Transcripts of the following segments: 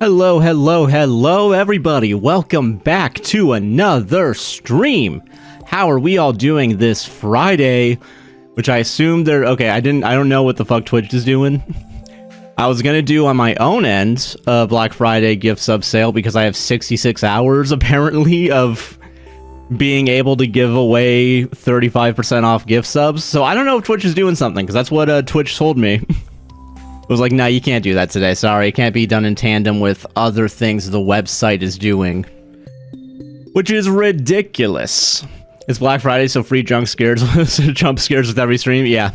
Hello, hello, hello, everybody. Welcome back to another stream. How are we all doing this Friday? Which I assume they're... Okay, I don't know what the fuck Twitch is doing. I was gonna do on my own end a Black Friday gift sub sale because I have 66 hours, apparently, of being able to give away 35% off gift subs. So I don't know if Twitch is doing something, because that's what Twitch told me. It was like, no, you can't do that today. Sorry, it can't be done in tandem with other things the website is doing. Which is ridiculous. It's Black Friday, so free jump scares with every stream. Yeah.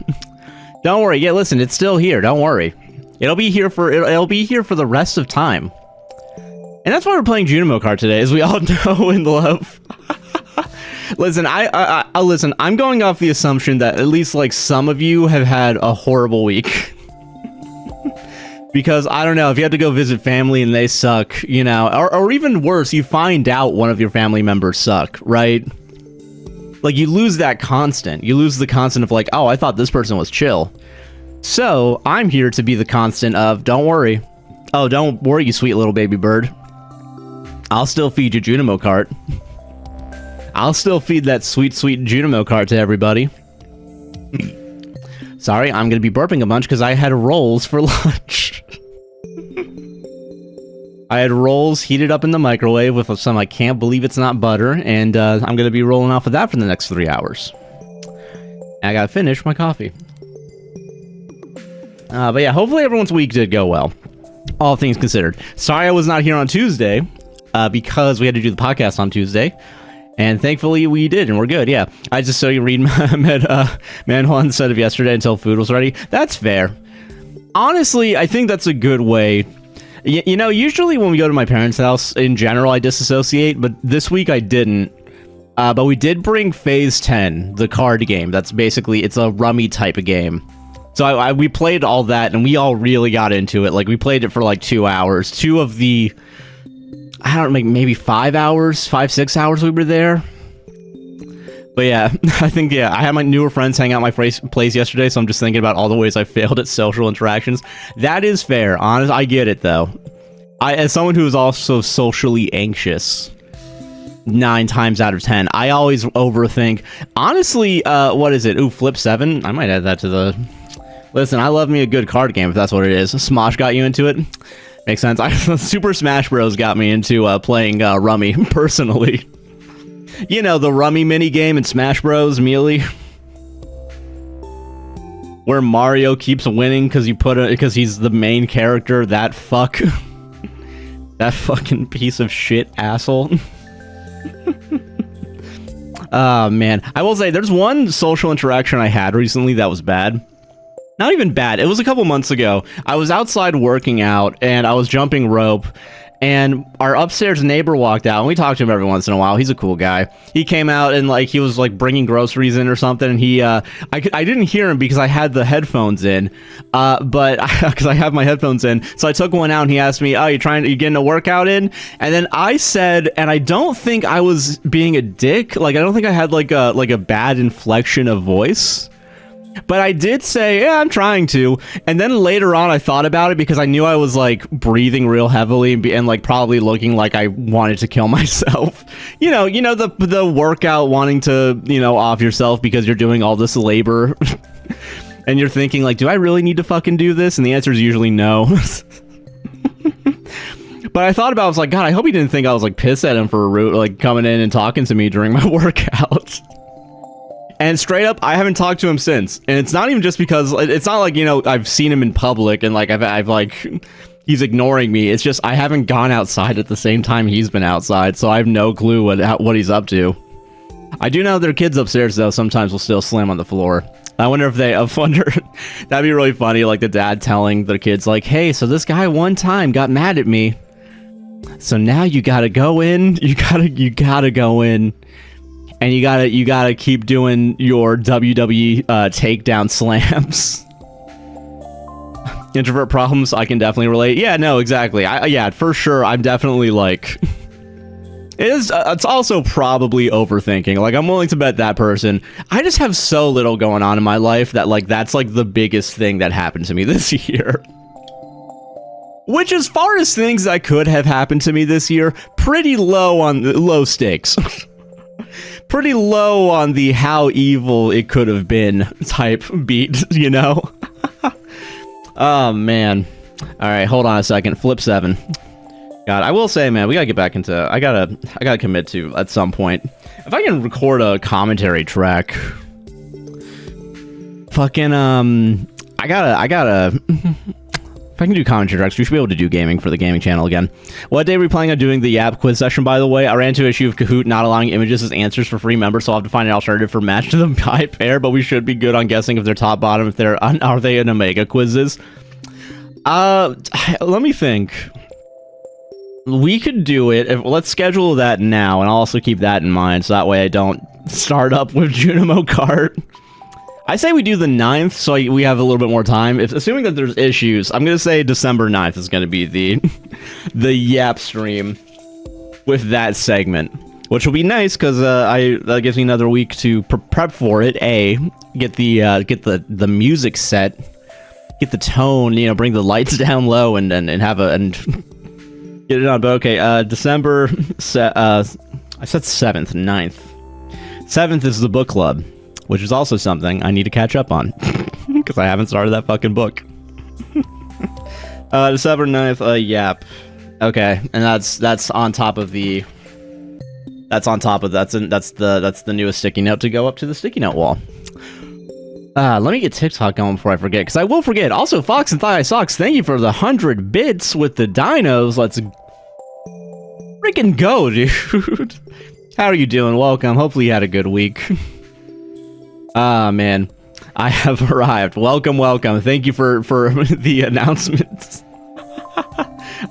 Don't worry. Yeah, listen, it's still here. Don't worry. It'll be here for the rest of time. And that's why we're playing Junimo Kart today, as we all know and love. Listen, listen, I'm going off the assumption that at least like some of you have had a horrible week. Because, I don't know, if you have to go visit family and they suck, you know, or even worse, you find out one of your family members suck, right? Like, you lose that constant. You lose the constant of like, oh, I thought this person was chill. So, I'm here to be the constant of, don't worry. Oh, don't worry, you sweet little baby bird. I'll still feed you Junimo Kart. I'll still feed that sweet, sweet Junimo Kart to everybody. Sorry, I'm going to be burping a bunch because I had rolls for lunch. I had rolls heated up in the microwave with some I can't believe it's not butter, and I'm going to be rolling off of that for the next 3 hours. And I got to finish my coffee. But yeah, hopefully everyone's week did go well. All things considered. Sorry I was not here on Tuesday, because we had to do the podcast on Tuesday. And thankfully we did, and we're good, yeah. I just saw you read Manhua instead of yesterday until food was ready. That's fair. Honestly, I think that's a good way. You know, usually when we go to my parents' house, in general, I disassociate, but this week I didn't. But we did bring Phase 10, the card game. That's basically, it's a rummy type of game. So we played all that, and we all really got into it. Like, we played it for like 2 hours. Two of the... I don't know, maybe 5 hours, 6 hours we were there. But yeah, I think, yeah, I had my newer friends hang out at my place yesterday, so I'm just thinking about all the ways I failed at social interactions. That is fair. Honest, I get it, though. As someone who is also socially anxious, 9 times out of 10, I always overthink. Honestly, what is it? Ooh, Flip 7? I might add that to the... Listen, I love me a good card game, if that's what it is. Smosh got you into it? Makes sense. Super Smash Bros. Got me into playing Rummy, personally. You know, the Rummy minigame in Smash Bros. Melee. Where Mario keeps winning because he's the main character, that fuck. That fucking piece of shit asshole. Man. I will say, there's one social interaction I had recently that was bad. Not even bad. It was a couple months ago. I was outside working out, and I was jumping rope, and our upstairs neighbor walked out, and we talked to him every once in a while. He's a cool guy. He came out, and like he was like bringing groceries in or something, and he, I didn't hear him because I had the headphones in, but because I have my headphones in, so I took one out, and he asked me, "Oh, you getting a workout in?" And then I said, and I don't think I was being a dick. Like I don't think I had like a bad inflection of voice. But I did say, yeah, I'm trying to. And then later on, I thought about it because I knew I was like breathing real heavily and like probably looking like I wanted to kill myself. You know the workout wanting to, off yourself because you're doing all this labor. And you're thinking like, do I really need to fucking do this? And the answer is usually no. But I thought about it, I was like, God, I hope he didn't think I was like pissed at him for like coming in and talking to me during my workout. And straight up, I haven't talked to him since. And it's not even just because, it's not like, I've seen him in public and like, I've like, he's ignoring me. It's just, I haven't gone outside at the same time he's been outside. So I have no clue what he's up to. I do know their kids upstairs, though, sometimes will still slam on the floor. I wonder that'd be really funny, like the dad telling their kids like, hey, so this guy one time got mad at me. So now you gotta go in, you gotta go in. And you gotta keep doing your WWE takedown slams. Introvert problems, I can definitely relate. Yeah, no, exactly. Yeah, for sure. I'm definitely like, it's also probably overthinking. Like, I'm willing to bet that person. I just have so little going on in my life that like that's like the biggest thing that happened to me this year. Which, as far as things that could have happened to me this year, pretty low on the low stakes. Pretty low on the how evil it could have been type beat, you know? Oh, man. All right, hold on a second. Flip 7. God, I will say, man, we gotta get back into... I gotta commit to, at some point. If I can record a commentary track... Fucking, I gotta... If I can do commentary tracks, we should be able to do gaming for the gaming channel again. What day are we planning on doing the Yap quiz session, by the way? I ran into an issue of Kahoot not allowing images as answers for free members, so I'll have to find an alternative for match to the high pair, but we should be good on guessing if they're top, bottom, if they're... Are they in Omega quizzes? Let me think. We could do it. Let's schedule that now, and I'll also keep that in mind, so that way I don't start up with Junimo Kart. I say we do the 9th, so we have a little bit more time. Assuming that there's issues, I'm going to say December 9th is going to be the Yap stream with that segment, which will be nice because that gives me another week to prep for it. Get the music set, get the tone, you know, bring the lights down low, and have get it on. But okay, December. I said 7th, 9th. 7th is the book club, which is also something I need to catch up on because I haven't started that fucking book. December 9th, Yap. Okay, and that's on top of the... That's the newest sticky note to go up to the sticky note wall. Let me get TikTok going before I forget, because I will forget. Also, Fox and Thigh Socks, thank you for the 100 bits with the dinos. Let's freaking go, dude. How are you doing? Welcome. Hopefully you had a good week. Ah, man. I have arrived. Welcome, welcome. Thank you for the announcements.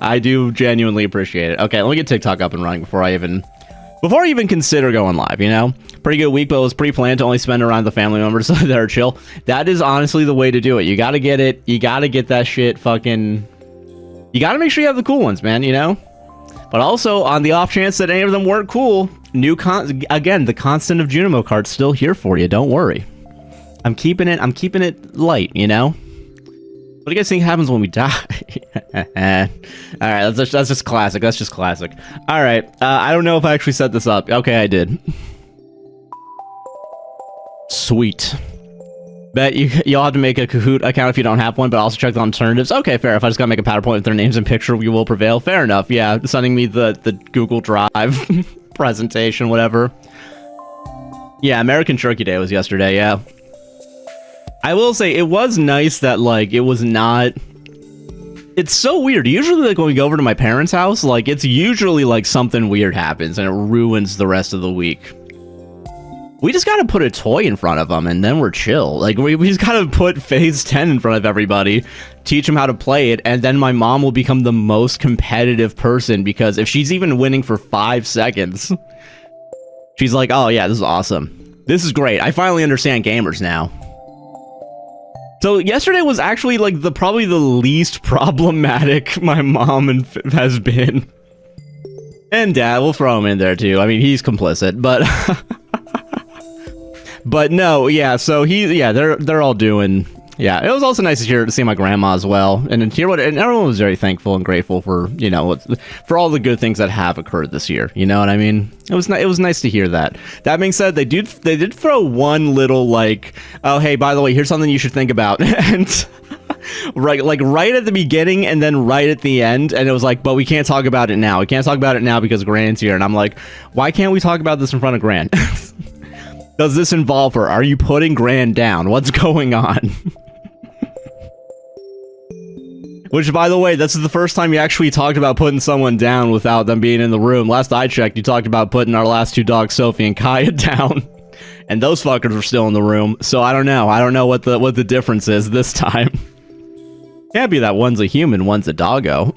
I do genuinely appreciate it. Okay, let me get TikTok up and running before I even consider going live, you know? Pretty good week, but it was pre-planned to only spend around the family members that are chill. That is honestly the way to do it. You gotta get it. You gotta get that shit fucking... You gotta make sure you have the cool ones, man, you know? But also, on the off chance that any of them weren't cool, again, the constant of Junimo Kart's still here for you. Don't worry. I'm keeping it light, you know? What do you guys think happens when we die? Alright, that's just classic. That's just classic. Alright, I don't know if I actually set this up. Okay, I did. Sweet. Bet you'll have to make a Kahoot account if you don't have one, but also check the alternatives. Okay, fair. If I just gotta make a PowerPoint with their names and picture, we will prevail. Fair enough. Yeah, sending me the Google Drive presentation, whatever. Yeah, American Turkey Day was yesterday, yeah. I will say, it was nice that, like, it was not... It's so weird. Usually, like, when we go over to my parents' house, like, it's usually, like, something weird happens, and it ruins the rest of the week. We just gotta put a toy in front of them, and then we're chill. Like, we just gotta put Phase 10 in front of everybody, teach them how to play it, and then my mom will become the most competitive person, because if she's even winning for 5 seconds, she's like, oh yeah, this is awesome. This is great. I finally understand gamers now. So yesterday was actually, like, probably the least problematic my mom has been. And Dad, we'll throw him in there too. I mean, he's complicit, but... But no, yeah, so they're all doing... Yeah, it was also nice to see my grandma as well, and everyone was very thankful and grateful for, you know, for all the good things that have occurred this year. You know what I mean? It was nice to hear that. That being said, they did throw one little, like, oh hey, by the way, here's something you should think about, and right at the beginning and then right at the end, and it was like, but we can't talk about it now. We can't talk about it now because Gran's here, and I'm like, why can't we talk about this in front of Gran? Does this involve her? Are you putting Gran down? What's going on? Which, by the way, this is the first time you actually talked about putting someone down without them being in the room. Last I checked, you talked about putting our last 2 dogs, Sophie and Kaya, down. And those fuckers were still in the room. So I don't know. I don't know what the difference is this time. Can't be that one's a human, one's a doggo.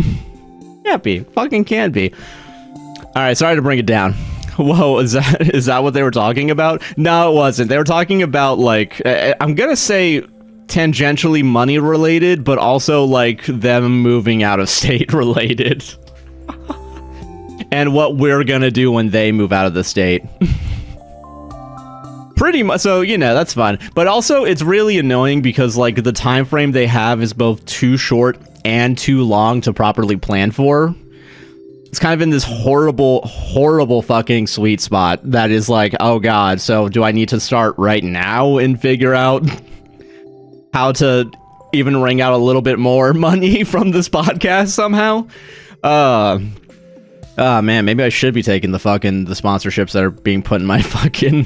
Can't be. Fucking can't be. Alright, sorry to bring it down. Whoa, is that what they were talking about? No, it wasn't. They were talking about, like, I'm gonna say tangentially money related, but also, like, them moving out of state related. And what we're gonna do when they move out of the state. Pretty much, so, you know, that's fun. But also, it's really annoying because, like, the time frame they have is both too short and too long to properly plan for. It's kind of in this horrible fucking sweet spot that is like, oh god, so do I need to start right now and figure out how to even wring out a little bit more money from this podcast somehow? Man, maybe I should be taking the sponsorships that are being put in my fucking...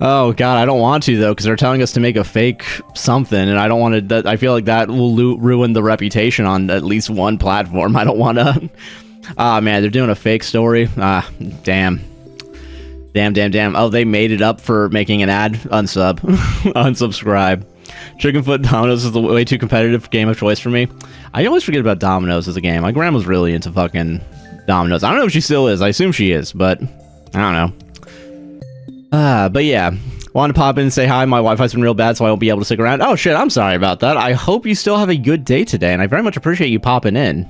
Oh god, I don't want to though, because they're telling us to make a fake something, and I don't want to. I feel like that will ruin the reputation on at least one platform. I don't want to. Ah, man, they're doing a fake story. Ah, damn. Oh, they made it up for making an ad. Unsubscribe. Chicken Foot Dominoes is the way too competitive game of choice for me. I always forget about Dominoes as a game. My grandma's really into fucking Dominoes. I don't know if she still is. I assume she is, but I don't know. But yeah, wanted to pop in and say hi. My Wi-Fi's been real bad, so I won't be able to stick around. Oh shit, I'm sorry about that. I hope you still have a good day today, and I very much appreciate you popping in.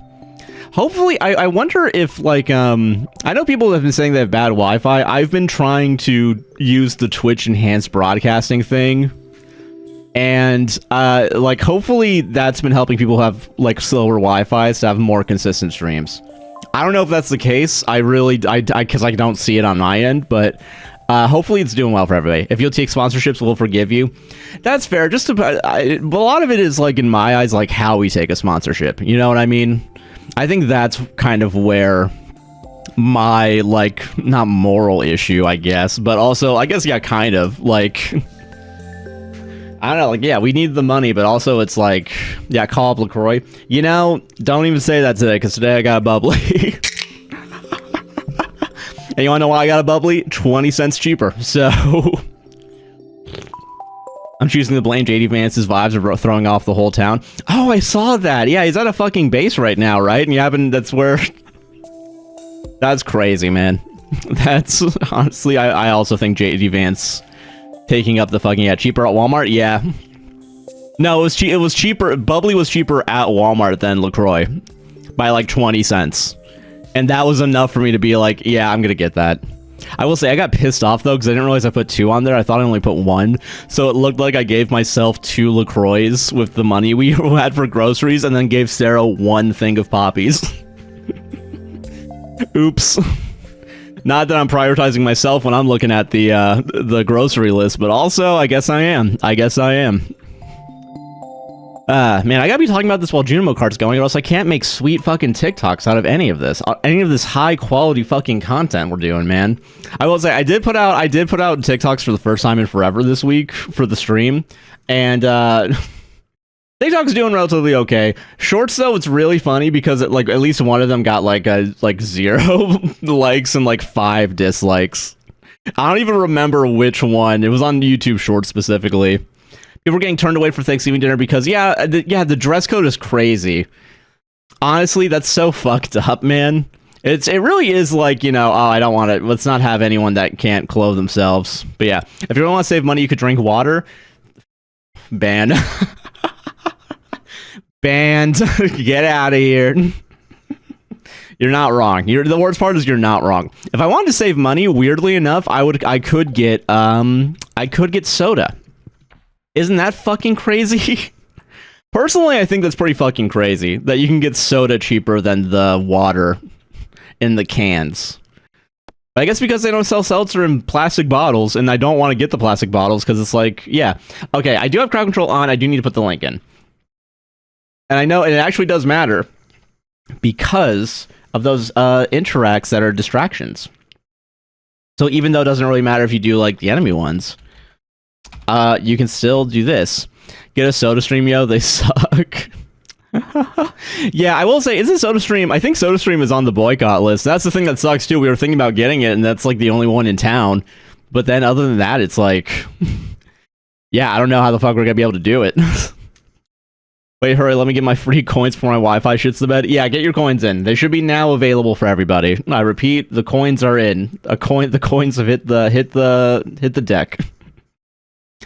Hopefully, I wonder if, like, I know people have been saying they have bad Wi-Fi. I've been trying to use the Twitch enhanced broadcasting thing, and, like, hopefully that's been helping people have, like, slower Wi-Fi to have more consistent streams. I don't know if that's the case. Because I don't see it on my end, but... hopefully it's doing well for everybody. If you'll take sponsorships, we'll forgive you. That's fair. But a lot of it is, like, in my eyes, like, how we take a sponsorship. You know what I mean? I think that's kind of where my, like, not moral issue, I guess, but also, I guess, yeah, kind of, like... I don't know, like, yeah, we need the money, but also it's like, yeah, call up LaCroix. You know, don't even say that today, because today I got a bubbly. And you wanna know why I got a bubbly? 20 cents cheaper, so... I'm choosing to blame JD Vance's vibes of throwing off the whole town. Oh, I saw that! Yeah, he's at a fucking base right now, right? And that's where... That's crazy, man. That's... Honestly, I also think JD Vance taking up the fucking... Yeah, cheaper at Walmart? Yeah. No, it was cheaper... Bubbly was cheaper at Walmart than LaCroix. By, like, 20 cents. And that was enough for me to be like, yeah, I'm gonna get that. I will say, I got pissed off, though, because I didn't realize I put 2 on there. I thought I only put 1. So it looked like I gave myself 2 LaCroix with the money we had for groceries, and then gave Sarah 1 thing of poppies. Oops. Not that I'm prioritizing myself when I'm looking at the grocery list, but also, I guess I am. Man, I gotta be talking about this while Junimo Kart's going, or else I can't make sweet fucking TikToks out of any of this high quality fucking content we're doing, man. I will say, I did put out TikToks for the first time in forever this week for the stream, and TikTok's doing relatively okay. Shorts, though, it's really funny because at least one of them got like 0 likes and like 5 dislikes. I don't even remember which one. It was on YouTube Shorts specifically. People were getting turned away for Thanksgiving dinner because, the dress code is crazy. Honestly, that's so fucked up, man. It really is like, oh, I don't want to, let's not have anyone that can't clothe themselves. But yeah, if you don't want to save money, you could drink water. Banned. Banned. Get out of here. You're not wrong. The worst part is you're not wrong. If I wanted to save money, weirdly enough, I could get soda. Isn't that fucking crazy? Personally, I think that's pretty fucking crazy that you can get soda cheaper than the water in the cans. But I guess because they don't sell seltzer in plastic bottles, and I don't want to get the plastic bottles because it's like, yeah. Okay, I do have crowd control on. I do need to put the link in. And I know, and it actually does matter because of those interacts that are distractions. So even though it doesn't really matter if you do, like, the enemy ones... you can still do this. Get a SodaStream, yo, they suck. Yeah, I will say, isn't SodaStream... I think SodaStream is on the boycott list. That's the thing that sucks, too. We were thinking about getting it, and that's, like, the only one in town. But then, other than that, it's like... yeah, I don't know how the fuck we're gonna be able to do it. Wait, hurry, let me get my free coins before my Wi-Fi shits the bed. Yeah, get your coins in. They should be now available for everybody. I repeat, the coins are in. The coins have hit the deck.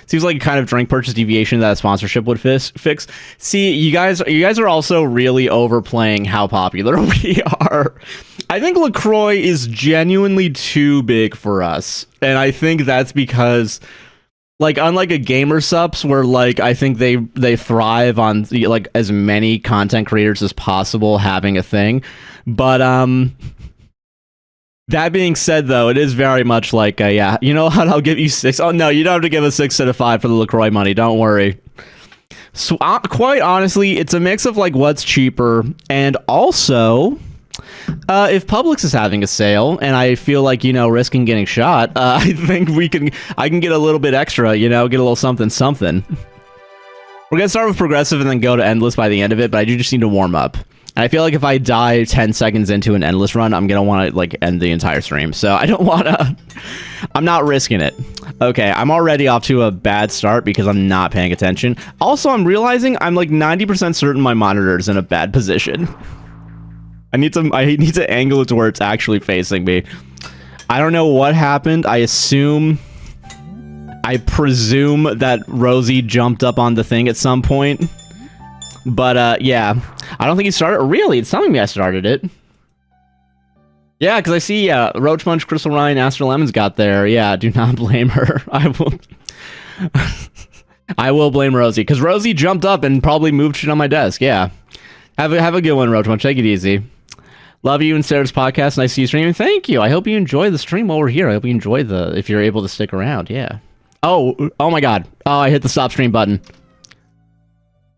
Seems like a kind of drink purchase deviation that a sponsorship would fix. See, you guys are also really overplaying how popular we are. I think LaCroix is genuinely too big for us. And I think that's because Like, unlike a gamer subs where, like, I think they thrive on, like, as many content creators as possible having a thing. But, that being said, though, it is very much like, yeah, you know what, I'll give you 6. Oh, no, you don't have to give a 6 out of 5 for the LaCroix money, don't worry. So, quite honestly, it's a mix of, like, what's cheaper, and also, if Publix is having a sale, and I feel like, you know, risking getting shot, I think I can get a little bit extra, you know, get a little something, something. We're gonna start with progressive and then go to endless by the end of it, but I do just need to warm up. And I feel like if I die 10 seconds into an endless run, I'm gonna want to, like, end the entire stream. So I don't want to... I'm not risking it. Okay, I'm already off to a bad start because I'm not paying attention. Also, I'm realizing I'm, like, 90% certain my monitor is in a bad position. I need to angle it to where it's actually facing me. I don't know what happened. I presume that Rosie jumped up on the thing at some point. But, yeah. I don't think he started... Really? It's telling me I started it. Yeah, because I see, Roach Munch, Crystal Ryan, Aster Lemons got there. Yeah, do not blame her. I will... I will blame Rosie, because Rosie jumped up and probably moved shit on my desk. Yeah. Have a good one, Roach Munch. Take it easy. Love you and Sarah's podcast. Nice to see you streaming. Thank you. I hope you enjoy the stream while we're here. I hope you enjoy if you're able to stick around. Yeah. Oh my god. Oh, I hit the stop stream button.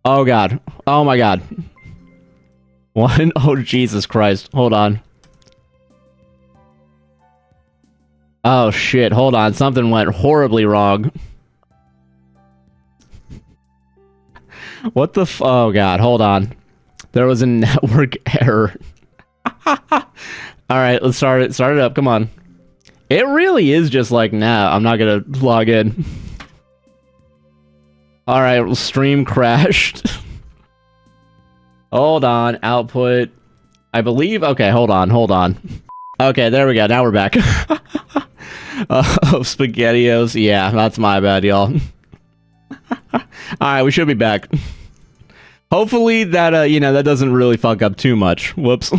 Oh god. Oh my god. What? Oh, Jesus Christ. Hold on. Oh shit. Hold on. Something went horribly wrong. What the oh god. Hold on. There was a network error. Alright, let's start it up. Come on. It really is just like, nah, I'm not gonna log in. Alright, stream crashed. Hold on, output. I believe, okay, hold on. Okay, there we go, now we're back. Oh, SpaghettiOs, yeah, that's my bad, y'all. Alright, we should be back. Hopefully that, you know, that doesn't really fuck up too much. Whoops.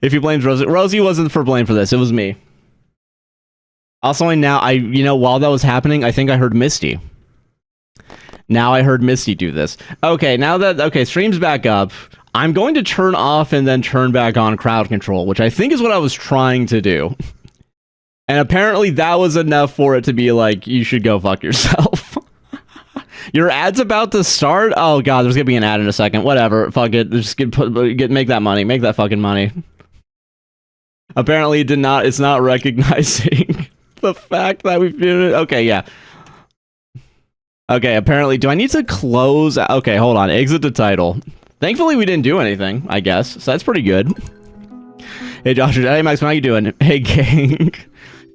If you blamed Rosie, Rosie wasn't for blame for this, it was me. Also, you know, while that was happening, I think I heard Misty. Now I heard Misty do this. Okay, stream's back up. I'm going to turn off and then turn back on crowd control, which I think is what I was trying to do. And apparently that was enough for it to be like, you should go fuck yourself. Your ad's about to start? Oh god, there's gonna be an ad in a second. Whatever, fuck it. Just make that money. Make that fucking money. Apparently it's not recognizing the fact that we've been... Okay, yeah. Okay, apparently, do I need to close... Okay, hold on. Exit the title. Thankfully, we didn't do anything, I guess. So that's pretty good. Hey, Josh. Hey, Max, how you doing? Hey, gang.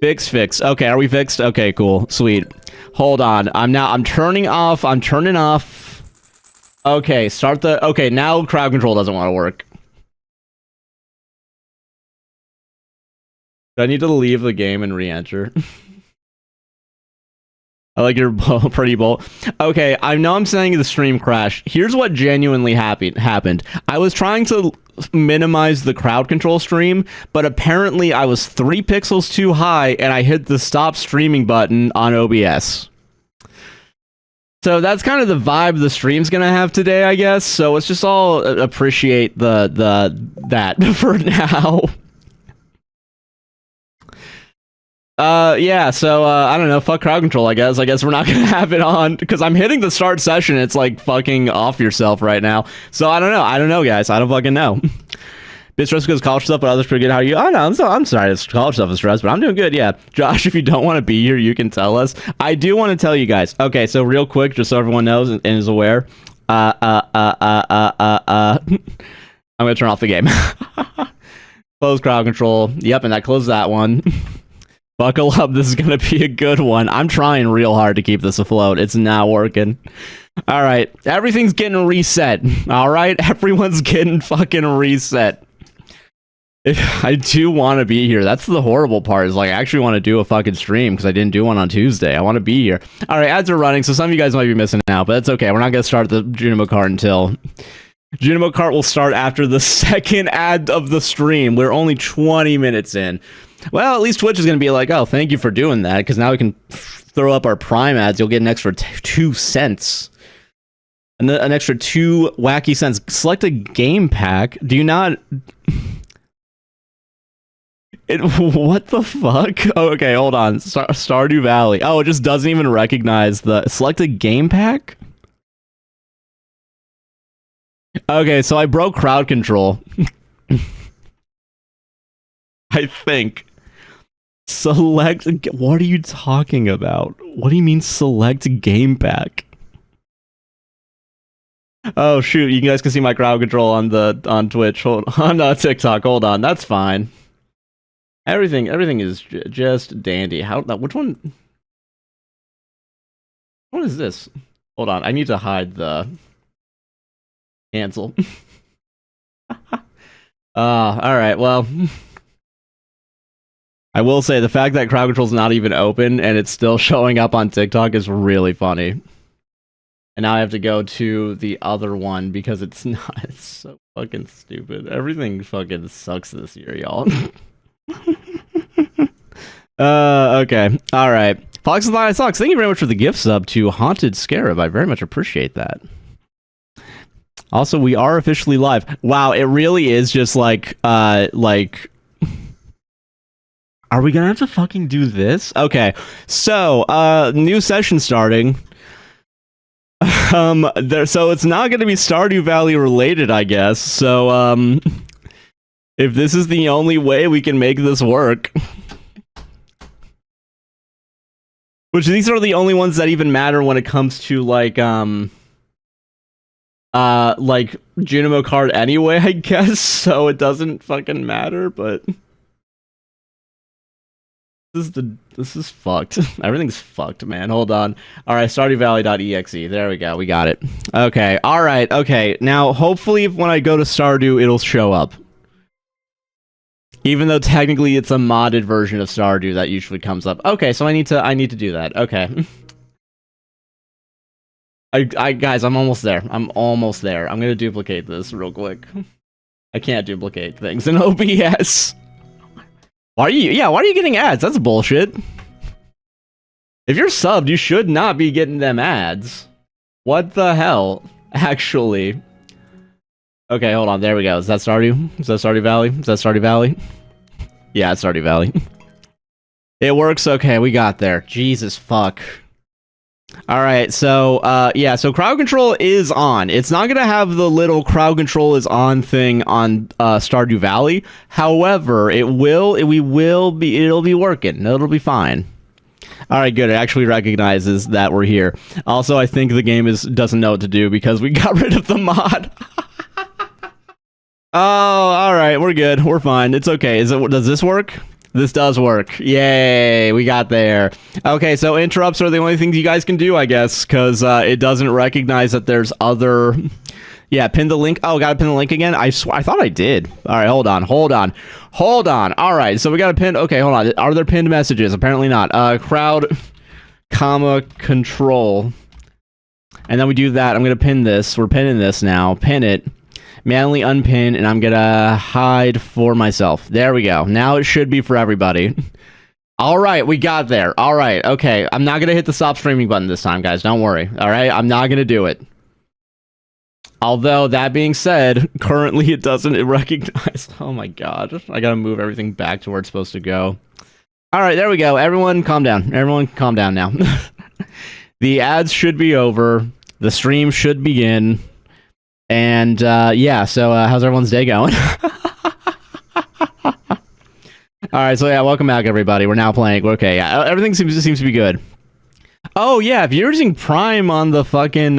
Fix. Okay, are we fixed? Okay, cool. Sweet. Hold on. I'm turning off. I'm turning off. Okay, start the... Okay, now crowd control doesn't want to work. Do I need to leave the game and re-enter? I like your pretty bowl. Okay, I know I'm saying the stream crashed. Here's what genuinely happened. I was trying to minimize the crowd control stream, but apparently I was 3 pixels too high and I hit the stop streaming button on OBS. So that's kind of the vibe the stream's gonna have today, I guess. So let's just all appreciate that for now. Yeah, so, I don't know, fuck crowd control, I guess. I guess we're not gonna have it on, because I'm hitting the start session, it's like fucking off yourself right now. So, I don't know, guys, I don't fucking know. Bit stressed because college stuff, but others pretty good. How are you? Oh, no, I'm sorry, this college stuff is stressed, but I'm doing good, yeah. Josh, if you don't want to be here, you can tell us. I do want to tell you guys. Okay, so real quick, just so everyone knows and is aware, I'm gonna turn off the game. Close crowd control. Yep, and that closed that one. Buckle up, this is gonna be a good one. I'm trying real hard to keep this afloat. It's not working. Alright, everything's getting reset. Alright, everyone's getting fucking reset. I do want to be here. That's the horrible part, is like I actually want to do a fucking stream because I didn't do one on Tuesday. I want to be here. Alright, ads are running, so some of you guys might be missing out, but that's okay. We're not gonna start the Junimo cart until... Junimo cart will start after the second ad of the stream. We're only 20 minutes in. Well, at least Twitch is going to be like, oh, thank you for doing that, because now we can throw up our Prime ads, you'll get an extra 2 cents. An extra 2 wacky cents. Select a game pack. Do you not... what the fuck? Oh, okay, hold on. Stardew Valley. Oh, it just doesn't even recognize the... Select a game pack? Okay, so I broke crowd control. I think. Select... What are you talking about? What do you mean select game pack? Oh shoot, you guys can see my crowd control on Twitch. On TikTok. Hold on, that's fine. Everything is just dandy. Which one? What is this? Hold on, I need to hide the cancel. Alright, well. I will say the fact that crowd control's not even open and it's still showing up on TikTok is really funny. And now I have to go to the other one because it's not. It's so fucking stupid. Everything fucking sucks this year, y'all. Okay. Alright. Fox and Lion Socks, thank you very much for the gift sub to Haunted Scarab. I very much appreciate that. Also, we are officially live. Wow, it really is just like, are we gonna have to fucking do this? Okay. So, new session starting. So it's not gonna be Stardew Valley related, I guess. So, if this is the only way we can make this work. Which these are the only ones that even matter when it comes to, like Junimo card anyway, I guess, so it doesn't fucking matter, but... This is fucked. Everything's fucked, man. Hold on. Alright, StardewValley.exe. There we go. We got it. Okay. Alright. Okay. Now, hopefully, when I go to Stardew, it'll show up. Even though technically it's a modded version of Stardew that usually comes up. Okay, so I need to do that. Okay. Guys, I'm almost there. I'm almost there. I'm gonna duplicate this real quick. I can't duplicate things in OBS. Why are you getting ads? That's bullshit. If you're subbed, you should not be getting them ads. What the hell? Actually. Okay, hold on. There we go. Is that Stardew? Is that Stardew Valley? Is that Stardew Valley? Yeah, it's Stardew Valley. It works. Okay, we got there. Jesus fuck. Alright, so, yeah, so crowd control is on. It's not gonna have the little crowd control is on thing on, Stardew Valley. However, it'll be working. It'll be fine. Alright, good. It actually recognizes that we're here. Also, I think the game doesn't know what to do because we got rid of the mod. Oh, alright, we're good. We're fine. It's okay. Does this work? This does work. Yay, we got there. Okay, so interrupts are the only things you guys can do, I guess, because it doesn't recognize that there's other... Yeah, pin the link. Oh, gotta pin the link again? I thought I did. Alright, hold on. Alright, so we gotta pin... Okay, hold on. Are there pinned messages? Apparently not. Crowd, comma, control. And then we do that. I'm gonna pin this. We're pinning this now. Pin it. Manually unpin, and I'm gonna hide for myself. There we go. Now it should be for everybody. Alright, we got there. Alright, okay. I'm not gonna hit the stop streaming button this time, guys. Don't worry. Alright, I'm not gonna do it. Although, that being said, currently it doesn't recognize... Oh my god. I gotta move everything back to where it's supposed to go. Alright, there we go. Everyone calm down. Everyone calm down now. The ads should be over. The stream should begin. And, yeah, so, how's everyone's day going? Alright, so yeah, welcome back, everybody. We're now playing. Okay, yeah, everything seems to be good. Oh, yeah, if you're using Prime on the fucking,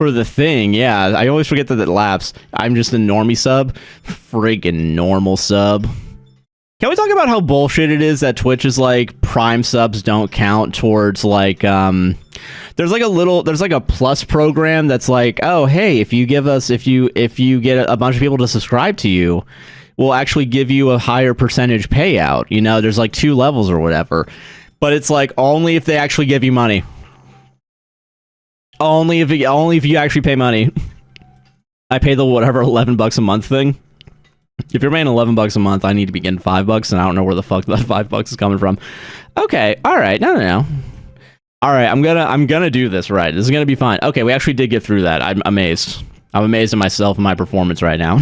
for the thing, yeah, I always forget that it laps. I'm just a normie sub. Friggin' normal sub. Can we talk about how bullshit it is that Twitch is like, Prime subs don't count towards, like, there's like a plus program that's like, oh, hey, if you get a bunch of people to subscribe to you, we'll actually give you a higher percentage payout. You know, there's like 2 levels or whatever. But it's like, only if they actually give you money. Only if you actually pay money. I pay the whatever $11 a month thing. If you're paying $11 a month, I need to be getting $5, and I don't know where the fuck that $5 is coming from. Okay, all right, no. All right, I'm gonna do this right. This is gonna be fine. Okay, we actually did get through that. I'm amazed. I'm amazed at myself and my performance right now.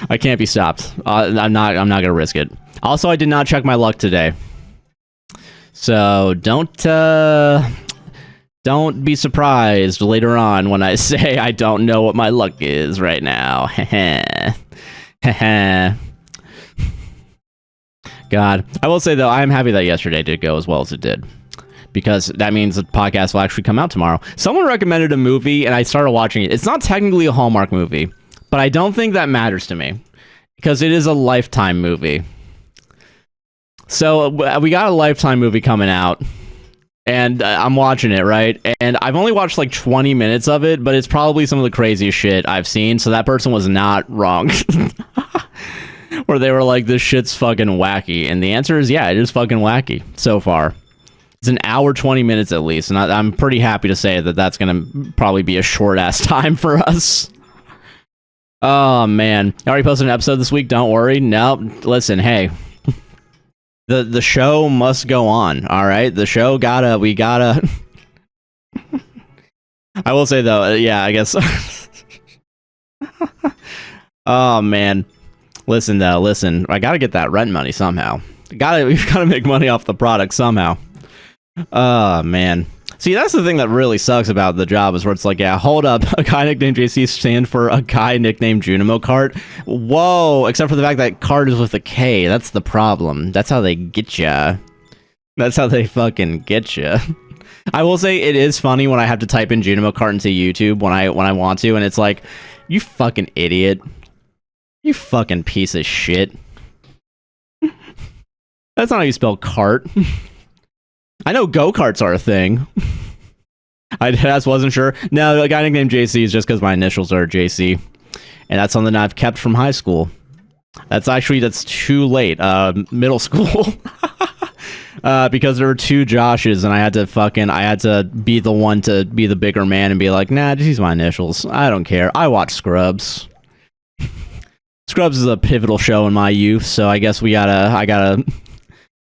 I can't be stopped. I'm not gonna risk it. Also, I did not check my luck today, so don't be surprised later on when I say I don't know what my luck is right now. God, I will say though, I am happy that yesterday did go as well as it did, because that means the podcast will actually come out tomorrow. Someone recommended a movie and I started watching it. It's not technically a Hallmark movie, but I don't think that matters to me because it is a Lifetime movie. So we got a Lifetime movie coming out, and I'm watching it, right? And I've only watched like 20 minutes of it, but it's probably some of the craziest shit I've seen, so that person was not wrong. Where they were like, this shit's fucking wacky. And the answer is, yeah, it is fucking wacky so far. It's an hour, 20 minutes at least, and I'm pretty happy to say that that's gonna probably be a short-ass time for us. Oh, man. I already posted an episode this week, don't worry. No, listen, hey. The show must go on, alright? The show we gotta... I will say, though, yeah, I guess... Oh, man. Listen, though, listen. I gotta get that rent money somehow. We've gotta make money off the product somehow. Oh, man. See, that's the thing that really sucks about the job, is where it's like, yeah, hold up, a guy nicknamed JC stand for a guy nicknamed Junimo cart. Whoa, except for the fact that cart is with a K. That's the problem. That's how they get ya. That's how they fucking get ya. I will say it is funny when I have to type in Junimo cart into YouTube when I want to, and it's like, you fucking idiot. You fucking piece of shit. That's not how you spell cart. I know go-karts are a thing. I just wasn't sure. No, a guy nicknamed JC is just because my initials are JC. And that's something I've kept from high school. That's too late. Middle school. Because there were two Joshes, and I had to be the one to be the bigger man and be like, nah, just use my initials. I don't care. I watch Scrubs. Scrubs is a pivotal show in my youth, so I guess I gotta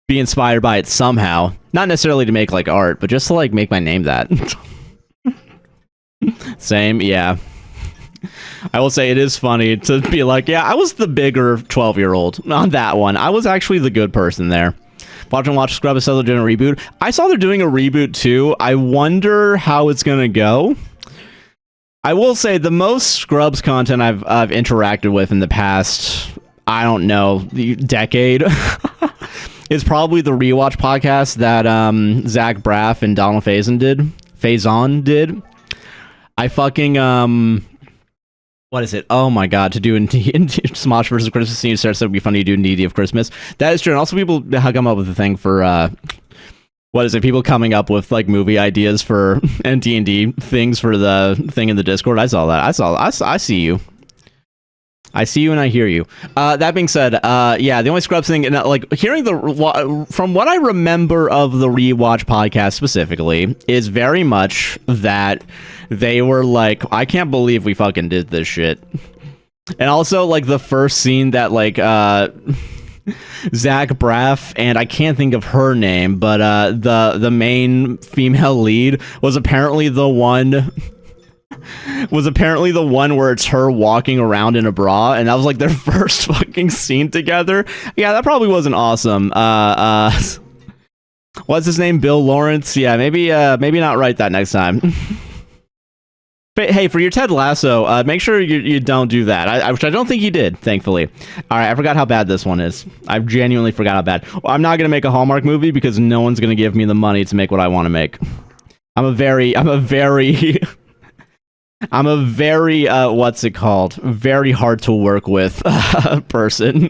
be inspired by it somehow. Not necessarily to make like art, but just to like make my name that. Same, yeah. I will say it is funny to be like, yeah, I was the bigger 12-year-old on that one. I was actually the good person there. Watch Scrubs, so they're doing a reboot. I saw they're doing a reboot too. I wonder how it's gonna go. I will say the most Scrubs content I've interacted with in the past, I don't know, decade is probably the Rewatch podcast that Zach Braff and Donald Faison did. I fucking what is it? Oh my god, to do in Smosh versus Christmas scene starts to be funny to do in D&D of Christmas. That is true. And also people come up with a thing for what is it? People coming up with like movie ideas for and D&D things for the thing in the Discord. I saw that. I see you. I see you and I hear you. That being said, yeah, the only Scrubs thing, and like hearing from what I remember of the Rewatch podcast specifically, is very much that they were like, I can't believe we fucking did this shit. And also like the first scene that like Zach Braff, and I can't think of her name, but the main female lead was apparently the one where it's her walking around in a bra, and that was like their first fucking scene together. Yeah, that probably wasn't awesome. What's his name? Bill Lawrence? Yeah, maybe not write that next time. But hey, for your Ted Lasso, make sure you don't do that, which I don't think you did, thankfully. All right, I forgot how bad this one is. I genuinely forgot how bad. Well, I'm not going to make a Hallmark movie because no one's going to give me the money to make what I want to make. I'm a very what's it called? Very hard to work with person.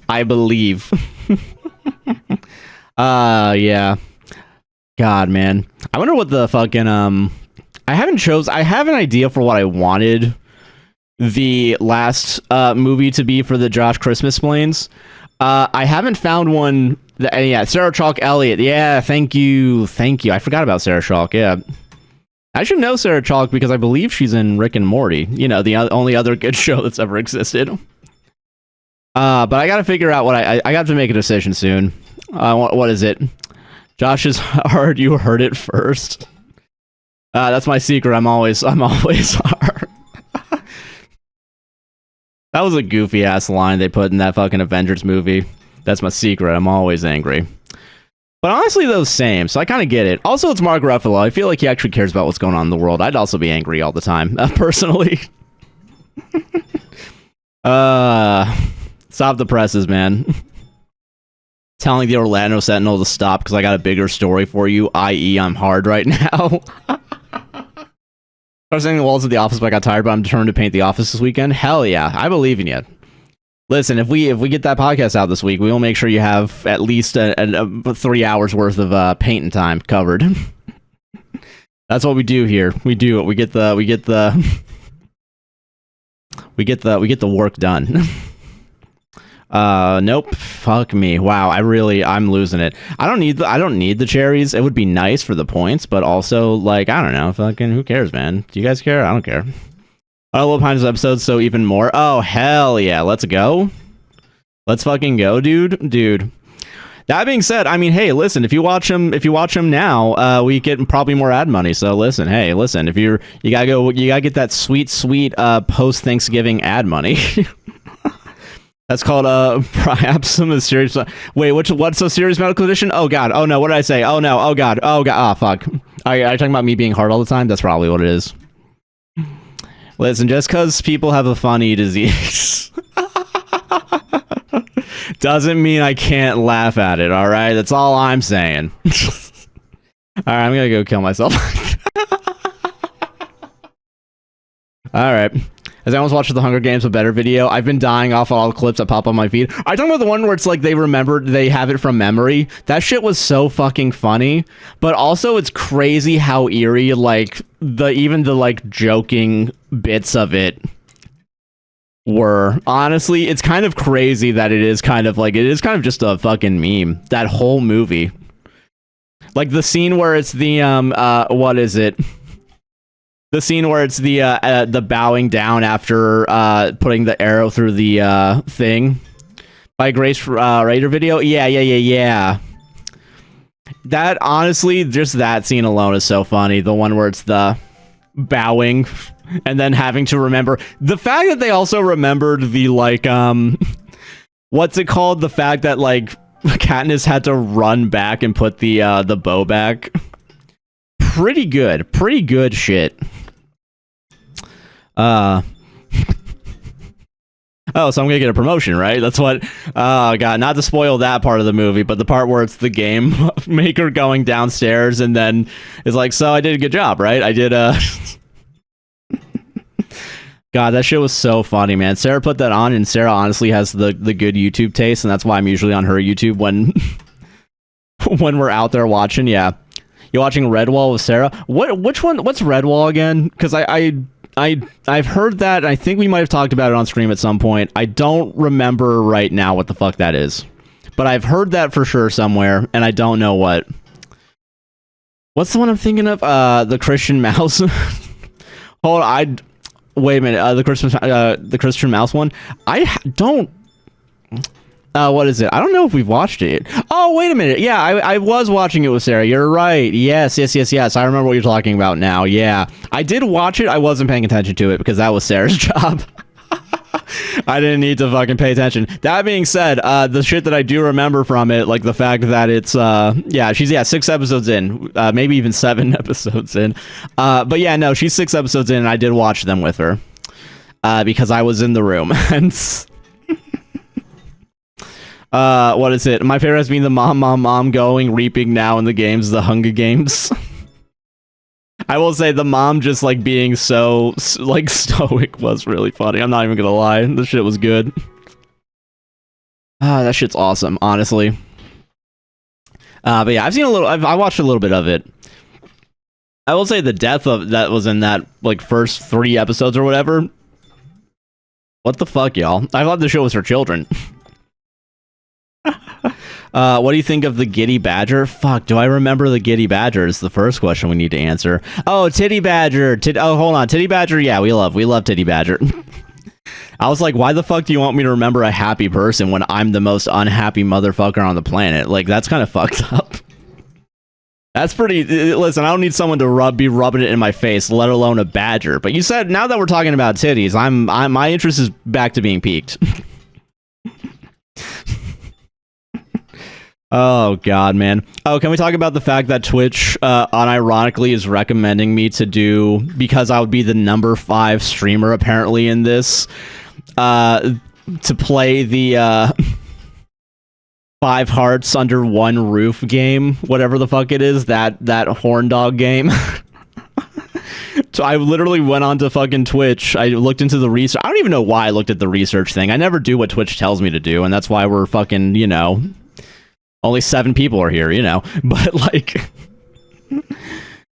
I believe. Yeah. God, man. I wonder what the fucking I have an idea for what I wanted the last movie to be for the Josh Christmas Splains. I haven't found one. Yeah, Sarah Chalk Elliott. Yeah, thank you. I forgot about Sarah Chalk. Yeah. I should know Sarah Chalk because I believe she's in Rick and Morty. You know, the only other good show that's ever existed. But I gotta figure out what I got to make a decision soon. What is it? Josh is hard. You heard it first. That's my secret. I'm always hard. That was a goofy ass line they put in that fucking Avengers movie. That's my secret. I'm always angry. But honestly, those same, so I kind of get it. Also, it's Mark Ruffalo. I feel like he actually cares about what's going on in the world. I'd also be angry all the time, personally. Stop the presses, man. Telling the Orlando Sentinel to stop because I got a bigger story for you, i.e. I'm hard right now. I was saying the walls of the office, but I got tired, but I'm determined to paint the office this weekend. Hell yeah, I believe in you. Listen, if we get that podcast out this week, we will make sure you have at least a 3 hours worth of painting time covered. That's what we do here. We do it. We get the work done. Nope. Fuck me. Wow. I'm losing it. I don't need the cherries. It would be nice for the points, but also like I don't know. Fucking who cares, man? Do you guys care? I don't care. I love Pines episodes, so even more. Oh, hell yeah. Let's go. Let's fucking go, dude. That being said, I mean, hey, listen, if you watch them now, we get probably more ad money. So listen, if you gotta get that sweet, post Thanksgiving ad money. That's called, perhaps some serious. Wait, what's a serious medical condition? Oh god. Oh no, what did I say? Oh no, oh god. Oh god. Oh fuck. Are you talking about me being hard all the time? That's probably what it is. Listen, just because people have a funny disease doesn't mean I can't laugh at it, alright? That's all I'm saying. Alright, I'm gonna go kill myself. Alright. Has anyone watched the Hunger Games a better video? I've been dying off all the clips that pop on my feed. Are you talking about the one where it's like they have it from memory? That shit was so fucking funny. But also it's crazy how eerie, like, even the like joking bits of it were. Honestly, it's kind of crazy that it is kind of just a fucking meme. That whole movie. Like the scene where it's the what is it? The scene where it's the bowing down after putting the arrow through the thing by Grace Raider video. Yeah. That honestly, just that scene alone is so funny. The one where it's the bowing and then having to remember the fact that they also remembered the like what's it called? The fact that like Katniss had to run back and put the bow back. Pretty good shit. Oh, so I'm gonna get a promotion, right? That's what. Oh god, not to spoil that part of the movie, but the part where it's the game maker going downstairs and then is like, so I did a good job, right? I did. God, that shit was so funny, man. Sarah put that on, and Sarah honestly has the good YouTube taste, and that's why I'm usually on her YouTube when when we're out there watching. Yeah, you watching Redwall with Sarah? Which one? What's Redwall again? Because I've heard that. I think we might have talked about it on stream at some point. I don't remember right now what the fuck that is, but I've heard that for sure somewhere, and I don't know what. What's the one I'm thinking of? The Christian Mouse. Hold on, wait a minute. The Christian Mouse one. Don't. What is it? I don't know if we've watched it. Oh, wait a minute. Yeah, I was watching it with Sarah. You're right. Yes. I remember what you're talking about now. Yeah. I did watch it. I wasn't paying attention to it because that was Sarah's job. I didn't need to fucking pay attention. That being said, the shit that I do remember from it, like the fact that it's, she's 6 episodes in, maybe even 7 episodes in. But yeah, no, she's 6 episodes in and I did watch them with her, because I was in the room. And what is it? My favorite has been the mom going, reaping now in the games, the Hunger Games. I will say the mom just like being so like stoic was really funny. I'm not even gonna lie. This shit was good. That shit's awesome, honestly. But yeah, I watched a little bit of it. I will say the death of that was in that like first 3 episodes or whatever. What the fuck, y'all? I thought the show was for children. What do you think of the Giddy Badger? Fuck, do I remember the Giddy Badger is the first question we need to answer. Oh, Titty Badger. Oh, hold on. Titty Badger. Yeah, we love Titty Badger. I was like, why the fuck do you want me to remember a happy person when I'm the most unhappy motherfucker on the planet? Like, that's kind of fucked up. That's pretty... Listen, I don't need someone to be rubbing it in my face, let alone a badger. But you said, now that we're talking about titties, my interest is back to being piqued. Oh, God, man. Oh, can we talk about the fact that Twitch, unironically, is recommending me to do... Because I would be the number 5 streamer, apparently, in this, to play the, 5 Hearts Under One Roof game, whatever the fuck it is, that horn dog game. So I literally went on to fucking Twitch. I looked into the research. I don't even know why I looked at the research thing. I never do what Twitch tells me to do, and that's why we're fucking, you know, only 7 people are here, you know. But like,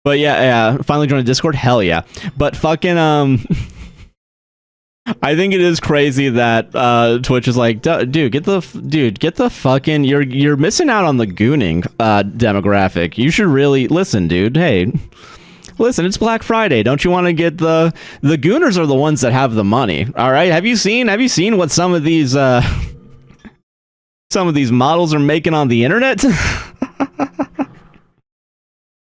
but yeah, finally joined Discord. Hell yeah. But fucking I think it is crazy that Twitch is like, dude, get the fucking, you're missing out on the gooning demographic. You should really listen, dude. Hey, listen, it's Black Friday. Don't you want to get the gooners are the ones that have the money. All right, have you seen what some of these models are making on the internet?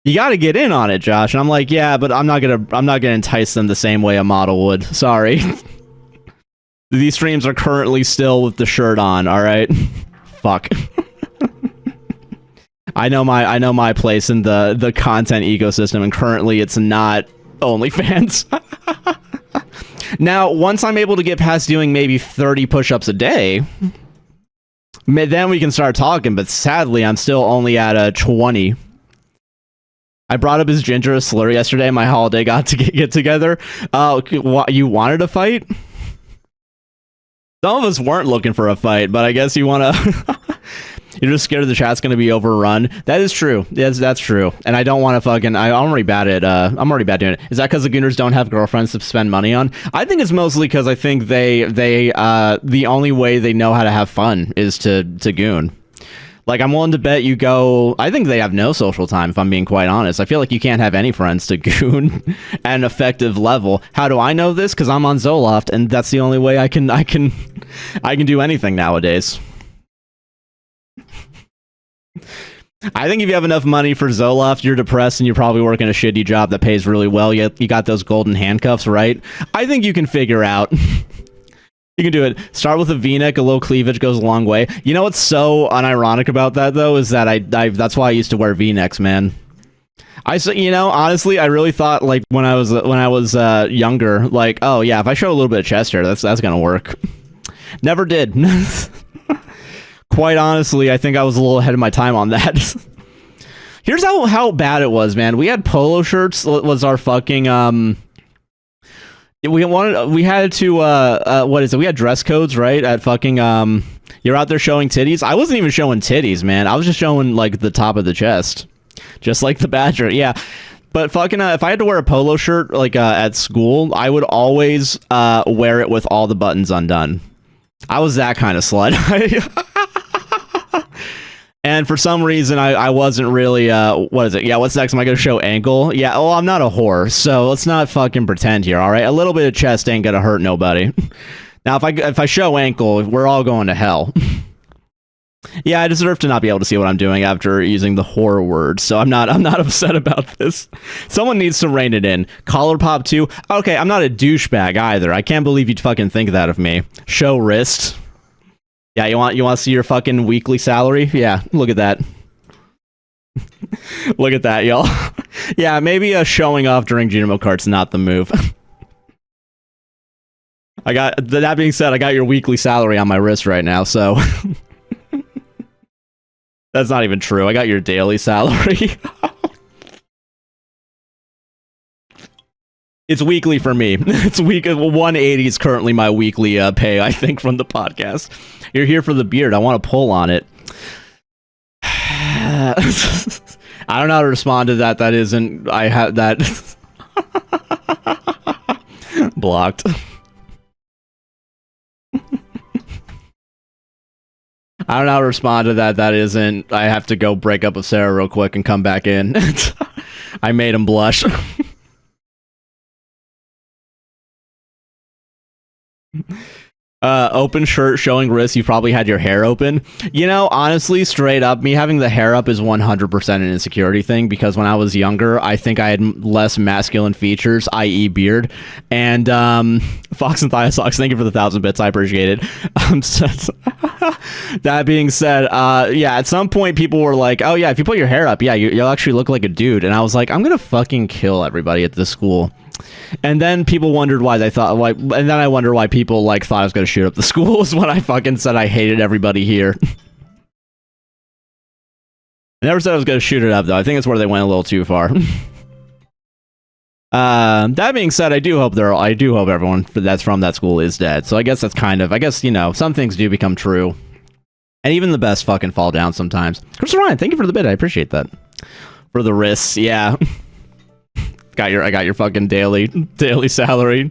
You got to get in on it, Josh. And I'm like, yeah, but I'm not gonna entice them the same way a model would. Sorry. These streams are currently still with the shirt on, all right? Fuck. I know my place in the content ecosystem, and currently it's not OnlyFans. Now, once I'm able to get past doing maybe 30 push-ups a day, then we can start talking, but sadly, I'm still only at a 20. I brought up his ginger a slur yesterday, my holiday got to get together. You wanted a fight? Some of us weren't looking for a fight, but I guess you want to... You're just scared the chat's going to be overrun. That is true. Yes, that's true. And I don't want to fucking... I'm already bad at... I'm already bad doing it. Is that because the Gooners don't have girlfriends to spend money on? I think it's mostly because I think they the only way they know how to have fun is to goon. Like, I'm willing to bet you go... I think they have no social time, if I'm being quite honest. I feel like you can't have any friends to goon at an effective level. How do I know this? Because I'm on Zoloft, and that's the only way I can do anything nowadays. I think if you have enough money for Zoloft, you're depressed and you're probably working a shitty job that pays really well, yet you got those golden handcuffs, right? I think you can figure out... You can do it. Start with a V-neck, a little cleavage goes a long way. You know what's so unironic about that, though, is that that's why I used to wear V-necks, man. You know, honestly, I really thought, like, when I was younger, like, oh yeah, if I show a little bit of chest hair, that's gonna work. Never did. Quite honestly, I think I was a little ahead of my time on that. Here's how bad it was, man. We had polo shirts. Was our fucking we had to what is it? We had dress codes, right? At fucking you're out there showing titties. I wasn't even showing titties, man. I was just showing like the top of the chest, just like the Badger. Yeah, but fucking if I had to wear a polo shirt like at school, I would always wear it with all the buttons undone. I was that kind of slut. And for some reason, I wasn't really, what is it? Yeah, what's next? Am I going to show ankle? Yeah, well, I'm not a whore, so let's not fucking pretend here, all right? A little bit of chest ain't going to hurt nobody. Now, if I show ankle, we're all going to hell. Yeah, I deserve to not be able to see what I'm doing after using the whore word, so I'm not upset about this. Someone needs to rein it in. Collar pop too? Okay, I'm not a douchebag either. I can't believe you'd fucking think that of me. Show wrist. Yeah, you want to see your fucking weekly salary? Yeah, look at that. Look at that, y'all. Yeah, maybe showing off during Genome Cart's not the move. That being said, I got your weekly salary on my wrist right now, so... That's not even true. I got your daily salary. It's weekly for me. It's 180 is currently my weekly pay, I think, from the podcast. You're here for the beard. I want to pull on it. I don't know how to respond to that. That isn't... I have that... Blocked. I don't know how to respond to that. That isn't. I have to go break up with Sarah real quick and come back in. I made him blush. Open shirt showing wrists. You probably had your hair open. You know, honestly, straight up, me having the hair up is 100% an insecurity thing, because when I was younger, I think I had less masculine features, i.e. beard. And Fox and Thiosocks, thank you for the 1,000 bits. I appreciate it. That being said, yeah, at some point people were like, oh yeah, if you put your hair up, yeah, you'll actually look like a dude. And I was like, I'm gonna fucking kill everybody at this school. And then people wondered why they thought, like, and then I wonder why people like thought I was gonna shoot up the school is when I fucking said I hated everybody here. I never said I was gonna shoot it up though. I think it's where they went a little too far. That being said, I do hope everyone that's from that school is dead. So I guess that's kind of, I guess, you know, some things do become true. And even the best fucking fall down sometimes. Chris Ryan, thank you for the bit. I appreciate that. For the wrists, yeah. I got your fucking daily salary.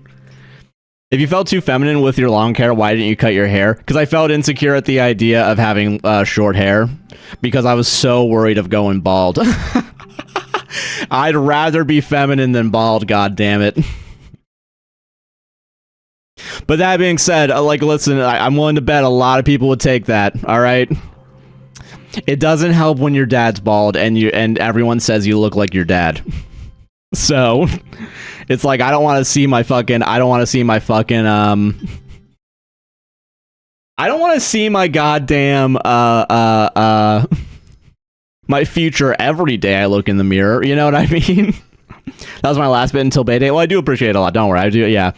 If you felt too feminine with your long hair, why didn't you cut your hair? Because I felt insecure at the idea of having short hair, because I was so worried of going bald. I'd rather be feminine than bald, god damn it. But that being said, like, listen, I'm willing to bet a lot of people would take that, alright? It doesn't help when your dad's bald and everyone says you look like your dad. So, it's like, I don't want to see my goddamn, my future every day I look in the mirror, you know what I mean? That was my last bit until Bay Day. Well, I do appreciate it a lot, don't worry, I do, yeah.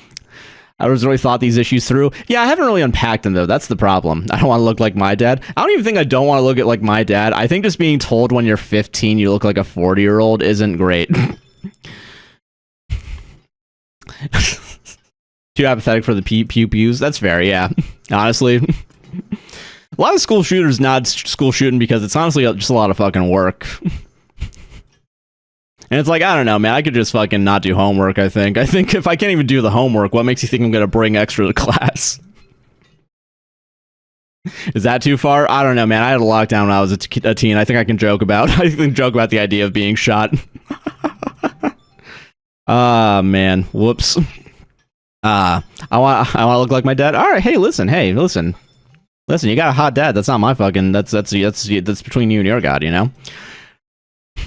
I was really thought these issues through. Yeah, I haven't really unpacked them, though. That's the problem. I don't want to look like my dad. I don't even think I don't want to look like my dad. I think just being told when you're 15 you look like a 40-year-old isn't great. Too apathetic for the pew-pews? That's fair, yeah. Honestly. A lot of school shooters not school shooting because it's honestly just a lot of fucking work. And it's like, I don't know, man, I could just fucking not do homework, I think. I think if I can't even do the homework, what makes you think I'm gonna bring extra to class? Is that too far? I don't know, man. I had a lockdown when I was a teen. I think I can joke about. I can joke about the idea of being shot. Ah, man. Whoops. I want to look like my dad. All right, hey, listen. Listen, you got a hot dad. That's not my fucking. That's between you and your god, you know.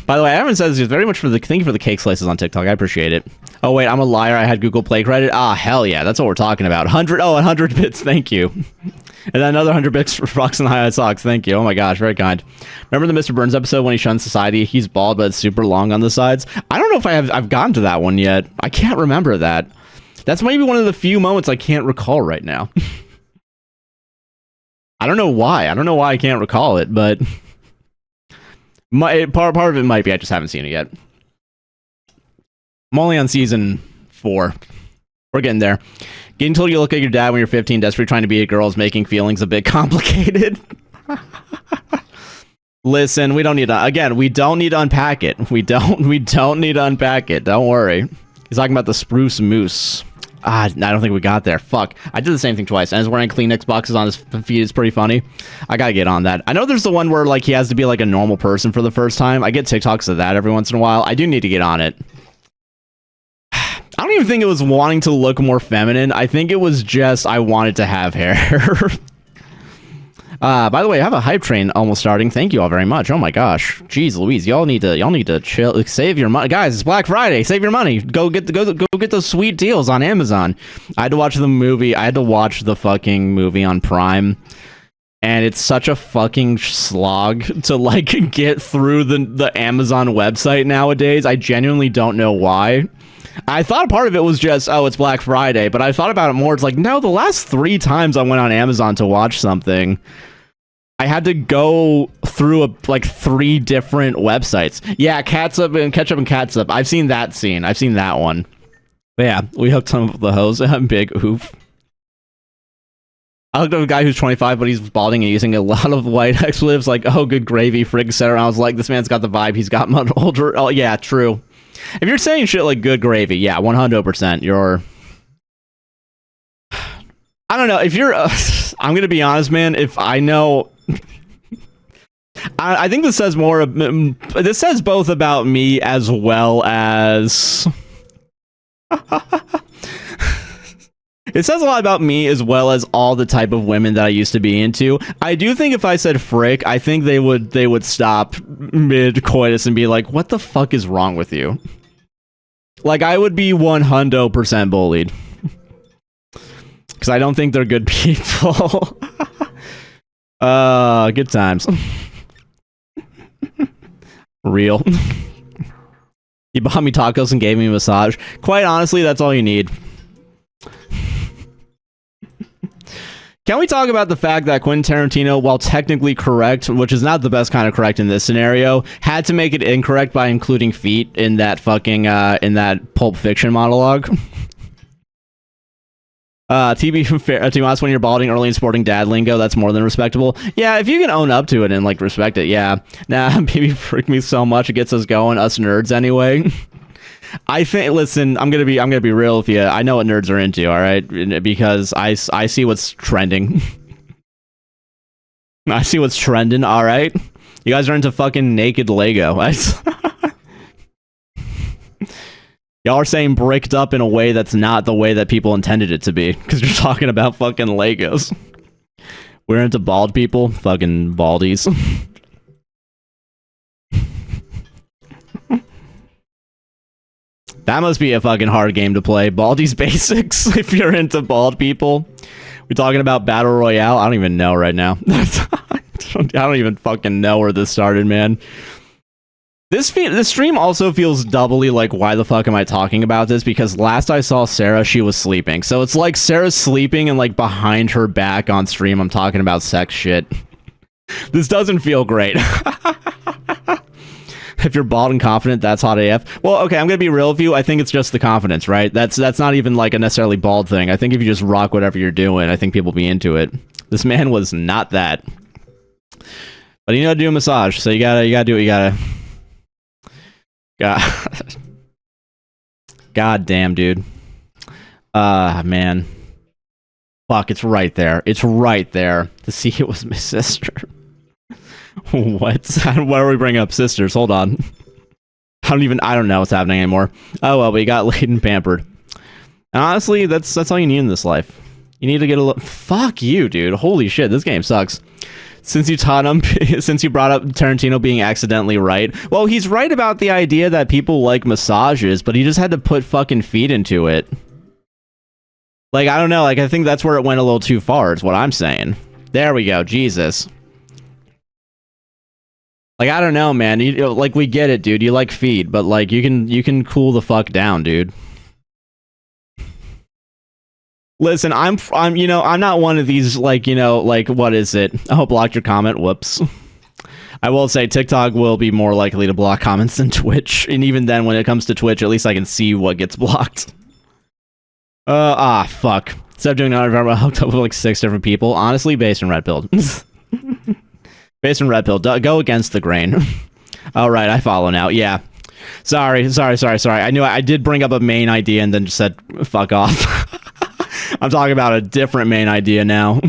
By the way, Aaron says he's very much for the thank you for the cake slices on TikTok. I appreciate it. Oh wait, I'm a liar. I had Google Play credit. Ah, hell yeah, that's what we're talking about. 100 bits. Thank you. And then another 100 bits for Fox and High Socks. Thank you. Oh my gosh, very kind. Remember the Mr. Burns episode when he shuns society? He's bald, but it's super long on the sides. I don't know if I've gotten to that one yet. I can't remember that. That's maybe one of the few moments I can't recall right now. I don't know why. I can't recall it, but part of it might be I just haven't seen it yet. I'm only on season 4. We're getting there. Getting told you look like your dad when you're 15, desperately trying to be a girl is making feelings a bit complicated. Listen, we don't need to, again, we don't need to unpack it. We don't need to unpack it. Don't worry. He's talking about the spruce moose. I don't think we got there. Fuck. I did the same thing twice. And he's wearing Kleenex boxes on his feet. It's pretty funny. I gotta get on that. I know there's the one where, like, he has to be, like, a normal person for the first time. I get TikToks of that every once in a while. I do need to get on it. I don't even think it was wanting to look more feminine. I think it was just I wanted to have hair. By the way, I have a hype train almost starting. Thank you all very much. Oh my gosh. Jeez Louise, y'all need to chill. Save your money. Guys, it's Black Friday. Save your money. Go get those sweet deals on Amazon. I had to watch the movie. I had to watch the fucking movie on Prime. And it's such a fucking slog to, like, get through the Amazon website nowadays. I genuinely don't know why. I thought part of it was just, oh, it's Black Friday, but I thought about it more. It's like, no, the last 3 times I went on Amazon to watch something, I had to go through like 3 different websites. Yeah, Ketchup and Catsup. I've seen that scene. I've seen that one. But yeah, we hooked some of the hose. Big oof. I looked at a guy who's 25, but he's balding and using a lot of white expletives like, oh, good gravy, frig, etc. I was like, this man's got the vibe. He's got much older. Oh, yeah, true. If you're saying shit like good gravy, yeah, 100%, you're... I don't know, if you're... I'm gonna be honest, man, if I know... I think this says more. This says both about me as well as. It says a lot about me as well as all the type of women that I used to be into. I do think if I said frick, I think they would stop mid-coitus and be like, what the fuck is wrong with you? Like, I would be 100% bullied. Because I don't think they're good people. Good times. Real. He bought me tacos and gave me a massage. Quite honestly, that's all you need. Can we talk about the fact that Quentin Tarantino, while technically correct, which is not the best kind of correct in this scenario, had to make it incorrect by including feet in that fucking, in that Pulp Fiction monologue? To be honest, when you're balding early and sporting dad lingo, that's more than respectable. Yeah, if you can own up to it and, like, respect it, yeah. Nah, baby freak me so much, it gets us going, us nerds anyway. I think, listen, I'm gonna be real with you. I know what nerds are into, all right? Because I see what's trending. I see what's trending, all right? You guys are into fucking naked Lego. Y'all are saying bricked up in a way that's not the way that people intended it to be. Because you're talking about fucking Legos. We're into bald people. Fucking baldies. That must be a fucking hard game to play. Baldies Basics, if you're into bald people. We're talking about Battle Royale? I don't even know right now. I don't even fucking know where this started, man. This stream also feels doubly like, why the fuck am I talking about this? Because last I saw Sarah, she was sleeping. So it's like Sarah's sleeping and, like, behind her back on stream, I'm talking about sex shit. This doesn't feel great. If you're bald and confident, that's hot AF. Well, okay, I'm gonna be real with you. I think it's just the confidence, right? That's not even like a necessarily bald thing. I think if you just rock whatever you're doing, I think people will be into it. This man was not that. But you know how to do a massage, so you gotta do what you gotta. God damn, dude. Man. Fuck, it's right there. It's right there. To see it was my sister. What? Why are we bringing up sisters? Hold on. I don't know what's happening anymore. Oh well, we got laid and pampered. And honestly, that's all you need in this life. You need to get a little. Fuck you, dude. Holy shit, this game sucks. Since you brought up Tarantino being accidentally right. Well, he's right about the idea that people like massages, but he just had to put fucking feet into it. Like, I don't know. Like, I think that's where it went a little too far, is what I'm saying. There we go. Jesus. Like, I don't know, man. Like, we get it, dude. You like feet, but, like, you can cool the fuck down, dude. Listen, I'm not one of these, like, like, what is it? Oh, blocked your comment. Whoops. I will say TikTok will be more likely to block comments than Twitch. And even then, when it comes to Twitch, at least I can see what gets blocked. Fuck. Instead of doing another, I hooked up with, like, 6 different people. Honestly, based on red pill. Based on red pill, go against the grain. All right, I follow now. Yeah, sorry. I knew I did bring up a main idea and then just said fuck off. I'm talking about a different main idea now.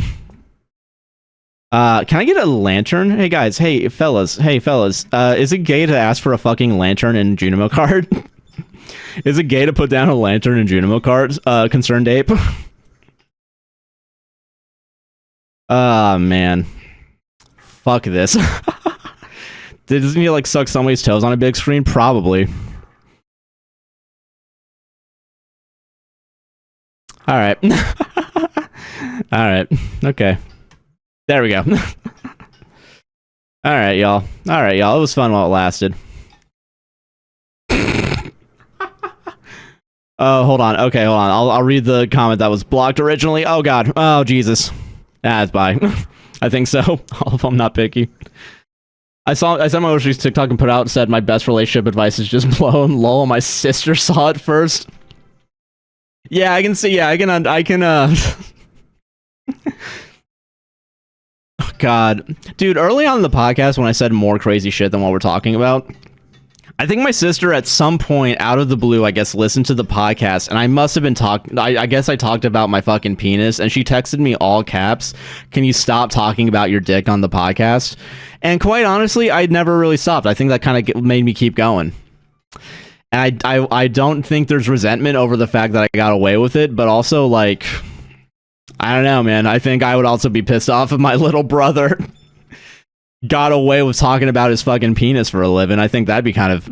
Can I get a lantern? Hey guys, hey fellas, is it gay to ask for a fucking lantern in Junimo card? Is it gay to put down a lantern in Junimo cards? Concerned ape. Man. Fuck this. Doesn't he, like, suck somebody's toes on a big screen? Probably. Alright. Alright. Okay. There we go. Alright, y'all. It was fun while it lasted. Oh, hold on. Okay, hold on. I'll read the comment that was blocked originally. Oh, God. Oh, Jesus. That's bye. I think so. I'm not picky. I saw my most TikTok and put out, said my best relationship advice is just blow and lol. My sister saw it first. Yeah, I can see. Yeah, I can. Oh, God, dude. Early on in the podcast, when I said more crazy shit than what we're talking about, I think my sister at some point out of the blue, I guess, listened to the podcast, and I must have been talking. I guess I talked about my fucking penis, and she texted me all caps, "Can you stop talking about your dick on the podcast?" And quite honestly, I never really stopped. I think that kind of made me keep going. And I don't think there's resentment over the fact that I got away with it, but also, like, I don't know, man. I think I would also be pissed off if my little brother got away with talking about his fucking penis for a living. I think that'd be kind of...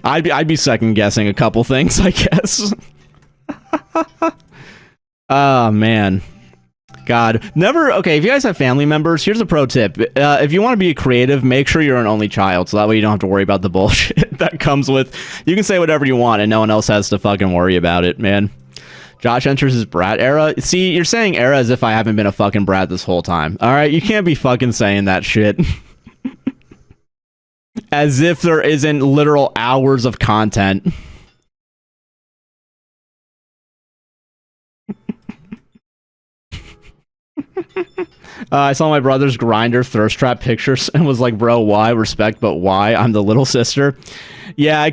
I'd be second guessing a couple things, I guess. Oh, man. God. Never... Okay, if you guys have family members, here's a pro tip. If you want to be creative, make sure you're an only child, so that way you don't have to worry about the bullshit that comes with... You can say whatever you want, and no one else has to fucking worry about it, man. Josh enters his brat era. See, you're saying era as if I haven't been a fucking brat this whole time. Alright, you can't be fucking saying that shit. As if there isn't literal hours of content. I saw my brother's Grinder thirst trap pictures and was like, bro, why? Respect, but why? I'm the little sister. Yeah.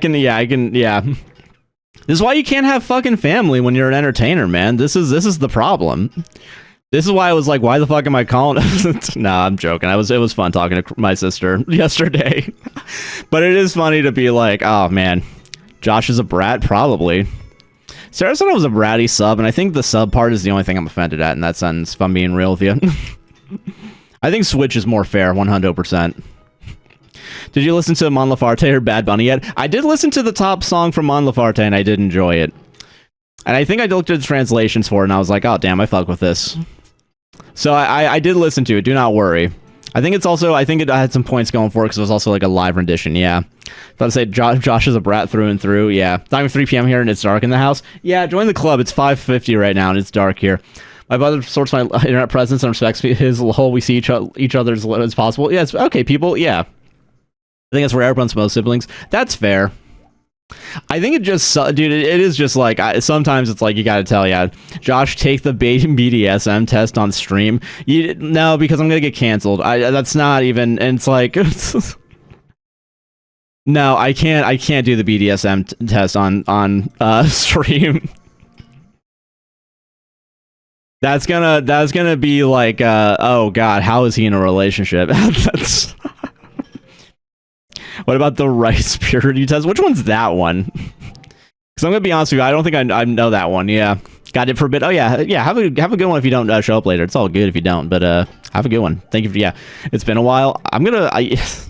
This is why you can't have fucking family when you're an entertainer, man. This is the problem. This is why I was like, why the fuck am I calling? Nah, I'm joking. It was fun talking to my sister yesterday. But it is funny to be like, oh man, Josh is a brat, probably. Sarah said I was a bratty sub, and I think the sub part is the only thing I'm offended at in that sentence, if I'm being real with you. I think Switch is more fair, 100%. Did you listen to Mon Laferte or Bad Bunny yet? I did listen to the top song from Mon Laferte, and I did enjoy it. And I think I looked at the translations for it, and I was like, oh, damn, I fuck with this. So I did listen to it, do not worry. I think it had some points going for it, because it was also like a live rendition, yeah. Thought I'd say Josh is a brat through and through, yeah. It's not even 3 p.m. here, and it's dark in the house. Yeah, join the club, it's 5:50 right now, and it's dark here. My brother sorts my internet presence and respects his whole we see each other as possible. Yeah, it's, okay, people, yeah. I think that's where everyone's most siblings. That's fair. I think it just, dude, it is just like, sometimes it's like, you gotta tell, yeah, Josh, take the BDSM test on stream. No, because I'm gonna get canceled. That's not even, and it's like, no, I can't do the BDSM test on stream. That's gonna be like, oh god, how is he in a relationship? That's... What about the rice purity test? Which one's that one? Because I'm gonna be honest with you, I don't think I know that one. Yeah, got it for a bit. Oh yeah. Have a good one if you don't show up later. It's all good if you don't, but have a good one. Thank you for, yeah. It's been a while. What am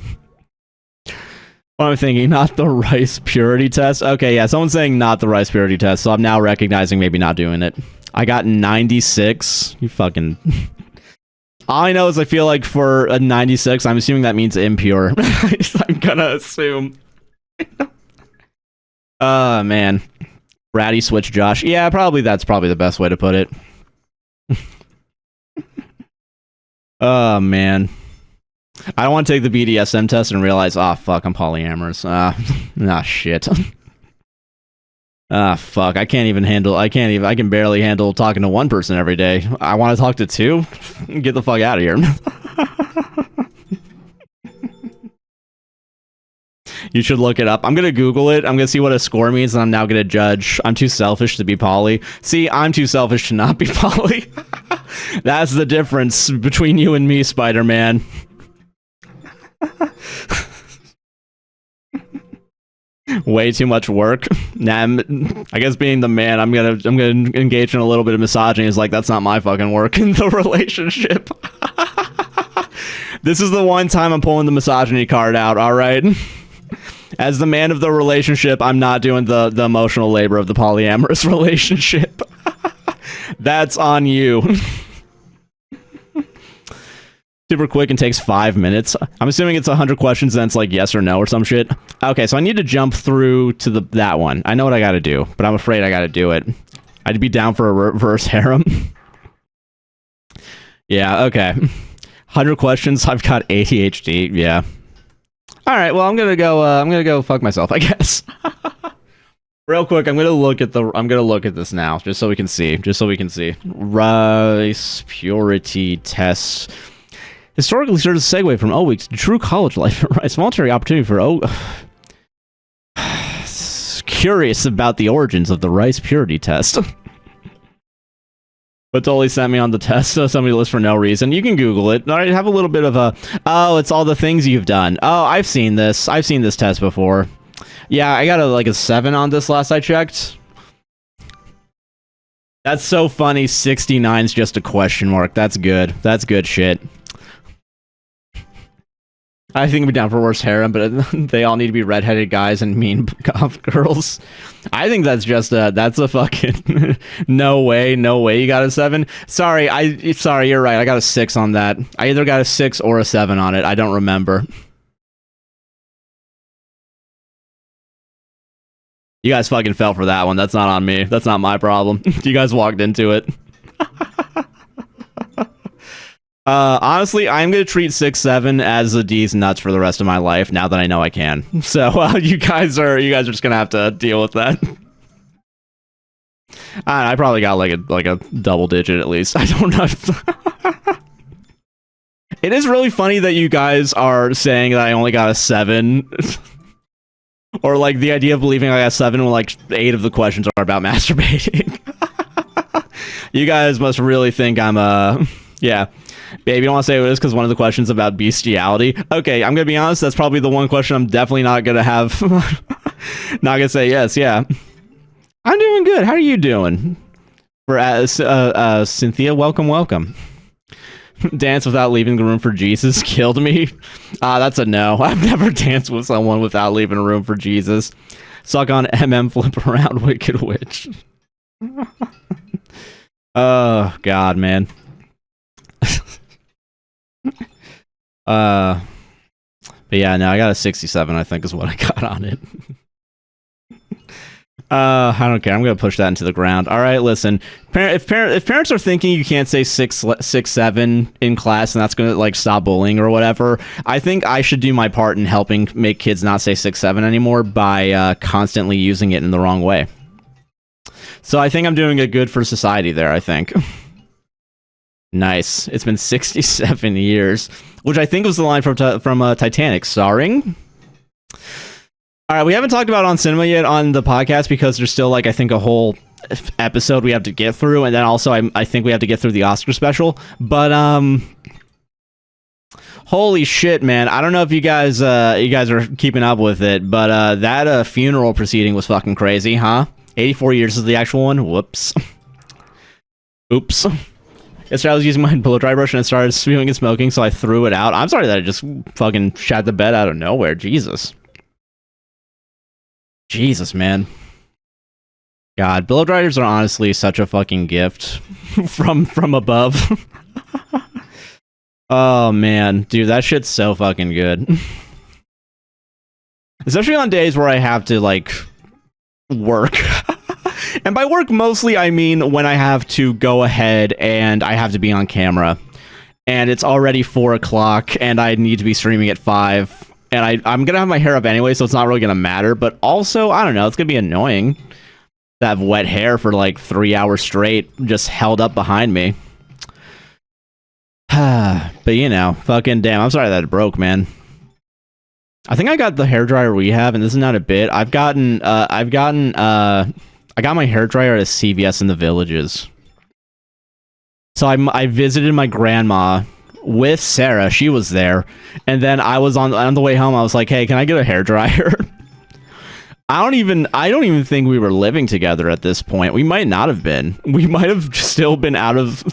I thinking? Not the rice purity test. Okay, yeah. Someone's saying not the rice purity test, so I'm now recognizing maybe not doing it. I got 96. You fucking. All I know is I feel like for a 96, I'm assuming that means impure. I'm gonna assume. Man. Ratty switch Josh. Yeah, that's probably the best way to put it. Oh, man. I don't want to take the BDSM test and realize, oh, fuck, I'm polyamorous. Nah, shit. Ah, fuck, I can barely handle talking to one person every day. I want to talk to two? Get the fuck out of here. You should look it up. I'm gonna Google it. I'm gonna see what a score means, and I'm now gonna judge. I'm too selfish to be poly. See, I'm too selfish to not be poly. That's the difference between you and me, Spider-Man. Way too much work. Nah, I guess being the man, I'm gonna engage in a little bit of misogyny. Is like, that's not my fucking work in the relationship. This is the one time I'm pulling the misogyny card out. All right. As the man of the relationship, I'm not doing the emotional labor of the polyamorous relationship. That's on you. Super quick and takes 5 minutes. I'm assuming it's 100 questions, then it's like yes or no or some shit. Okay, so I need to jump through to that one. I know what I gotta do, but I'm afraid I gotta do it. I'd be down for a reverse harem. Yeah, okay. 100 questions, I've got ADHD, yeah. Alright, well, I'm gonna go fuck myself, I guess. Real quick, I'm gonna look at this now, just so we can see. Rice purity test. Historically serves as a segue from weeks to true college life. It's a voluntary opportunity for curious about the origins of the rice purity test. But totally sent me on the test, so somebody lists for no reason. You can Google it. All right, have a little bit of a, oh, it's all the things you've done. Oh, I've seen this. I've seen this test before. Yeah, I got like a 7 on this last I checked. That's so funny. 69's just a question mark. That's good. That's good shit. I think we're down for worst harem, but they all need to be redheaded guys and mean goth girls. I think that's just that's a fucking no way you got a 7. Sorry, you're right. I got a 6 on that. I either got a 6 or a 7 on it. I don't remember. You guys fucking fell for that one. That's not on me. That's not my problem. You guys walked into it. Honestly, I'm gonna treat 6, 7 as a D's nuts for the rest of my life. Now that I know I can, so you guys are just gonna have to deal with that. I probably got like a double digit at least. I don't know. It is really funny that you guys are saying that I only got a 7, or like the idea of believing I got a 7 when like 8 of the questions are about masturbating. You guys must really think I'm yeah. Babe, you don't want to say what it is because one of the questions about bestiality. Okay, I'm gonna be honest. That's probably the one question I'm definitely not gonna have. Not gonna say yes. Yeah, I'm doing good. How are you doing? For Cynthia, welcome. Dance without leaving the room for Jesus killed me. That's a no. I've never danced with someone without leaving a room for Jesus. Suck on flip around, wicked witch. Oh God, man. But yeah, no, I got a 67, I think is what I got on it. I don't care. I'm gonna push that into the ground. All right, listen. If parents are thinking you can't say 6, 7 in class and that's gonna like stop bullying or whatever, I think I should do my part in helping make kids not say 6, 7 anymore by constantly using it in the wrong way. So I think I'm doing a good for society there, I think. Nice. It's been 67 years, which I think was the line from Titanic, starring. All right, we haven't talked about On Cinema yet on the podcast because there's still like I think a whole episode we have to get through, and then also I think we have to get through the Oscar special. But holy shit, man! I don't know if you guys are keeping up with it, but that funeral proceeding was fucking crazy, huh? 84 years is the actual one. Whoops. Oops. Yesterday I was using my blow dry brush and it started spewing and smoking, so I threw it out. I'm sorry that I just fucking shat the bed out of nowhere. Jesus, man. God, blow dryers are honestly such a fucking gift from above. Oh man, dude, that shit's so fucking good. Especially on days where I have to like work. And by work, mostly, I mean when I have to go ahead and I have to be on camera. And it's already 4 o'clock, and I need to be streaming at 5. And I'm going to have my hair up anyway, so it's not really going to matter. But also, I don't know, it's going to be annoying to have wet hair for like 3 hours straight just held up behind me. But, you know, fucking damn, I'm sorry that it broke, man. I think I got the hairdryer we have, and this is not a bit. I got my hairdryer at CVS in the Villages. So I visited my grandma with Sarah. She was there. And then I was on the way home. I was like, hey, can I get a hairdryer? I don't even think we were living together at this point. We might not have been. We might have still been out of...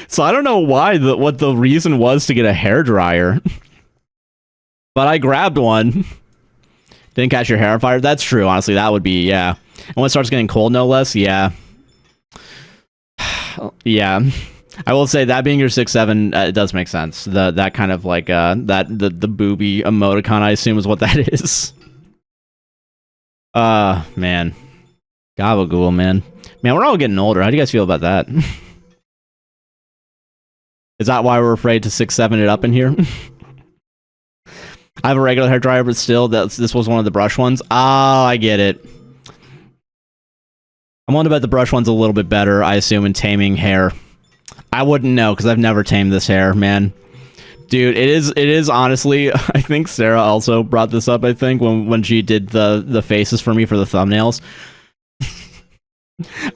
So I don't know what the reason was to get a hairdryer. But I grabbed one. Didn't catch your hair on fire? That's true, honestly. That would be, yeah. And when it starts getting cold, no less, yeah. Yeah. I will say that being your 6, 7, it does make sense. That kind of like, the booby emoticon, I assume, is what that is. Man. Gabagool, man. Man, we're all getting older. How do you guys feel about that? Is that why we're afraid to 6, 7 it up in here? I have a regular hairdryer, but still, this was one of the brush ones. Oh, I get it. I'm willing to bet the brush one's a little bit better, I assume, in taming hair. I wouldn't know because I've never tamed this hair, man. Dude, it is honestly, I think Sarah also brought this up, I think, when she did the faces for me for the thumbnails.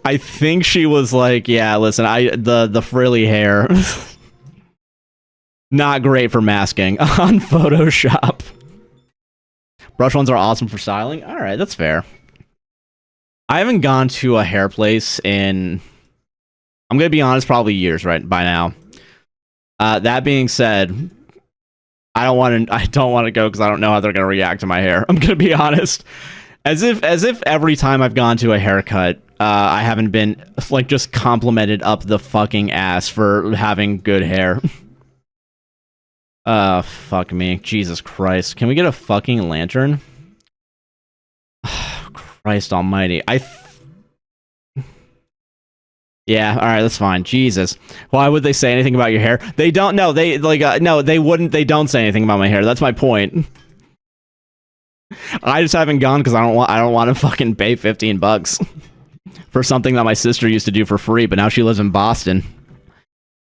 I think she was like, yeah, listen, the frilly hair. Not great for masking on Photoshop. Brush ones are awesome for styling. Alright, that's fair. I haven't gone to a hair place in, I'm gonna be honest, probably years right by now. That being said, I don't want to go because I don't know how they're gonna react to my hair. I'm gonna be honest. As if every time I've gone to a haircut, I haven't been like just complimented up the fucking ass for having good hair. Fuck me. Jesus Christ. Can we get a fucking lantern? Christ almighty. Yeah, alright, that's fine. Jesus. Why would they say anything about your hair? They don't know. They, like, no, they wouldn't. They don't say anything about my hair. That's my point. I just haven't gone because I don't want to fucking pay $15 for something that my sister used to do for free, but now she lives in Boston.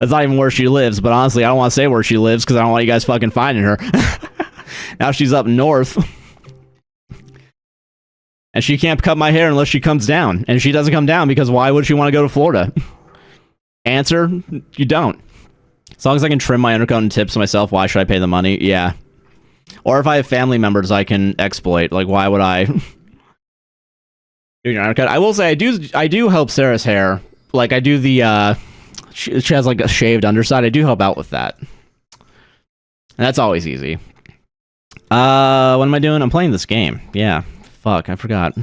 That's not even where she lives, but honestly, I don't want to say where she lives because I don't want you guys fucking finding her. Now she's up north. And she can't cut my hair unless she comes down. And she doesn't come down because why would she want to go to Florida? Answer, you don't. As long as I can trim my undercoat and tips myself, why should I pay the money? Yeah. Or if I have family members I can exploit, like why would I do your undercut? I will say I do help Sarah's hair. Like I do the she has like a shaved underside. I do help out with that. And that's always easy. What am I doing? I'm playing this game. Yeah. Fuck, I forgot.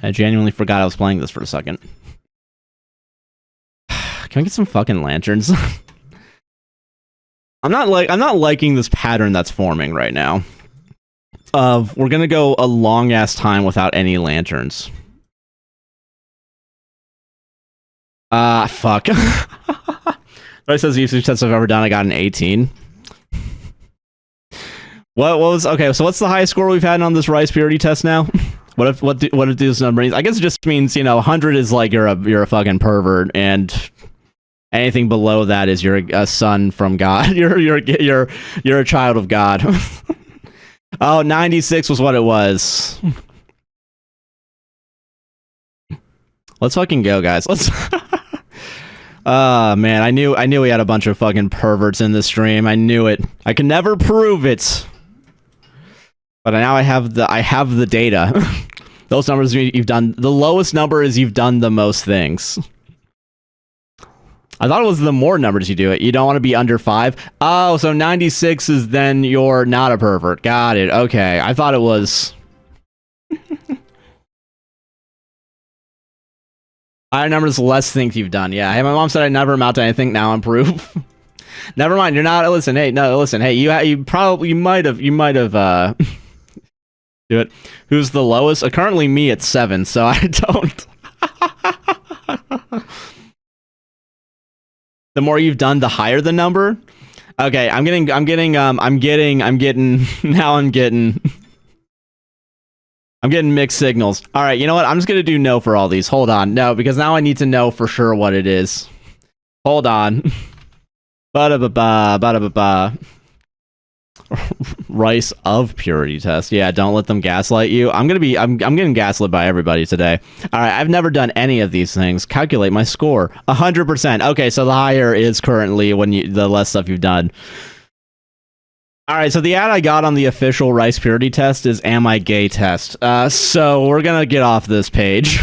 I genuinely forgot I was playing this for a second. Can I get some fucking lanterns? I'm not liking this pattern that's forming right now. We're gonna go a long ass time without any lanterns. Fuck. It says the usage test I've ever done. I got an 18. What was okay? So what's the highest score we've had on this rice purity test now? What if this number means? I guess it just means 100 is like you're a fucking pervert, and anything below that is you're a son from God. You're a child of God. Oh, 96 was what it was. Let's fucking go, guys. Let's. Man, I knew we had a bunch of fucking perverts in this stream. I knew it. I can never prove it, but now I have the data. Those numbers you've done. The lowest number is you've done the most things. I thought it was the more numbers you do it. You don't want to be under 5. Oh, so 96 is then you're not a pervert. Got it. Okay, I thought it was. Higher numbers, less things you've done. Yeah. Hey, my mom said I never amount to anything. Now I'm proof. Never mind. You're not. Listen. Hey, no. Listen. Hey, you might have. Do it. Who's the lowest? Currently me at 7. So I don't. The more you've done, the higher the number. Okay. I'm getting. I'm getting mixed signals. All right, you know what? I'm just going to do no for all these. Hold on. No, because now I need to know for sure what it is. Hold on. Ba-da-ba-ba, ba-da-ba-ba. Rice of purity test. Yeah, don't let them gaslight you. I'm getting gaslit by everybody today. All right, I've never done any of these things. Calculate my score. 100%. Okay, so the higher is currently the less stuff you've done. All right, so the ad I got on the official rice purity test is "Am I gay?" test. So we're gonna get off this page.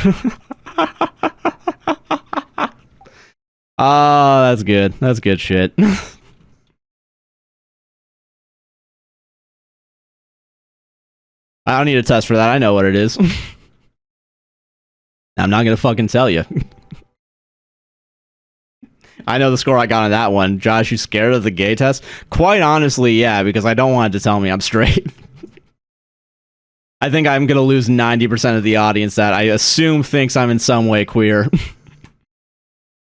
Oh, that's good. That's good shit. I don't need a test for that. I know what it is. I'm not gonna fucking tell you. I know the score I got on that one. Josh, you scared of the gay test? Quite honestly, yeah, because I don't want it to tell me I'm straight. I think I'm gonna lose 90% of the audience that I assume thinks I'm in some way queer.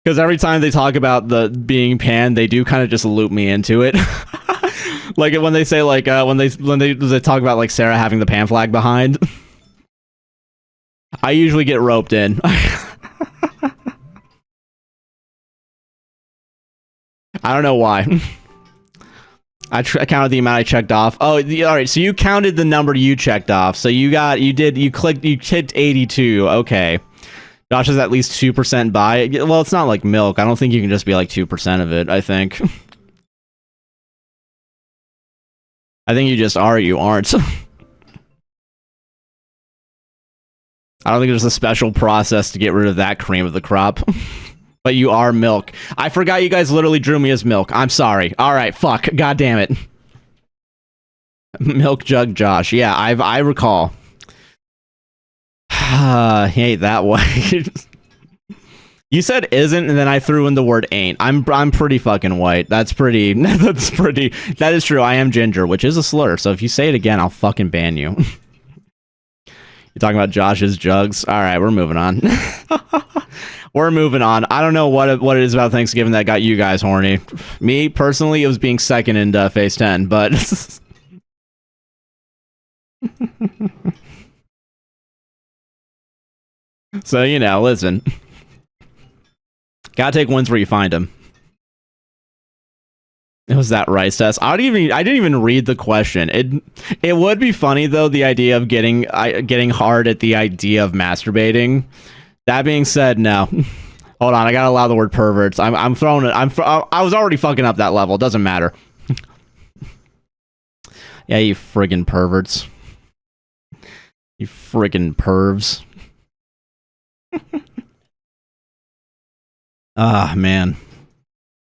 Because every time they talk about the being pan, they do kind of just loop me into it. Like when they say like when they talk about like Sarah having the pan flag behind. I usually get roped in. I don't know why. I counted the amount I checked off. Oh, all right. So you counted the number you checked off. So you hit 82. Okay. Josh is at least 2% buy. Well, it's not like milk. I don't think you can just be like 2% of it, I think. I think you just are, you aren't. I don't think there's a special process to get rid of that cream of the crop. But you are milk. I forgot you guys literally drew me as milk. I'm sorry. All right, fuck. God damn it. Milk Jug Josh. Yeah, I recall. He ain't that way. You said isn't, and then I threw in the word ain't. I'm pretty fucking white. That's pretty. That is true. I am ginger, which is a slur. So if you say it again, I'll fucking ban you. You're talking about Josh's jugs. All right, we're moving on. We're moving on. I don't know what it is about Thanksgiving that got you guys horny. Me personally, it was being second in Phase 10, but. So, you know, listen. Gotta take wins where you find them. It was that rice test. I didn't even read the question. It would be funny though, the idea of getting hard at the idea of masturbating. That being said, no. Hold on, I gotta allow the word perverts. I'm throwing it. I was already fucking up that level. It doesn't matter. Yeah, you friggin' perverts. You friggin' pervs. Ah, man.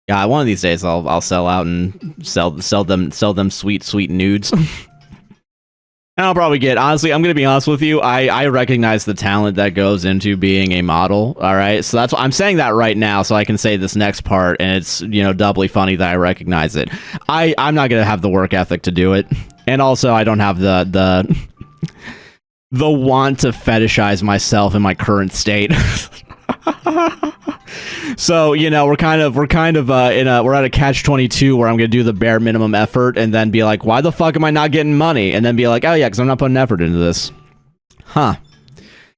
Yeah, one of these days I'll sell out and sell them sweet nudes. And I'll probably get, honestly, I'm gonna be honest with you, I recognize the talent that goes into being a model, alright? So that's why I'm saying that right now, so I can say this next part, and it's, you know, doubly funny that I recognize it. I'm not gonna have the work ethic to do it. And also I don't have the want to fetishize myself in my current state. So, you know, we're at a catch-22 where I'm gonna do the bare minimum effort and then be like, why the fuck am I not getting money? And then be like, oh yeah, because I'm not putting effort into this. Huh.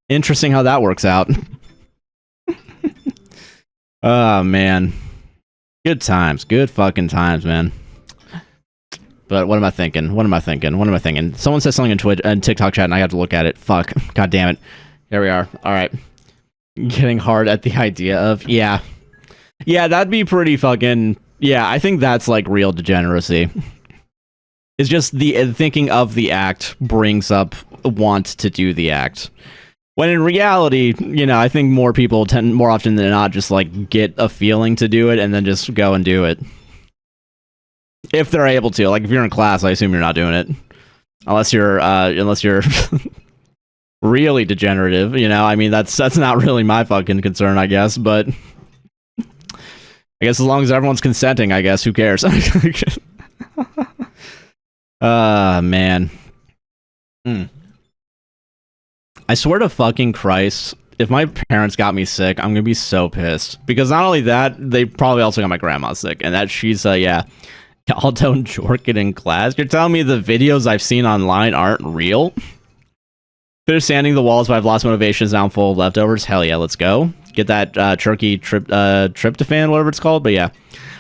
Interesting how that works out. Oh, man. Good times. Good fucking times, man. But what am I thinking? Someone says something in Twitch and TikTok chat and I have to look at it. Fuck. God damn it. Here we are. Alright. Getting hard at the idea of, yeah, that'd be pretty fucking, yeah, I think that's like real degeneracy. It's just the thinking of the act brings up want to do the act, when in reality, you know, I think more people tend, more often than not, just like get a feeling to do it and then just go and do it if they're able to. Like if you're in class, I assume you're not doing it unless you're really degenerative, you know. I mean, that's not really my fucking concern, I guess, but I guess as long as everyone's consenting, I guess, who cares? Man. I swear to fucking Christ, if my parents got me sick, I'm gonna be so pissed. Because not only that, they probably also got my grandma sick, and that she's, yeah, y'all don't jork it in class? You're telling me the videos I've seen online aren't real? Finished sanding the walls, but I've lost motivations. Now I'm full of leftovers. Hell yeah, let's go. Get that turkey tryptophan, whatever it's called. But yeah,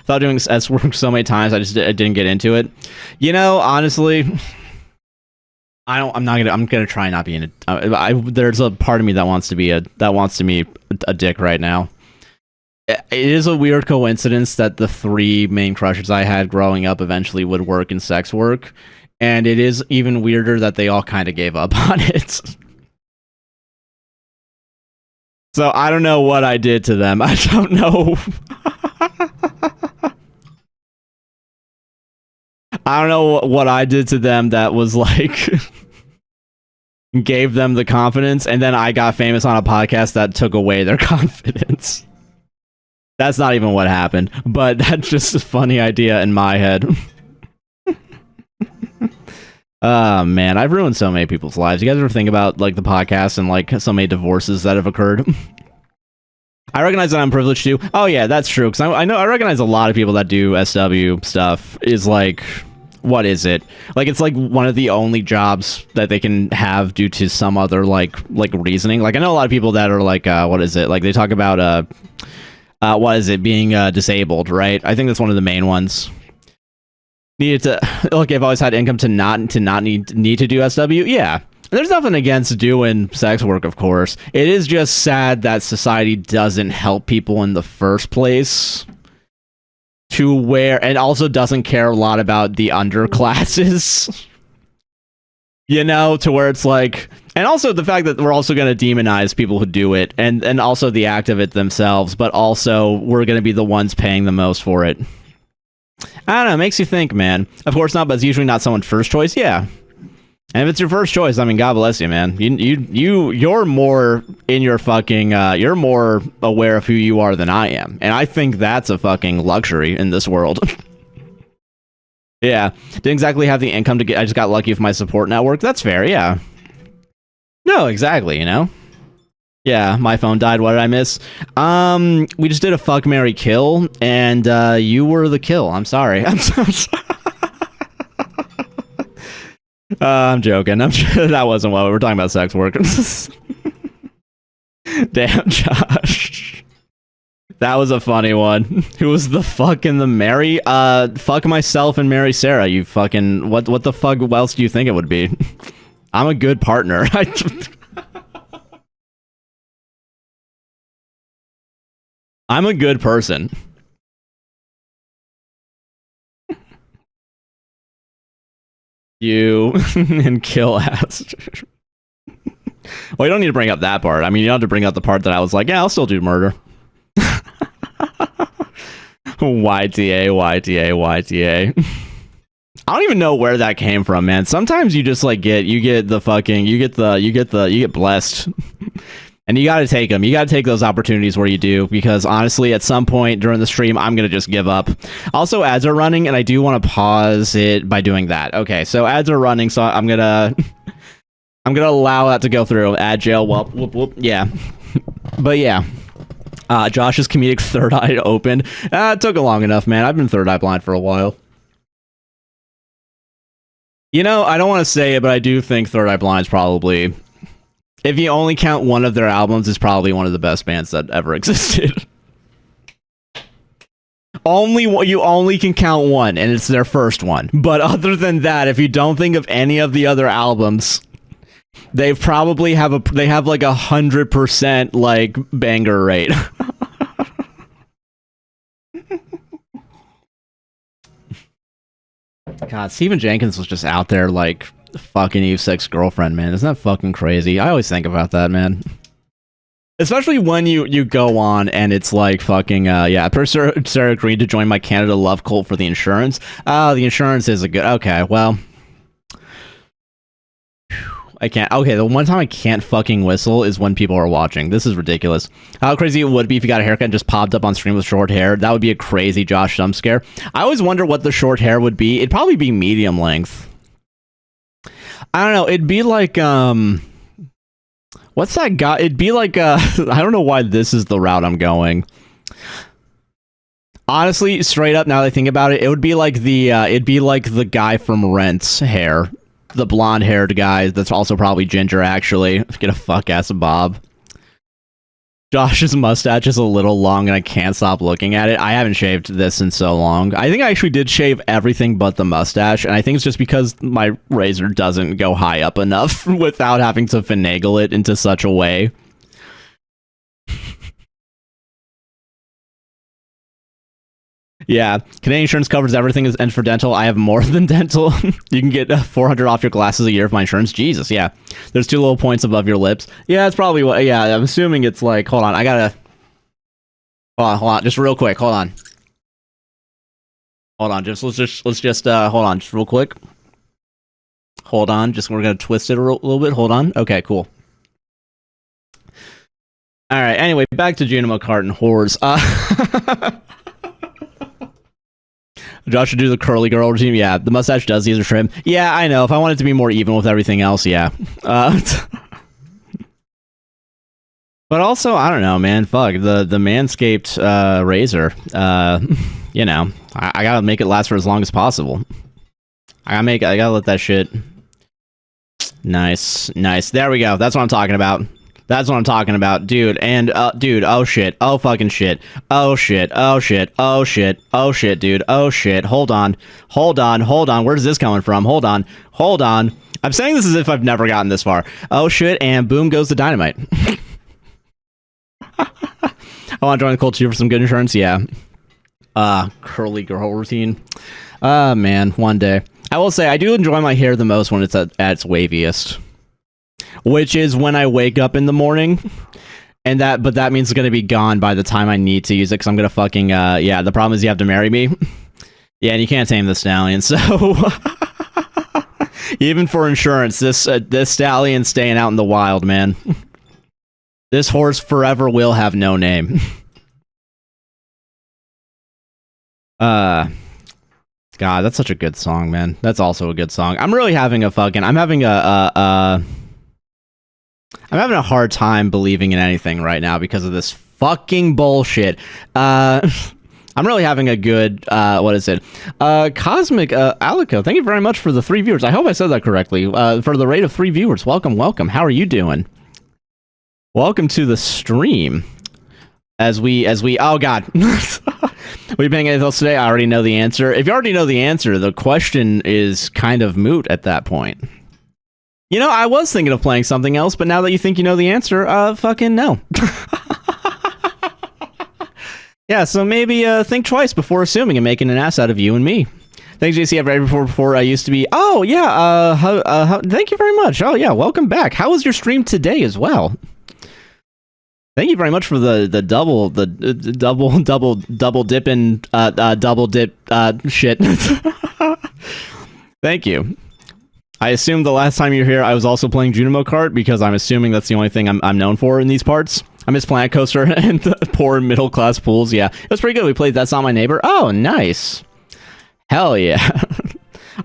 thought doing S work so many times, I didn't get into it. You know, honestly, I'm gonna try not being there's a part of me that wants to be a dick right now. It is a weird coincidence that the 3 main crushes I had growing up eventually would work in sex work. And it is even weirder that they all kind of gave up on it. So I don't know what I did to them. I don't know. I don't know what I did to them that was like gave them the confidence, and then I got famous on a podcast that took away their confidence. That's not even what happened, but that's just a funny idea in my head. Man, I've ruined so many people's lives. You guys ever think about like the podcast and like so many divorces that have occurred? I recognize that I'm privileged too. Oh yeah, that's true. Because I recognize a lot of people that do SW stuff is like, what is it? Like it's like one of the only jobs that they can have due to some other like reasoning. Like I know a lot of people that are like, what is it? Like they talk about what is it, being disabled, right? I think that's one of the main ones. Needed to look. I've always had income to not need to do SW. Yeah, there's nothing against doing sex work, of course. It is just sad that society doesn't help people in the first place. To where, and also doesn't care a lot about the underclasses. You know, to where it's like, and also the fact that we're also going to demonize people who do it, and also the act of it themselves, but also we're going to be the ones paying the most for it. I don't know, it makes you think, man. Of course not, but it's usually not someone's first choice, yeah. And if it's your first choice, I mean, God bless you, man. You're more in your fucking, you're more aware of who you are than I am. And I think that's a fucking luxury in this world. Yeah, didn't exactly have the income to get, I just got lucky with my support network. That's fair, yeah. No, exactly, you know? Yeah, my phone died. What did I miss? We just did a fuck, marry, kill, and you were the kill. I'm sorry. I'm so sorry. I'm joking. That wasn't what we were talking about. Sex work. Damn, Josh. That was a funny one. Who was the fuck in the marry? Fuck myself and marry Sarah. You fucking what the fuck else do you think it would be? I'm a good partner. I'm a good person. You and kill ass. Well, you don't need to bring up that part. I mean, you don't have to bring up the part that I was like, yeah, I'll still do murder. YTA, YTA, YTA. I don't even know where that came from, man. Sometimes you just like you get blessed. And you gotta take them. You gotta take those opportunities where you do, because honestly, at some point during the stream, I'm gonna just give up. Also, ads are running, and I do want to pause it by doing that. Okay, so ads are running, so I'm gonna allow that to go through. Ad jail, whoop, whoop, whoop. Yeah, but yeah. Josh's comedic third eye opened. It took long enough, man. I've been third eye blind for a while. You know, I don't want to say it, but I do think Third Eye Blind's probably, if you only count one of their albums, is probably one of the best bands that ever existed. You only can count one, and it's their first one. But other than that, if you don't think of any of the other albums, they probably have like 100% like banger rate. God, Stephen Jenkins was just out there like fucking Eve's ex-girlfriend, man. Isn't that fucking crazy? I always think about that, man. Especially when you go on and it's like fucking, yeah, Sarah agreed to join my Canada love cult for the insurance. Oh, the insurance is a good, okay, well. I can't, okay, the one time I can't fucking whistle is when people are watching. This is ridiculous. How crazy it would be if you got a haircut and just popped up on screen with short hair. That would be a crazy Josh jump scare. I always wonder what the short hair would be. It'd probably be medium length. I don't know, it'd be like, what's that guy? It'd be like, I don't know why this is the route I'm going. Honestly, straight up, now that I think about it, it would be like it'd be like the guy from Rent's hair. The blonde-haired guy that's also probably ginger, actually. Get a fuck-ass bob. Josh's mustache is a little long, and I can't stop looking at it. I haven't shaved this in so long. I think I actually did shave everything but the mustache, and I think it's just because my razor doesn't go high up enough without having to finagle it into such a way. Yeah, Canadian insurance covers everything, and for dental, I have more than dental. You can get 400 off your glasses a year of my insurance. Jesus, yeah. There's 2 little points above your lips. Yeah, that's probably what, yeah, I'm assuming it's like, hold on, I gotta, hold on, just real quick, hold on. Hold on, let's just, hold on, just real quick. Hold on, we're gonna twist it a little bit, hold on. Okay, cool. Alright, anyway, back to Junimo Cart and Whores. Josh should do the curly girl routine. Yeah, the mustache does need a trim. Yeah, I know. If I wanted to be more even with everything else, yeah. But also, I don't know, man. Fuck, the Manscaped razor. You know, I gotta make it last for as long as possible. I gotta let that shit. Nice. There we go. That's what I'm talking about. That's what I'm talking about, dude. And dude, oh shit, oh fucking shit, oh shit, oh shit, oh shit, oh shit, dude, oh shit. Hold on, hold on, hold on. Where's this coming from? Hold on, hold on. I'm saying this as if I've never gotten this far. Oh shit, and boom goes the dynamite. I want to join the cult too for some good insurance. Yeah. Curly girl routine. Man, one day. I will say I do enjoy my hair the most when it's at its waviest. Which is when I wake up in the morning, but that means it's gonna be gone by the time I need to use it, because I'm gonna fucking yeah. The problem is you have to marry me. Yeah, and you can't tame the stallion, so even for insurance, this stallion's staying out in the wild, man. This horse forever will have no name. God, that's such a good song, man. That's also a good song. I'm really having a fucking. I'm having a hard time believing in anything right now because of this fucking bullshit. I'm really having a good, what is it? Cosmic Alico, thank you very much for the 3 viewers. I hope I said that correctly. For the rate of 3 viewers, welcome, welcome. How are you doing? Welcome to the stream. As we, oh god. We playing anything else today? I already know the answer. If you already know the answer, the question is kind of moot at that point. You know, I was thinking of playing something else, but now that you think you know the answer, fucking no. Yeah, so maybe think twice before assuming and making an ass out of you and me. Thanks, JC. I've read before I used to be. Oh yeah. Thank you very much. Oh yeah. Welcome back. How was your stream today as well? Thank you very much for the double dipping double dip shit. Thank you. I assume the last time you were here, I was also playing Junimo Kart, because I'm assuming that's the only thing I'm known for in these parts. I miss Planet Coaster and the poor middle class pools. Yeah, it was pretty good. We played That's Not My Neighbor. Oh, nice. Hell yeah.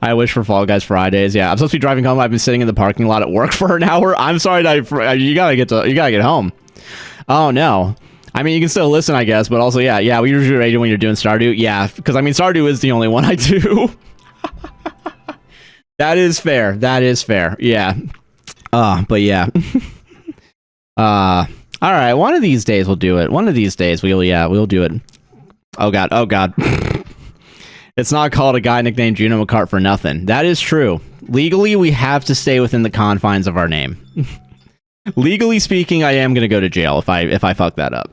I wish for Fall Guys Fridays. Yeah, I'm supposed to be driving home. I've been sitting in the parking lot at work for an hour. I'm sorry that you gotta get home. Oh no. I mean, you can still listen, I guess, but also, yeah, we usually radio when you're doing Stardew. Yeah, because I mean, Stardew is the only one I do. That is fair. That is fair. Yeah. But yeah. All right. One of these days we'll do it. One of these days we'll do it. Oh god. Oh god. It's not called A Guy Nicknamed Junimo Kart for nothing. That is true. Legally, we have to stay within the confines of our name. Legally speaking, I am gonna go to jail if I fuck that up.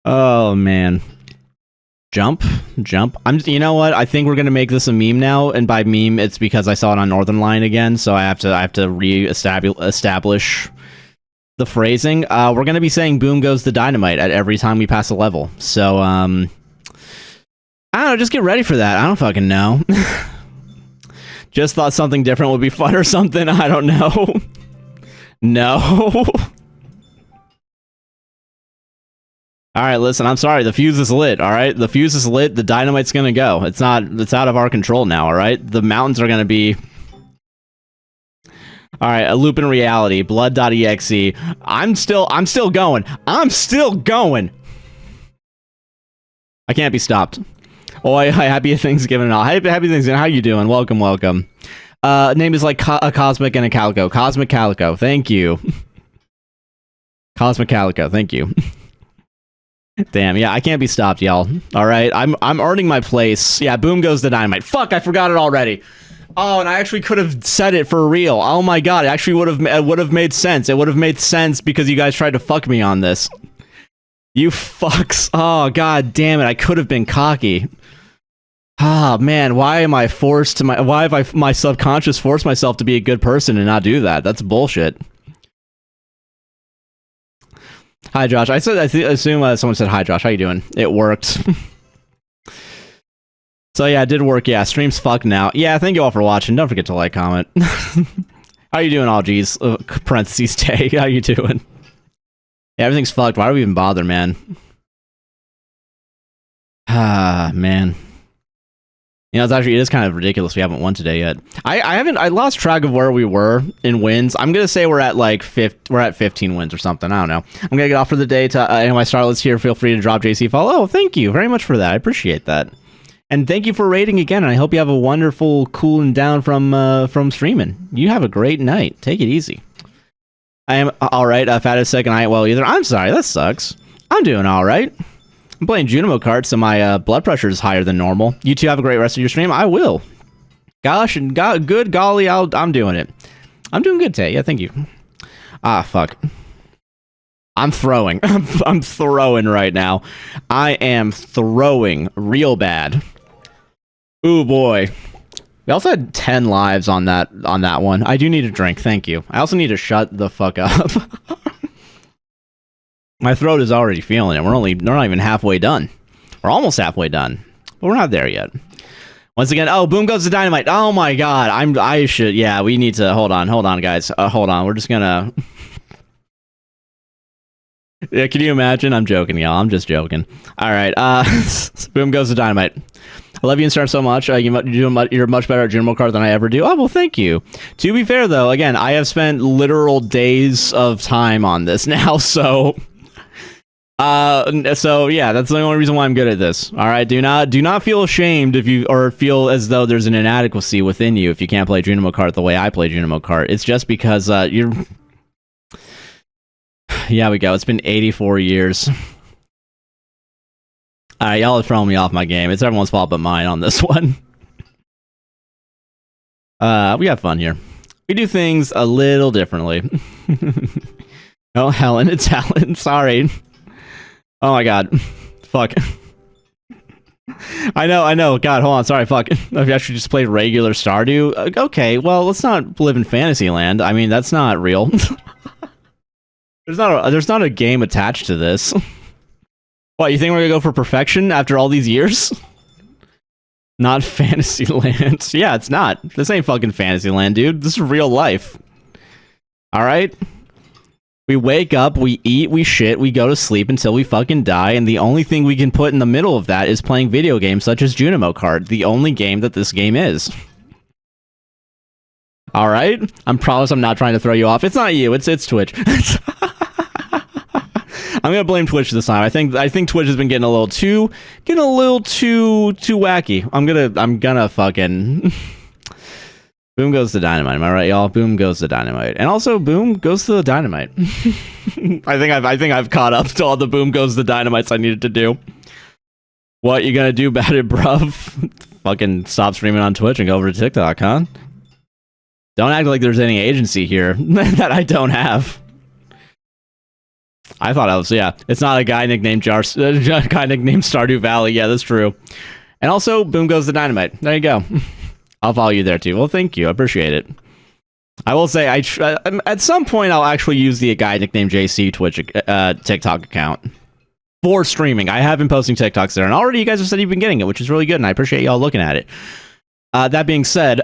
Oh man. Jump. You know what? I think we're gonna make this a meme now, and by meme, it's because I saw it on Northern Line again, so I have to establish the phrasing. We're gonna be saying "boom goes the dynamite" at every time we pass a level. So I don't know. Just get ready for that. I don't fucking know. Just thought something different would be fun or something. I don't know. No. Alright, listen, I'm sorry. The fuse is lit, alright? The fuse is lit. The dynamite's gonna go. It's out of our control now, alright? The mountains are gonna be... Alright, a loop in reality. Blood.exe. I'm still going. I'm still going! I can't be stopped. Oh, happy Thanksgiving and all. Happy Thanksgiving. How you doing? Welcome, welcome. Name is like a Cosmic and a Calico. Cosmic Calico. Thank you. Cosmic Calico. Thank you. Damn, yeah, I can't be stopped, y'all. Alright, I'm earning my place. Yeah, boom goes the dynamite. Fuck, I forgot it already. Oh, and I actually could have said it for real. Oh my god, it actually would have made sense. It would have made sense because you guys tried to fuck me on this. You fucks. Oh, god damn it, I could have been cocky. Ah, man, why am I forced to why have my subconscious forced myself to be a good person and not do that? That's bullshit. Hi, Josh. I assume someone said hi, Josh. How you doing? It worked. So yeah, it did work. Yeah, stream's fucked now. Yeah, thank you all for watching. Don't forget to like, comment. How you doing, all G's? Parentheses, Tay. How you doing? Yeah, everything's fucked. Why do we even bother, man? Ah, man. You know, it is kind of ridiculous we haven't won today yet. I lost track of where we were in wins. I'm gonna say we're at like 15 wins or something. I don't know. I'm gonna get off for the day. Anyway, Starlet's here. Feel free to drop JC follow. Oh, thank you very much for that. I appreciate that. And thank you for rating again. And I hope you have a wonderful cooling down from streaming. You have a great night. Take it easy. I am all right. Fat as second. I ain't well either. I'm sorry. That sucks. I'm doing all right. I'm playing Junimo cards, so my blood pressure is higher than normal. You two have a great rest of your stream. I will. Gosh, and good golly, I'm doing it. I'm doing good, Tay. Yeah, thank you. Ah, fuck. I'm throwing. I'm throwing right now. I am throwing real bad. Ooh, boy. We also had 10 lives on that one. I do need a drink, thank you. I also need to shut the fuck up. My throat is already feeling it. We're not even halfway done. We're almost halfway done, but we're not there yet. Once again, oh, boom goes the dynamite. Oh my god, yeah, we need to, hold on, guys. Hold on, we're just gonna... Yeah, can you imagine? I'm joking, y'all. I'm just joking. All right, boom goes the dynamite. I love you and Star so much. You're much better at Junimo card than I ever do. Oh, well, thank you. To be fair, though, again, I have spent literal days of time on this now, so... so yeah, that's the only reason why I'm good at this. All right, do not feel ashamed if you, or feel as though there's an inadequacy within you if you can't play Junimo card the way I play Junimo card. It's just because you're... Yeah, we go. It's been 84 years. All right, y'all are throwing me off my game. It's everyone's fault but mine on this one. We have fun here. We do things a little differently. Oh, Helen, it's Helen. Sorry. Oh my god. Fuck. I know. God, hold on. Sorry, fuck. I've actually just played regular Stardew. Okay, well, let's not live in Fantasyland. I mean, that's not real. There's not a game attached to this. What, you think we're gonna go for perfection after all these years? Not Fantasyland. Yeah, it's not. This ain't fucking Fantasyland, dude. This is real life. Alright? We wake up, we eat, we shit, we go to sleep until we fucking die, and the only thing we can put in the middle of that is playing video games such as Junimo Card, the only game that this game is. Alright? I promise I'm not trying to throw you off. It's not you, it's Twitch. I'm gonna blame Twitch this time. I think Twitch has been getting a little too wacky. I'm gonna fucking... Boom goes the dynamite, am I right, y'all? Boom goes the dynamite. And also, boom goes to the dynamite. I think I've caught up to all the boom goes the dynamites I needed to do. What you gonna do about it, bruv? Fucking stop streaming on Twitch and go over to TikTok, huh? Don't act like there's any agency here that I don't have. I thought I was, yeah. It's not a guy nicknamed guy nicknamed Stardew Valley. Yeah, that's true. And also, boom goes the dynamite. There you go. I'll follow you there too. Well, thank you. I appreciate it. I will say, at some point, I'll actually use the AGuyNicknamedJC Twitch TikTok account for streaming. I have been posting TikToks there, and already you guys have said you've been getting it, which is really good, and I appreciate y'all looking at it. That being said,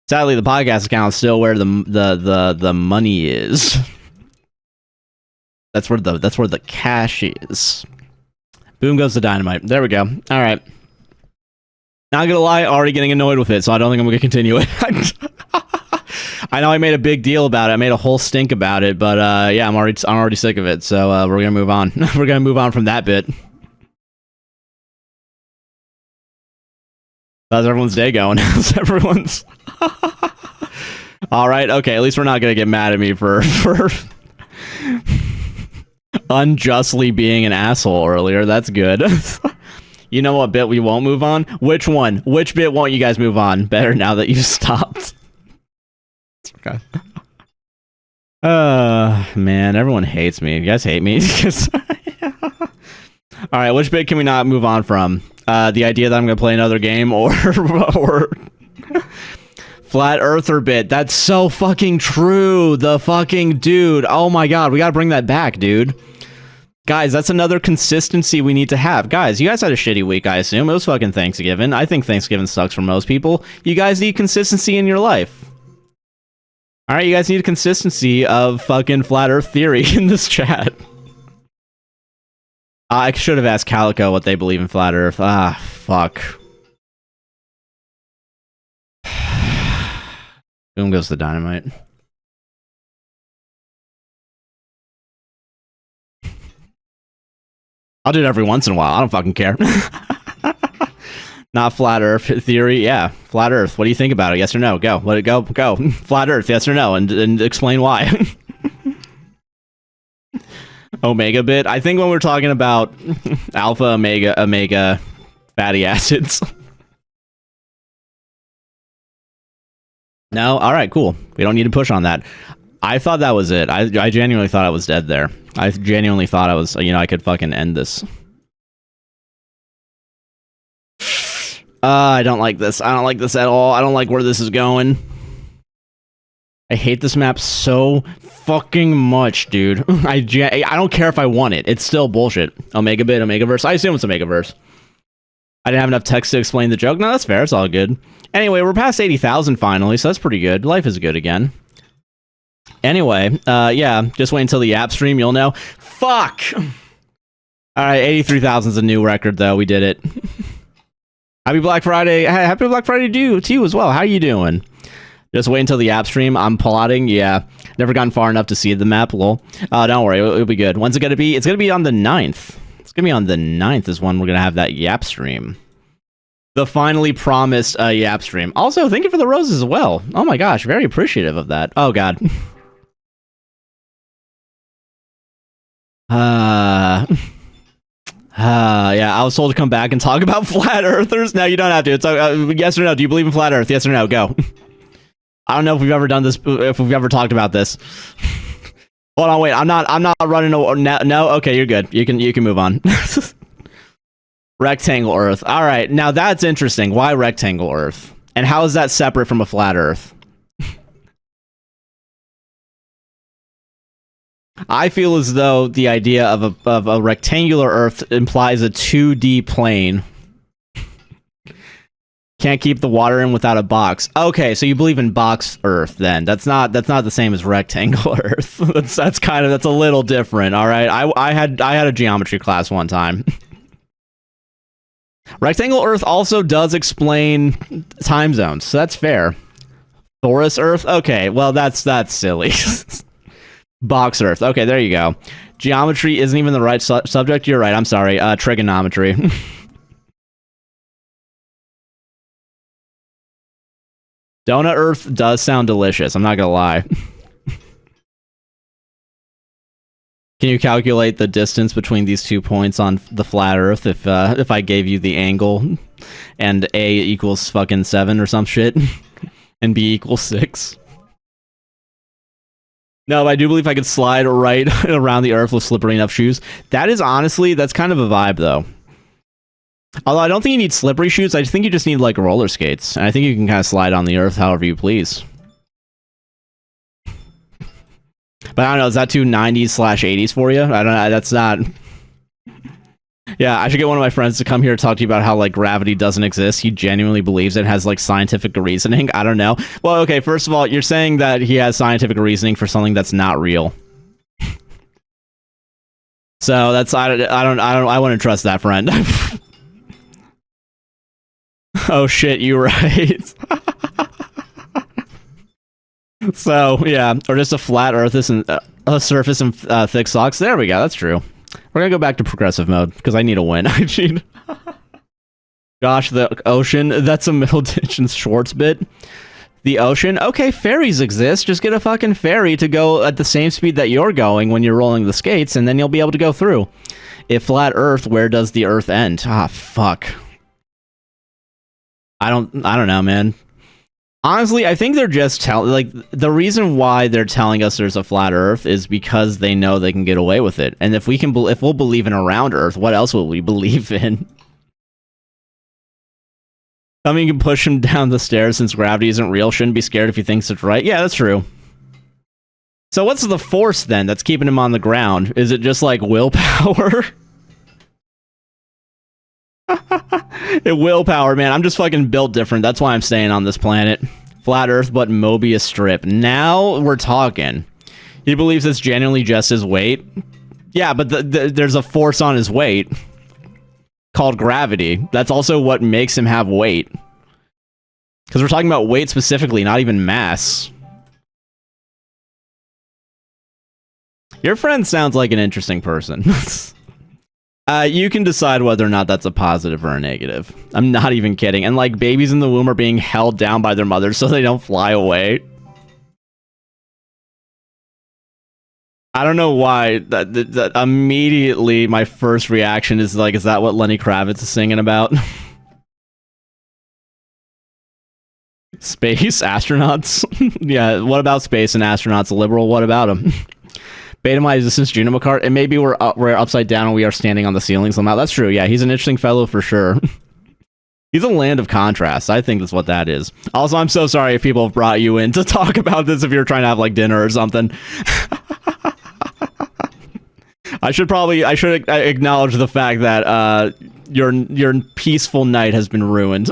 sadly, the podcast account is still where the money is. That's where the cash is. Boom goes the dynamite. There we go. All right. Not gonna lie, already getting annoyed with it, so I don't think I'm gonna continue it. I know I made a big deal about it. I made a whole stink about it, but yeah, I'm already sick of it. So we're gonna move on. We're gonna move on from that bit. How's everyone's day going? How's everyone's? All right. Okay. At least we're not gonna get mad at me for unjustly being an asshole earlier. That's good. You know what bit we won't move on? Which one? Which bit won't you guys move on? Better now that you've stopped. Okay. Man, everyone hates me. You guys hate me? Alright, which bit can we not move on from? The idea that I'm gonna play another game, or Flat Earther bit. That's so fucking true. The fucking dude. Oh my god, we gotta bring that back, dude. Guys, that's another consistency we need to have. Guys, you guys had a shitty week, I assume. It was fucking Thanksgiving. I think Thanksgiving sucks for most people. You guys need consistency in your life. Alright, you guys need a consistency of fucking flat earth theory in this chat. I should have asked Calico what they believe in flat earth. Ah, fuck. Boom goes the dynamite. I'll do it every once in a while. I don't fucking care. Not flat Earth theory. Yeah, flat Earth. What do you think about it? Yes or no? Go. Let it go. Go. Flat Earth. Yes or no? And explain why. Omega bit. I think when we're talking about alpha, omega fatty acids. No? All right, cool. We don't need to push on that. I thought that was it. I genuinely thought I was dead there. I genuinely thought I was, you know, I could fucking end this. I don't like this. I don't like this at all. I don't like where this is going. I hate this map so fucking much, dude. I don't care if I want it. It's still bullshit. Omega bit, Omegaverse. I assume it's Omegaverse. I didn't have enough text to explain the joke. No, that's fair. It's all good. Anyway, we're past 80,000 finally, so that's pretty good. Life is good again. Anyway, yeah, just wait until the app stream, you'll know. Fuck! Alright, 83,000 is a new record, though. We did it. Happy Black Friday. Happy Black Friday to you as well. How you doing? Just wait until the app stream. I'm plotting. Yeah, never gotten far enough to see the map. Lol. Don't worry, it'll be good. When's it gonna be? It's gonna be on the 9th. It's gonna be on the 9th is when we're gonna have that Yap stream. The finally promised Yap stream. Also, thank you for the roses as well. Oh my gosh, very appreciative of that. Oh god. Yeah, I was told to come back and talk about flat earthers. No, you don't have to. It's yes or no. Do you believe in flat earth? Yes or no? Go. I don't know if we've ever done this, if we've ever talked about this. Hold on, wait. I'm not running. No, okay, you're good. You can move on. Rectangle Earth. All right, now that's interesting. Why rectangle Earth? And how is that separate from a flat Earth? I feel as though the idea of a rectangular Earth implies a 2D plane. Can't keep the water in without a box. Okay, so you believe in box Earth then? That's not the same as rectangle Earth. that's a little different. All right, I had a geometry class one time. Rectangle Earth also does explain time zones, so that's fair. Torus Earth. Okay, well that's silly. Box Earth. Okay, there you go. Geometry isn't even the right subject. You're right. I'm sorry. Trigonometry. Donut Earth does sound delicious. I'm not gonna lie. Can you calculate the distance between these 2 points on the flat Earth if I gave you the angle and A equals fucking 7 or some shit and B equals 6? No, but I do believe I could slide right around the Earth with slippery enough shoes. That is honestly, that's kind of a vibe, though. Although I don't think you need slippery shoes, I think you just need, like, roller skates. And I think you can kind of slide on the Earth however you please. But I don't know, is that too 90s/80s for you? I don't know, that's not... Yeah, I should get one of my friends to come here to talk to you about how, like, gravity doesn't exist. He genuinely believes it has, like, scientific reasoning. I don't know. Well, okay, first of all, you're saying that he has scientific reasoning for something that's not real. So that's I wouldn't trust that friend. Oh shit, you're right. So yeah, or just a flat Earth and a surface and thick socks. There we go. That's true. We're gonna go back to progressive mode because I need a win. I cheat. Gosh, the ocean. That's a middle ditch and Schwartz bit. The ocean. Okay, ferries exist. Just get a fucking ferry to go at the same speed that you're going when you're rolling the skates, and then you'll be able to go through. If flat Earth, where does the Earth end? Ah, fuck. I don't know, man. Honestly, I think they're just the reason why they're telling us there's a flat Earth is because they know they can get away with it. And if we'll believe in a round Earth, what else will we believe in? I mean, you can push him down the stairs since gravity isn't real. Shouldn't be scared if he thinks it's right. Yeah, that's true. So what's the force then that's keeping him on the ground? Is it just like willpower? Willpower, man. I'm just fucking built different. That's why I'm staying on this planet. Flat Earth, but Mobius strip. Now we're talking. He believes it's genuinely just his weight. Yeah, but there's a force on his weight called gravity. That's also what makes him have weight. Because we're talking about weight specifically, not even mass. Your friend sounds like an interesting person. You can decide whether or not that's a positive or a negative. I'm not even kidding. And like babies in the womb are being held down by their mothers so they don't fly away. I don't know why. That immediately my first reaction is like, is that what Lenny Kravitz is singing about? Space astronauts? Yeah, what about space and astronauts? Liberal, what about them? Beta my existence, Junimo cart, and maybe we're upside down and we are standing on the ceiling somehow. That's true. Yeah, he's an interesting fellow for sure. He's a land of contrast. I think that's what that is. Also, I'm so sorry if people have brought you in to talk about this if you're trying to have like dinner or something. I should acknowledge the fact that your peaceful night has been ruined.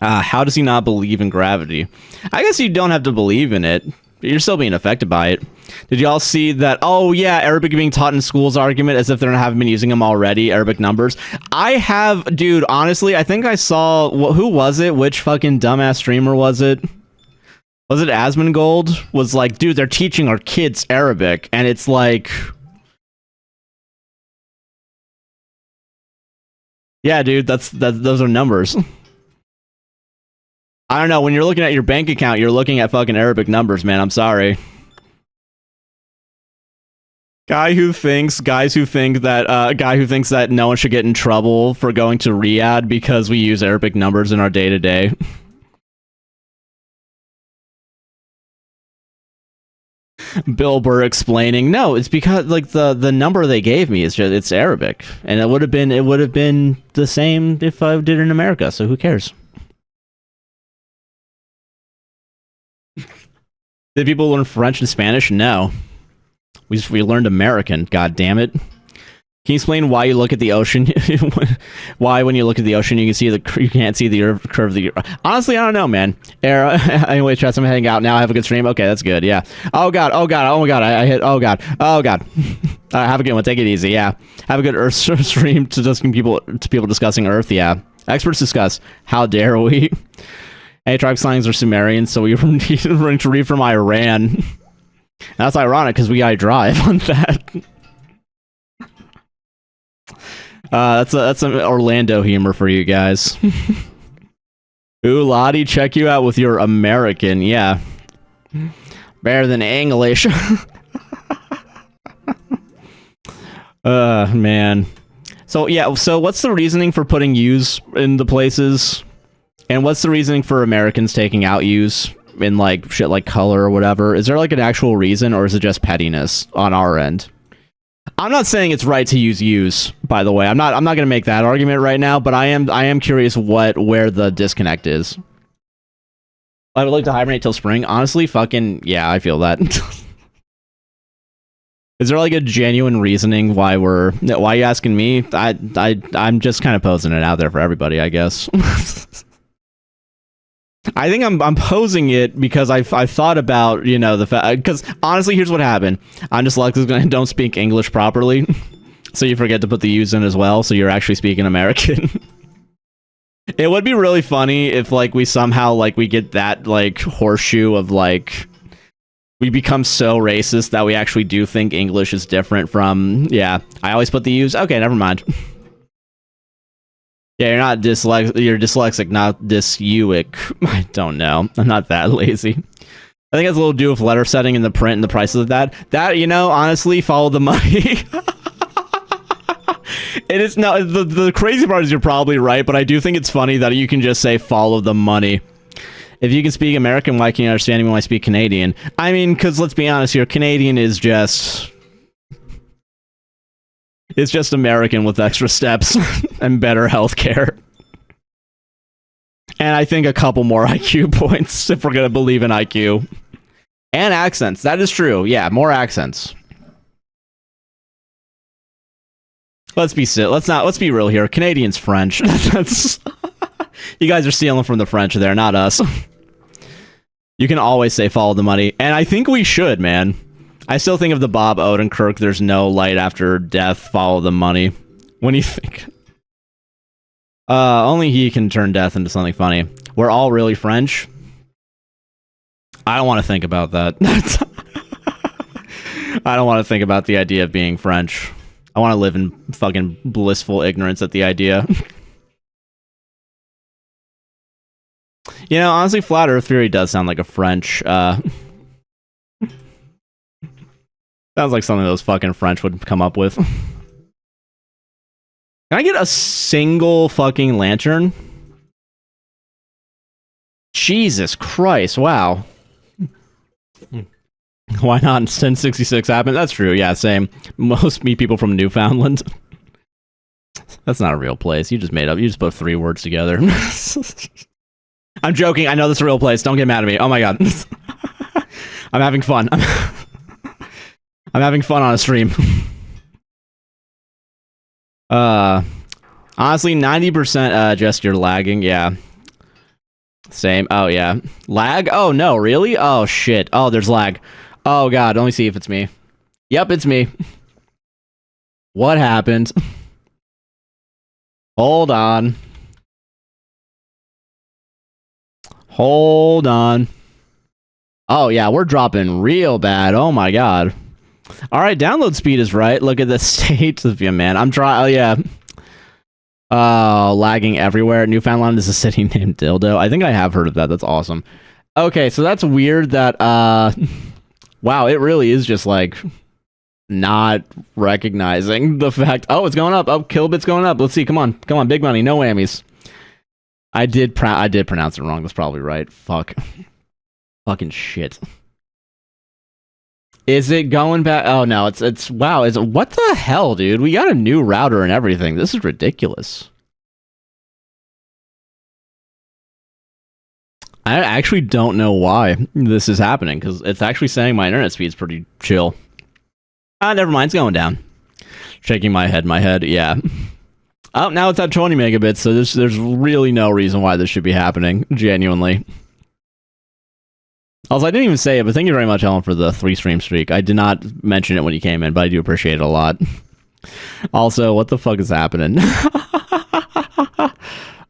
How does he not believe in gravity? I guess you don't have to believe in it. You're still being affected by it. Did y'all see that? Oh yeah, Arabic being taught in schools argument as if they haven't been using them already. Arabic numbers. I have, dude. Honestly, I think I saw. Who was it? Which fucking dumbass streamer was it? Was it Asmongold? Was like, dude, they're teaching our kids Arabic, and it's like, yeah, dude, those are numbers. I don't know. When you're looking at your bank account, you're looking at fucking Arabic numbers, man. I'm sorry. Guys who think that no one should get in trouble for going to Riyadh because we use Arabic numbers in our day-to-day. Bill Burr explaining, no, it's because like the number they gave me is it's Arabic, and it would have been the same if I did it in America. So who cares? Did people learn French and Spanish? No. We learned American, god damn it. Can you explain why you look at the ocean? Why when you look at the ocean you can't see the curve of the earth? Honestly, I don't know, man. Anyway, chat, I'm heading out now. Have a good stream. Okay, that's good. Yeah. Oh god. Oh my god. I hit. Oh god. Have a good one. Take it easy. Yeah. Have a good Earth stream to people discussing Earth. Yeah. Experts discuss. How dare we? Hey, tribe slangs are Sumerians, so we running to read from Iran. That's ironic because we drive on that. That's some Orlando humor for you guys. Ooh, Lottie, check you out with your American. Yeah, better than English. Man. So yeah, so what's the reasoning for putting U's in the places? And what's the reasoning for Americans taking out U's in like shit like color or whatever? Is there like an actual reason, or is it just pettiness on our end? I'm not saying it's right to use U's, by the way. I'm not gonna make that argument right now, but I am curious where the disconnect is. I would like to hibernate till spring. Honestly, fucking yeah, I feel that. Is there like a genuine reasoning why you asking me? I'm just kind of posing it out there for everybody, I guess. I think I'm posing it because I've thought about, you know, the fact, because honestly, here's what happened. I'm just like, don't speak English properly, so you forget to put the U's in as well, so you're actually speaking American. It would be really funny if like we somehow like we get that like horseshoe of like we become so racist that we actually do think English is different from, yeah, I always put the U's. Okay, never mind. Yeah, you're not you're dyslexic, not dysuic. I don't know. I'm not that lazy. I think it's a little to do with letter setting and the print and the prices of that. That, you know, honestly, follow the money. It is no, the crazy part is you're probably right, but I do think it's funny that you can just say follow the money. If you can speak American, why can't you understand me when I speak Canadian? I mean, because let's be honest here, Canadian is just... It's just American with extra steps and better healthcare. And I think a couple more IQ points if we're going to believe in IQ. And accents. That is true. Yeah, more accents. Let's be real here. Canadian's French. That's you guys are stealing from the French there, not us. You can always say follow the money. And I think we should, man. I still think of the Bob Odenkirk, there's no light after death, follow the money. When do you think? Only he can turn death into something funny. We're all really French? I don't want to think about that. I don't want to think about the idea of being French. I want to live in fucking blissful ignorance at the idea. You know, honestly, Flat Earth Theory does sound like a French, sounds like something those fucking French would come up with. Can I get a single fucking lantern? Jesus Christ, wow. Why not 1066 happened? That's true, yeah, same. Most meet people from Newfoundland. That's not a real place. You just made up. You just put 3 words together. I'm joking. I know this is a real place. Don't get mad at me. Oh my god. I'm having fun. I'm having fun on a stream. Honestly, 90% just you're lagging. Yeah. Same. Oh yeah. Lag? Oh no, really? Oh shit. Oh, there's lag. Oh god, let me see if it's me. Yep, it's me. What happened? Hold on. Hold on. Oh yeah, we're dropping real bad. Oh my god. Alright, download speed is right. Look at the state of you, man. I'm trying. Oh yeah. Lagging everywhere. Newfoundland is a city named Dildo. I think I have heard of that. That's awesome. Okay, so that's weird that, wow, it really is just, like, not recognizing the fact. Oh, it's going up. Oh, Kilbit's going up. Let's see. Come on. Come on. Big money. No whammies. I did pronounce it wrong. That's probably right. Fuck. Fucking shit. Is it going back? Oh, no. It's wow. What the hell, dude? We got a new router and everything. This is ridiculous. I actually don't know why this is happening, because it's actually saying my internet speed's pretty chill. Never mind, it's going down. Shaking my head, yeah. Oh, now it's at 20 megabits, so there's really no reason why this should be happening, genuinely. Also, I didn't even say it, but thank you very much, Ellen, for the 3-stream streak. I did not mention it when you came in, but I do appreciate it a lot. Also, what the fuck is happening?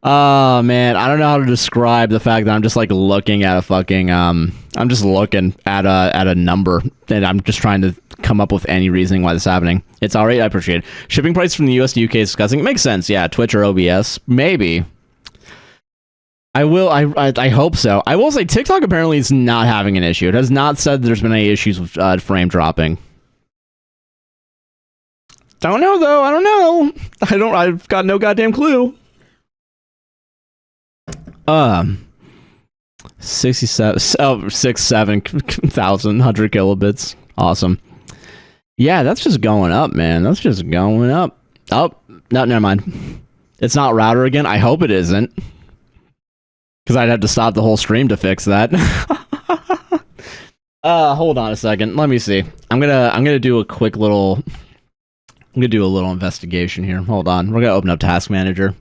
Oh, man, I don't know how to describe the fact that I'm just, like, looking at a fucking, I'm just looking at a number, and I'm just trying to come up with any reasoning why this is happening. It's alright, I appreciate it. Shipping price from the US to UK is discussing. It makes sense, yeah, Twitch or OBS. Maybe. I hope so. I will say TikTok apparently is not having an issue. It has not said there's been any issues with frame dropping. Don't know, though. I don't know. I've got no goddamn clue. 67,100 kilobits. Awesome. Yeah, that's just going up, man. That's just going up. Oh, no, never mind. It's not router again. I hope it isn't, because I'd have to stop the whole stream to fix that. Hold on a second. Let me see. I'm gonna do a quick little. I'm gonna do a little investigation here. Hold on. We're gonna open up Task Manager.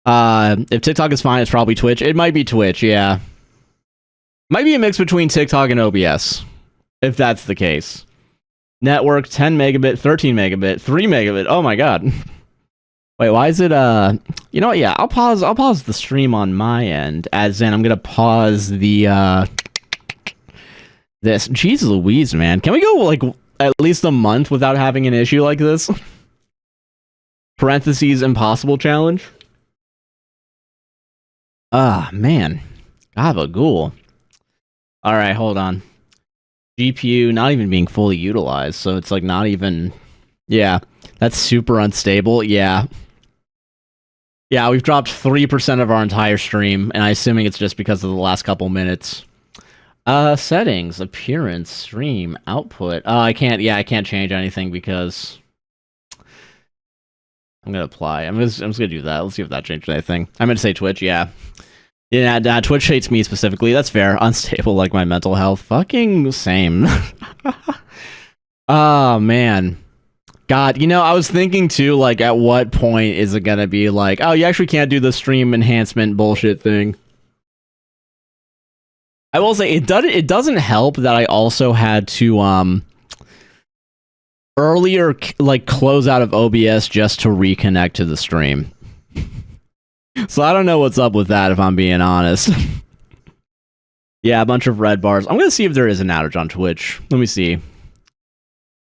If TikTok is fine, it's probably Twitch. It might be Twitch, yeah. Might be a mix between TikTok and OBS, if that's the case. Network, 10 megabit, 13 megabit, 3 megabit. Oh my god. Wait, why is it, you know what, yeah, I'll pause the stream on my end, as in I'm gonna pause the, this. Jeez Louise, man. Can we go, like, at least a month without having an issue like this? Parentheses, impossible challenge? Ah, man. Gabagool. Alright, hold on. GPU not even being fully utilized, so it's like not even... Yeah, that's super unstable, yeah. Yeah, we've dropped 3% of our entire stream, and I'm assuming it's just because of the last couple minutes. Settings, appearance, stream, output. I can't change anything because... I'm gonna apply. I'm just gonna do that. Let's see if that changed anything. I'm gonna say Twitch, yeah. Yeah, Twitch hates me specifically. That's fair. Unstable like my mental health. Fucking same. Oh, man. God, you know, I was thinking too, like, at what point is it gonna be like, oh, you actually can't do the stream enhancement bullshit thing. I will say, it doesn't help that I also had to, earlier, like, close out of OBS just to reconnect to the stream. So I don't know what's up with that, if I'm being honest. Yeah, a bunch of red bars. I'm gonna see if there is an outage on Twitch. Let me see.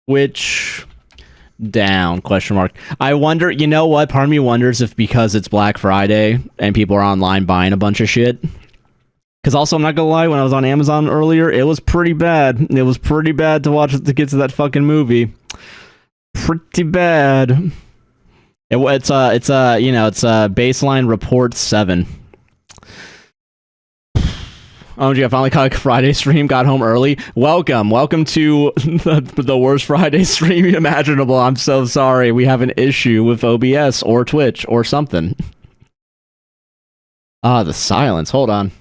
Twitch down, question mark. I wonder, you know what? Part of me wonders if because it's Black Friday and people are online buying a bunch of shit. Because also, I'm not gonna lie, when I was on Amazon earlier, it was pretty bad. It was pretty bad to watch to get to that fucking movie. Pretty bad. It's baseline report 7. Oh, gee, I finally caught a Friday stream, got home early. Welcome to the worst Friday stream imaginable. I'm so sorry. We have an issue with OBS or Twitch or something. Ah, the silence. Hold on.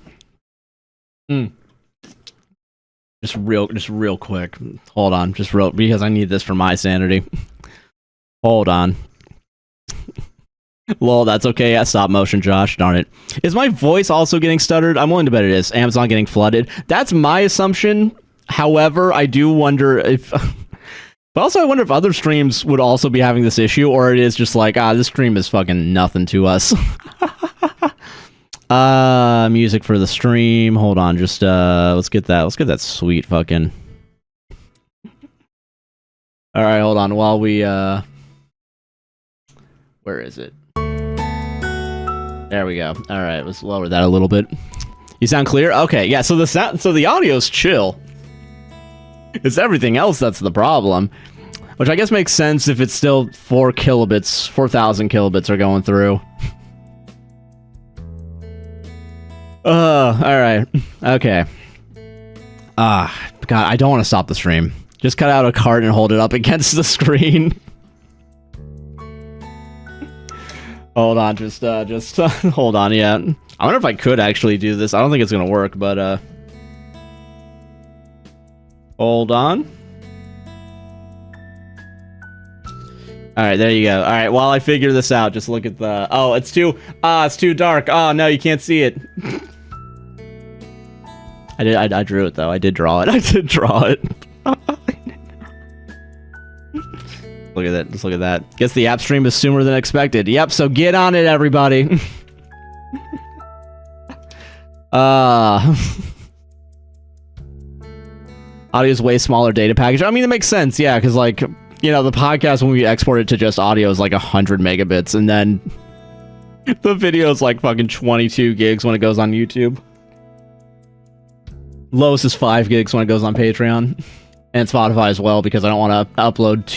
Just real quick. Hold on. Because I need this for my sanity. Hold on. Lol, that's okay. Yeah, stop motion, Josh. Darn it. Is my voice also getting stuttered? I'm willing to bet it is. Amazon getting flooded. That's my assumption. However, I do wonder if... But also, I wonder if other streams would also be having this issue, or it is just like, this stream is fucking nothing to us. Music for the stream. Hold on, just, let's get that. Let's get that sweet fucking... Alright, hold on, while we, Where is it? There we go. All right, let's lower that a little bit. You sound clear? Okay, yeah. So the audio's chill. It's everything else that's the problem, which I guess makes sense if it's still 4,000 kilobits are going through. All right. Okay. God, I don't want to stop the stream. Just cut out a card and hold it up against the screen. Hold on, just hold on, yeah. I wonder if I could actually do this. I don't think it's gonna work, but, hold on. Alright, there you go. Alright, while I figure this out, just look at the... Oh, it's too dark. Oh, no, you can't see it. I drew it, though. I did draw it. I did draw it. Look at that. Just look at that. Guess the app stream is sooner than expected. Yep, so get on it, everybody. Audio's way smaller data package. I mean, it makes sense, yeah, because, like, you know, the podcast, when we export it to just audio, is like 100 megabits, and then the video is like fucking 22 gigs when it goes on YouTube. Lowest is 5 gigs when it goes on Patreon. And Spotify as well, because I don't want to upload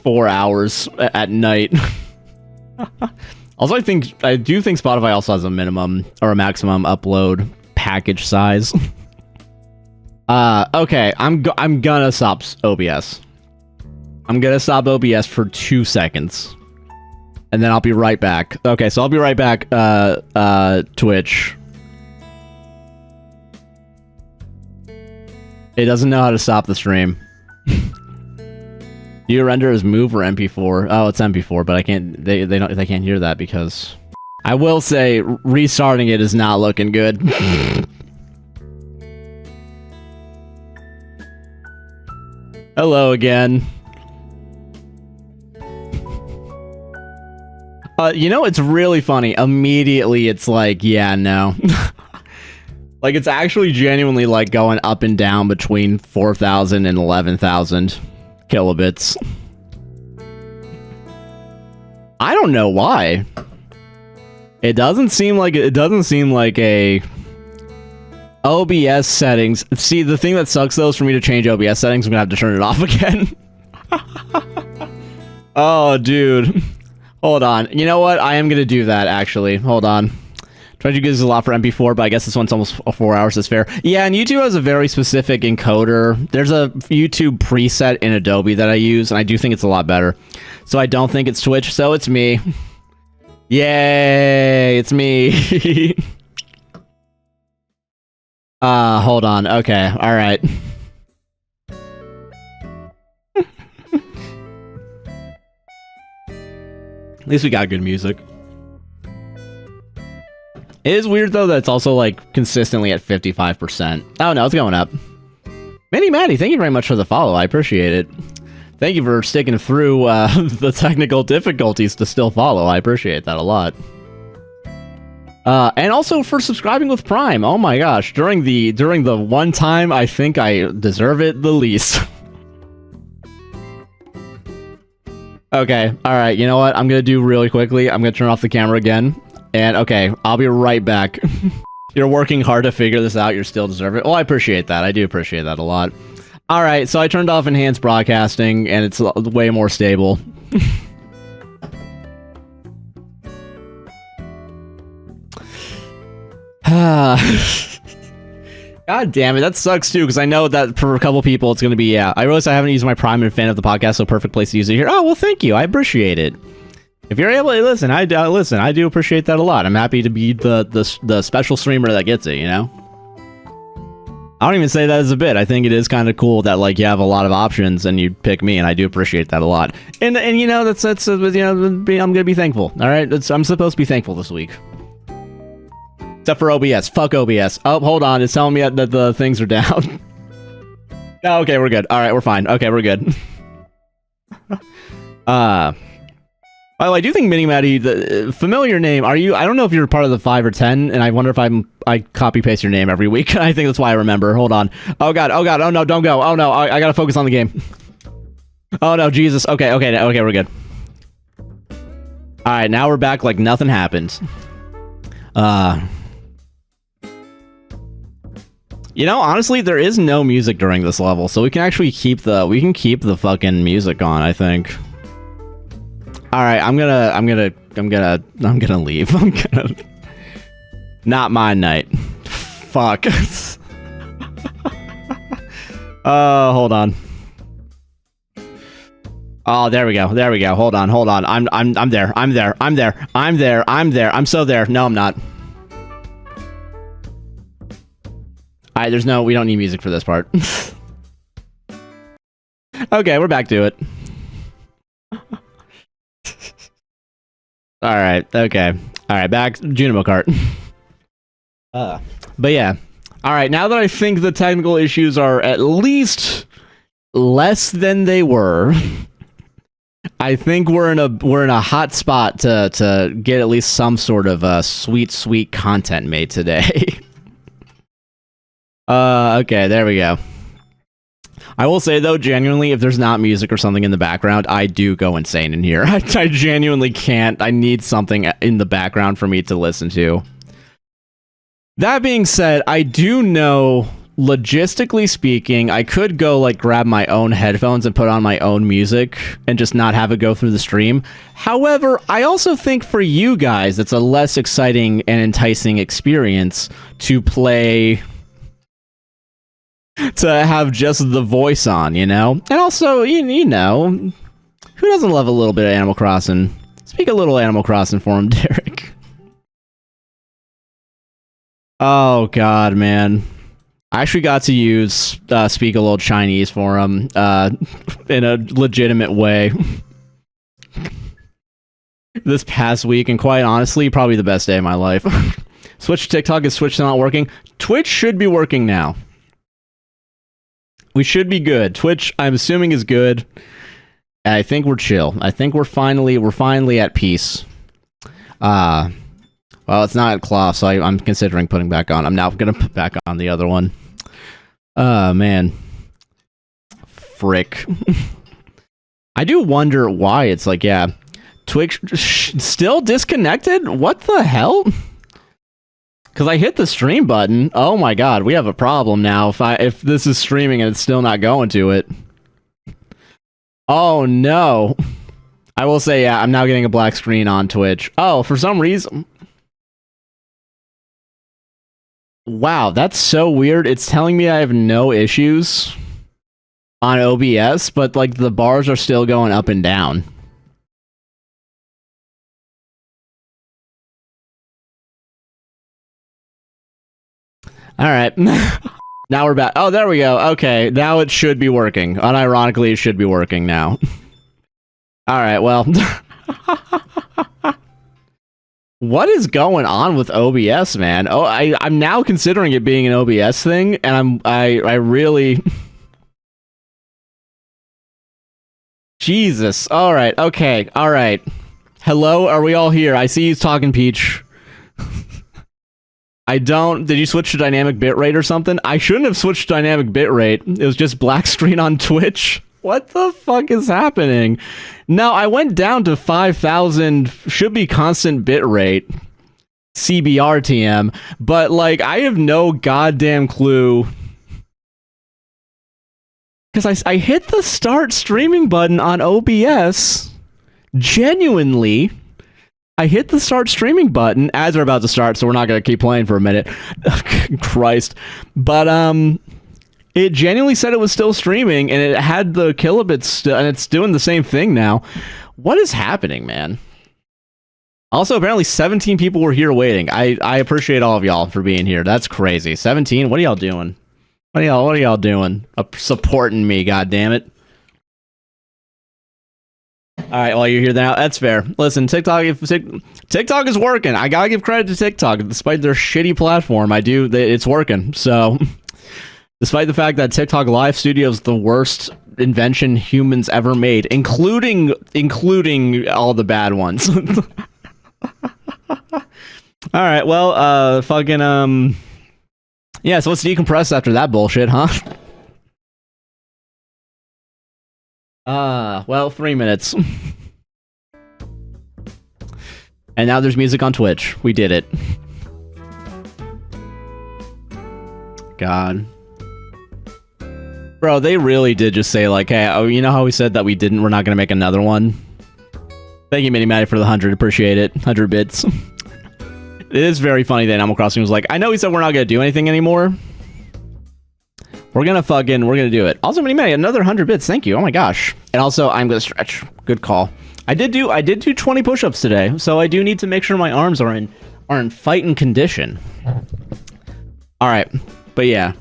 4 hours at night. Also, I do think Spotify also has a minimum or a maximum upload package size. Okay, I'm gonna stop OBS. I'm gonna stop OBS for 2 seconds. And then I'll be right back. Okay, so I'll be right back, Twitch. It doesn't know how to stop the stream. Do you render as move or MP4? Oh, it's MP4, but I can't. They can't hear that because I will say restarting it is not looking good. Hello again. You know, it's really funny. Immediately, it's like, yeah, no. Like, it's actually genuinely, like, going up and down between 4,000 and 11,000 kilobits. I don't know why. It doesn't seem like a OBS settings. See, the thing that sucks, though, is for me to change OBS settings, I'm gonna have to turn it off again. Oh, dude. Hold on. You know what? I am gonna do that, actually. Hold on. 22 gigs is a lot for MP4, but I guess this one's almost 4 hours. That's fair. Yeah, and YouTube has a very specific encoder. There's a YouTube preset in Adobe that I use, and I do think it's a lot better. So I don't think it's Twitch, so it's me. Yay, it's me. Hold on. Okay, alright. At least we got good music. It is weird, though, that it's also, like, consistently at 55%. Oh, no, it's going up. Manny Matty, thank you very much for the follow. I appreciate it. Thank you for sticking through the technical difficulties to still follow. I appreciate that a lot. And also for subscribing with Prime. Oh my gosh, during the one time I think I deserve it the least. Okay, alright, you know what? I'm gonna do really quickly. I'm gonna turn off the camera again. And, okay, I'll be right back. You're working hard to figure this out. You're still deserving it. Well, I appreciate that. I do appreciate that a lot. Alright, so I turned off enhanced broadcasting, and it's way more stable. God damn it, that sucks too, because I know that for a couple people it's going to be, yeah. I realize I haven't used my Prime and fan of the podcast, so perfect place to use it here. Oh, well, thank you. I appreciate it. If you're able to listen, I do appreciate that a lot. I'm happy to be the special streamer that gets it, you know? I don't even say that as a bit. I think it is kind of cool that, like, you have a lot of options and you pick me, and I do appreciate that a lot. And you know, that's you know, I'm going to be thankful, all right? I'm supposed to be thankful this week. Except for OBS. Fuck OBS. Oh, hold on. It's telling me that the things are down. Oh, okay, we're good. All right, we're fine. Okay, we're good. By the way, I do think Minimatty, the familiar name, are you? I don't know if you're part of the 5 or 10, and I wonder if I copy paste your name every week. I think that's why I remember. Hold on. Oh god. Oh god. Oh no. Don't go. Oh no. I gotta focus on the game. Oh no. Jesus. Okay. Okay. Okay. We're good. All right. Now we're back like nothing happened. You know, honestly, there is no music during this level, so we can actually keep the fucking music on, I think. All right, I'm gonna leave. Not my night. Fuck. Hold on. Oh, there we go. There we go. Hold on. Hold on. I'm there. I'm there. I'm there. I'm there. I'm there. I'm so there. No, I'm not. Alright, we don't need music for this part. Okay, we're back to it. Alright, okay. Alright, back Junimo Kart. But yeah. Alright, now that I think the technical issues are at least less than they were, I think we're in a hot spot to get at least some sort of sweet content made today. Okay, there we go. I will say, though, genuinely, if there's not music or something in the background, I do go insane in here. I genuinely can't. I need something in the background for me to listen to. That being said, I do know, logistically speaking, I could go, like, grab my own headphones and put on my own music and just not have it go through the stream. However, I also think for you guys, it's a less exciting and enticing experience to play... to have just the voice on, you know? And also, you know, who doesn't love a little bit of Animal Crossing? Speak a little Animal Crossing for him, Derek. Oh, God, man. I actually got to use Speak a Little Chinese for him in a legitimate way this past week, and quite honestly, probably the best day of my life. Switch TikTok, is Switch not working? Twitch should be working now. We should be good. Twitch, I'm assuming, is good. I think we're chill. I think we're finally at peace. Well, it's not at cloth, so I'm considering putting back on. I'm now gonna put back on the other one. Man. Frick. I do wonder why it's like, yeah, Twitch still disconnected? What the hell? Because I hit the stream button. Oh my god, we have a problem now. If this is streaming and it's still not going to it. Oh no. I will say, yeah, I'm now getting a black screen on Twitch. Oh, for some reason. Wow, that's so weird. It's telling me I have no issues on OBS, but like the bars are still going up and down. All right. Now we're back. Oh, there we go. Okay, now it should be working. Unironically, it should be working now. All right, well. What is going on with OBS, man? Oh, I'm now considering it being an OBS thing, and I really... Jesus. All right, okay, all right. Hello, are we all here? I see you talking, Peach. Did you switch to dynamic bitrate or something? I shouldn't have switched to dynamic bitrate. It was just black screen on Twitch. What the fuck is happening? Now, I went down to 5,000, should be constant bit rate, CBRTM, but, like, I have no goddamn clue. Because I hit the start streaming button on OBS, genuinely. I hit the start streaming button as we're about to start, so we're not going to keep playing for a minute. Christ. But, it genuinely said it was still streaming, and it had the kilobits, and it's doing the same thing now. What is happening, man? Also, apparently 17 people were here waiting. I appreciate all of y'all for being here. That's crazy. 17? What are y'all doing? What are y'all doing? Supporting me, goddammit. Alright, well, you're here now. That's fair. Listen, TikTok is working. I gotta give credit to TikTok. Despite their shitty platform, it's working. So, despite the fact that TikTok Live Studio is the worst invention humans ever made, including all the bad ones. Alright, well, yeah, so let's decompress after that bullshit, huh? Well, 3 minutes. And now there's music on Twitch. We did it. God. Bro, they really did just say, like, hey, oh, you know how we said that we're not gonna make another one? Thank you, Mini Matty, for the 100. Appreciate it. 100 bits. It is very funny that Animal Crossing was like, I know we said we're not gonna do anything anymore. We're gonna do it. Also, Mini Matty, another 100 bits. Thank you. Oh my gosh. And also, I'm gonna stretch. Good call. I did do 20 push-ups today, so I do need to make sure my arms are in fighting condition. All right, but yeah.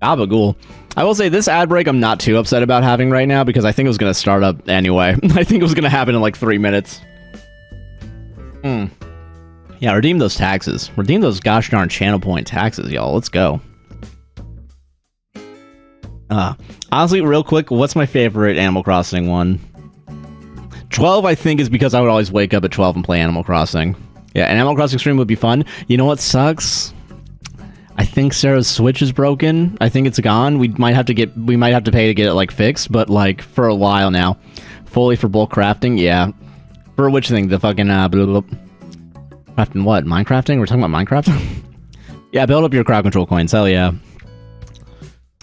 Gabagool. I will say this ad break I'm not too upset about having right now because I think it was gonna start up anyway. I think it was gonna happen in like 3 minutes. Yeah, redeem those taxes. Redeem those gosh darn channel point taxes, y'all. Let's go. Honestly, real quick, what's my favorite Animal Crossing one? 12, I think, is because I would always wake up at 12 and play Animal Crossing. Yeah, an Animal Crossing stream would be fun. You know what sucks? I think Sarah's Switch is broken. I think it's gone. We might have to pay to get it, like, fixed, but, like, for a while now. Fully for bulk crafting, yeah. For which thing? The fucking, blah, blah, blah. Crafting what? Minecrafting? We're talking about Minecraft? Yeah, build up your crowd control coins. Hell yeah.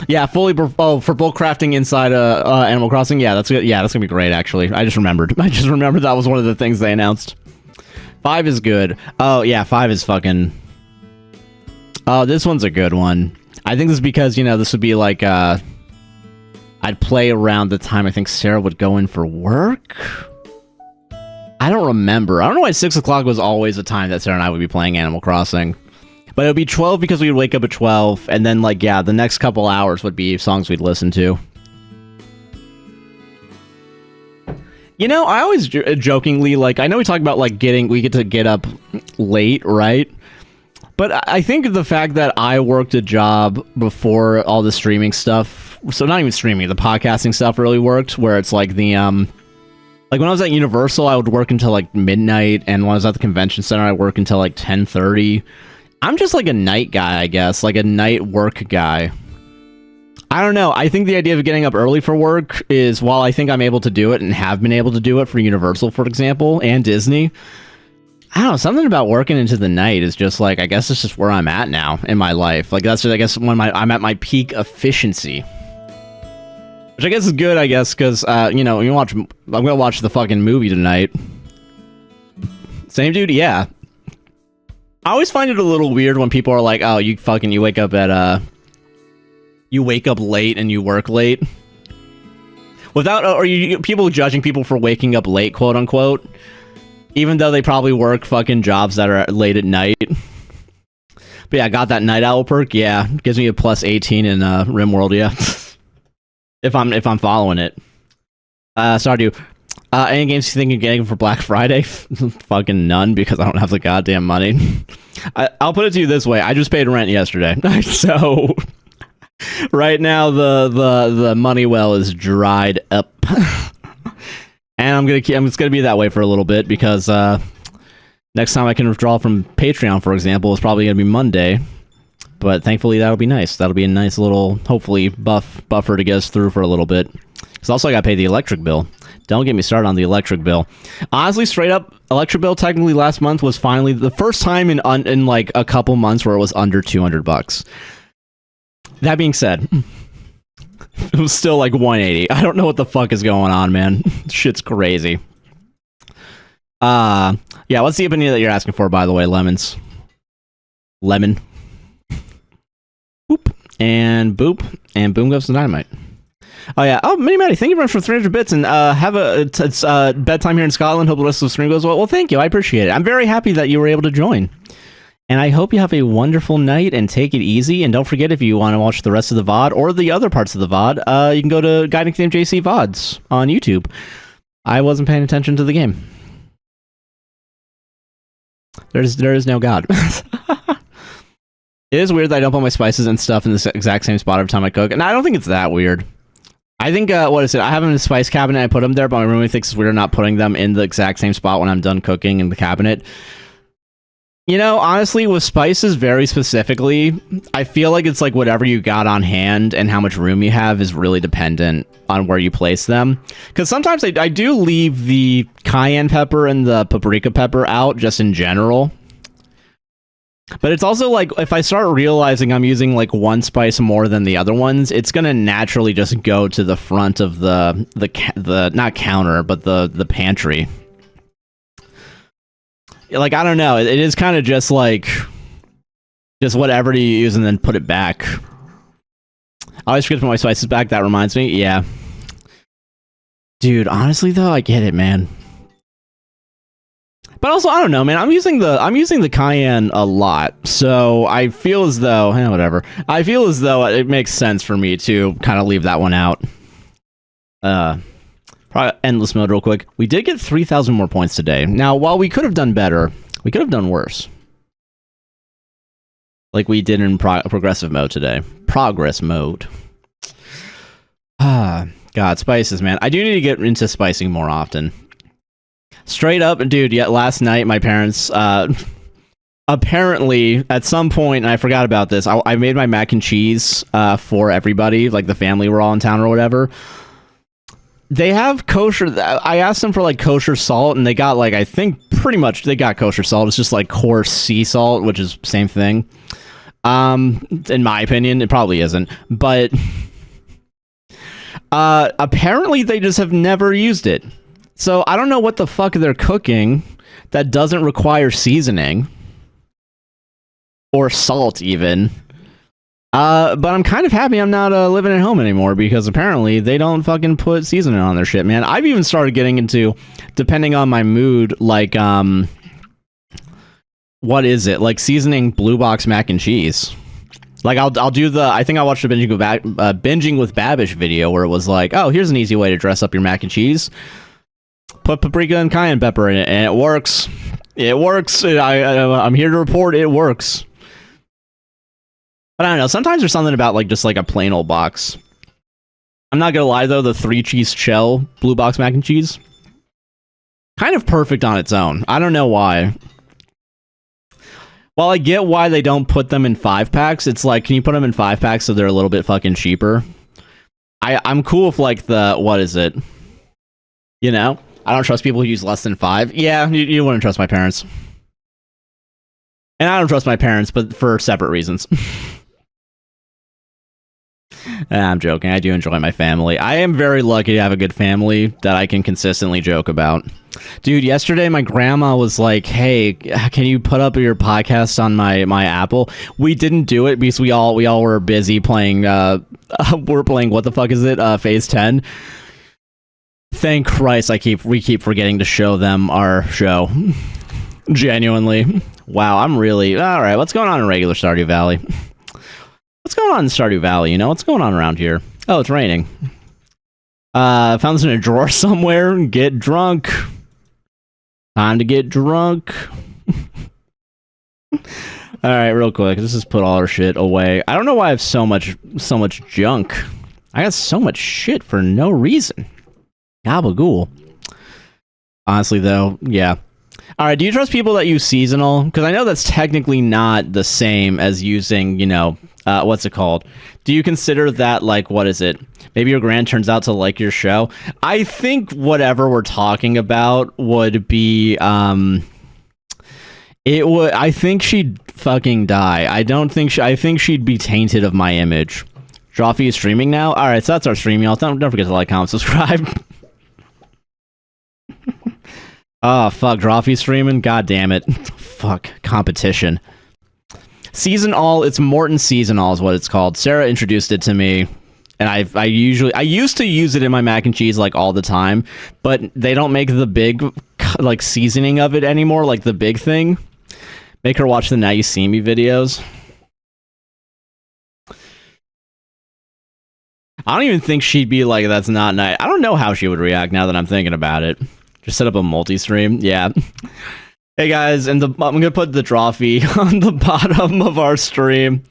Yeah, fully for bulk crafting inside Animal Crossing. Yeah, that's good. Yeah, that's gonna be great. Actually, I just remembered that was one of the things they announced. 5 is good. Oh yeah, 5 is fucking. Oh, this one's a good one. I think this is because this would be like I'd play around the time I think Sarah would go in for work. I don't remember. I don't know why 6 o'clock was always the time that Sarah and I would be playing Animal Crossing. But it would be 12 because we would wake up at 12, and then, like, yeah, the next couple hours would be songs we'd listen to. I always jokingly, like, I know we talk about, like, we get to get up late, right? But I think the fact that I worked a job before all the streaming stuff, so not even streaming, the podcasting stuff really worked, where it's like the, like, when I was at Universal, I would work until, like, midnight, and when I was at the convention center, I'd work until, like, 10:30. I'm just like a night guy, I guess, like a night work guy. I don't know. I think the idea of getting up early for work is, while I think I'm able to do it and have been able to do it for Universal, for example, and Disney, I don't know, something about working into the night is just like, I guess it's just where I'm at now in my life. Like, that's just, I guess, when I'm at my peak efficiency. Which I guess is good, I guess, because, I'm gonna watch the fucking movie tonight. Same dude? Yeah. I always find it a little weird when people are like, oh, you wake up late and you work late. People judging people for waking up late, quote unquote, even though they probably work fucking jobs that are late at night. But yeah, I got that night owl perk, yeah. Gives me a plus 18 in RimWorld, yeah. if I'm following it. Stardew. Any games you think you're getting for Black Friday? Fucking none, because I don't have the goddamn money. I'll put it to you this way: I just paid rent yesterday, so right now the money well is dried up, and it's gonna be that way for a little bit because next time I can withdraw from Patreon, for example, is probably gonna be Monday. But thankfully, that'll be nice. That'll be a nice little, hopefully, buffer to get us through for a little bit. Because also I got to pay the electric bill. Don't get me started on the electric bill. Honestly, straight up, electric bill technically last month was finally the first time in like a couple months where it was under $200. That being said, it was still like 180. I don't know what the fuck is going on, man. Shit's crazy. Yeah, what's the opinion that you're asking for, by the way, Lemons? Lemon. Boop. And boop. And boom goes the dynamite. Oh, yeah. Oh, Mini Matty, thank you very much for 300 bits. And it's bedtime here in Scotland. Hope the rest of the stream goes well. Well, thank you. I appreciate it. I'm very happy that you were able to join. And I hope you have a wonderful night and take it easy. And don't forget, if you want to watch the rest of the VOD or the other parts of the VOD, you can go to AGuyNicknamedJC VODs on YouTube. I wasn't paying attention to the game. There is no God. It is weird that I don't put my spices and stuff in the exact same spot every time I cook. And I don't think it's that weird. I think, what is it? I have them in a spice cabinet. I put them there, but my roommate thinks it's weird not putting them in the exact same spot when I'm done cooking in the cabinet. You know, honestly, with spices very specifically, I feel like it's like whatever you got on hand and how much room you have is really dependent on where you place them. Because sometimes I do leave the cayenne pepper and the paprika pepper out just in general. But it's also like, if I start realizing I'm using like one spice more than the other ones, it's gonna naturally just go to the front of the not counter, but the pantry. Like, I don't know, it is kind of just like, just whatever you use and then put it back. I always forget to put my spices back, that reminds me, yeah. Dude, honestly though, I get it, man. But also, I don't know, man. I'm using the cayenne a lot, so I feel as though, whatever. I feel as though it makes sense for me to kind of leave that one out. Probably endless mode real quick. We did get 3,000 more points today. Now, while we could have done better, we could have done worse. Like we did in progressive mode today. Progress mode. God, spices, man. I do need to get into spicing more often. Straight up, dude, yeah, last night my parents, apparently, at some point, and I forgot about this, I made my mac and cheese for everybody, like the family were all in town or whatever. They have kosher, I asked them for like kosher salt, and they got like, I think pretty much they got kosher salt. It's just like coarse sea salt, which is same thing. In my opinion, it probably isn't, but apparently they just have never used it. So I don't know what the fuck they're cooking that doesn't require seasoning or salt even. But I'm kind of happy I'm not living at home anymore, because apparently they don't fucking put seasoning on their shit, man. I've even started getting into, depending on my mood, like what is it? Like seasoning blue box mac and cheese. Like I'll do the, I think I watched a binging with Babish video where it was like, oh, here's an easy way to dress up your mac and cheese. Put paprika and cayenne pepper in it, and it works. It works. I'm here to report it works. But I don't know, sometimes there's something about like just like a plain old box. I'm not gonna lie though, the 3-cheese shell blue box mac and cheese, kind of perfect on its own. I don't know why. While I get why they don't put them in 5-packs, it's like, can you put them in 5-packs so they're a little bit fucking cheaper? I'm cool with like the, what is it? You know? I don't trust people who use less than 5. Yeah, you wouldn't trust my parents. And I don't trust my parents, but for separate reasons. I'm joking. I do enjoy my family. I am very lucky to have a good family that I can consistently joke about. Dude, yesterday my grandma was like, hey, can you put up your podcast on my Apple? We didn't do it because we all were busy playing, we're playing, what the fuck is it? Phase 10. Thank Christ we keep forgetting to show them our show. Genuinely. Wow, I'm really... Alright, what's going on in regular Stardew Valley? What's going on in Stardew Valley, you know? What's going on around here? Oh, it's raining. Found this in a drawer somewhere. Get drunk. Time to get drunk. Alright, real quick. Let's just put all our shit away. I don't know why I have so much junk. I got so much shit for no reason. Gabagool. Honestly, though, yeah. All right, do you trust people that use seasonal? Because I know that's technically not the same as using, you know, what's it called? Do you consider that, like, what is it? Maybe your grand turns out to like your show. I think whatever we're talking about would be, it would. I think she'd fucking die. I don't think. I think she'd be tainted of my image. Drawfee is streaming now. All right, so that's our stream, y'all. Don't forget to like, comment, subscribe. Oh, fuck, Drawfee streaming? God damn it. Fuck, competition. Season All, it's Morton Season All is what it's called. Sarah introduced it to me, and I used to use it in my mac and cheese, like, all the time, but they don't make the big, like, seasoning of it anymore, like the big thing. Make her watch the Now You See Me videos. I don't even think she'd be like, that's not nice. I don't know how she would react now that I'm thinking about it. Just set up a multi-stream. Yeah. Hey guys, and I'm gonna put the Drawfee on the bottom of our stream.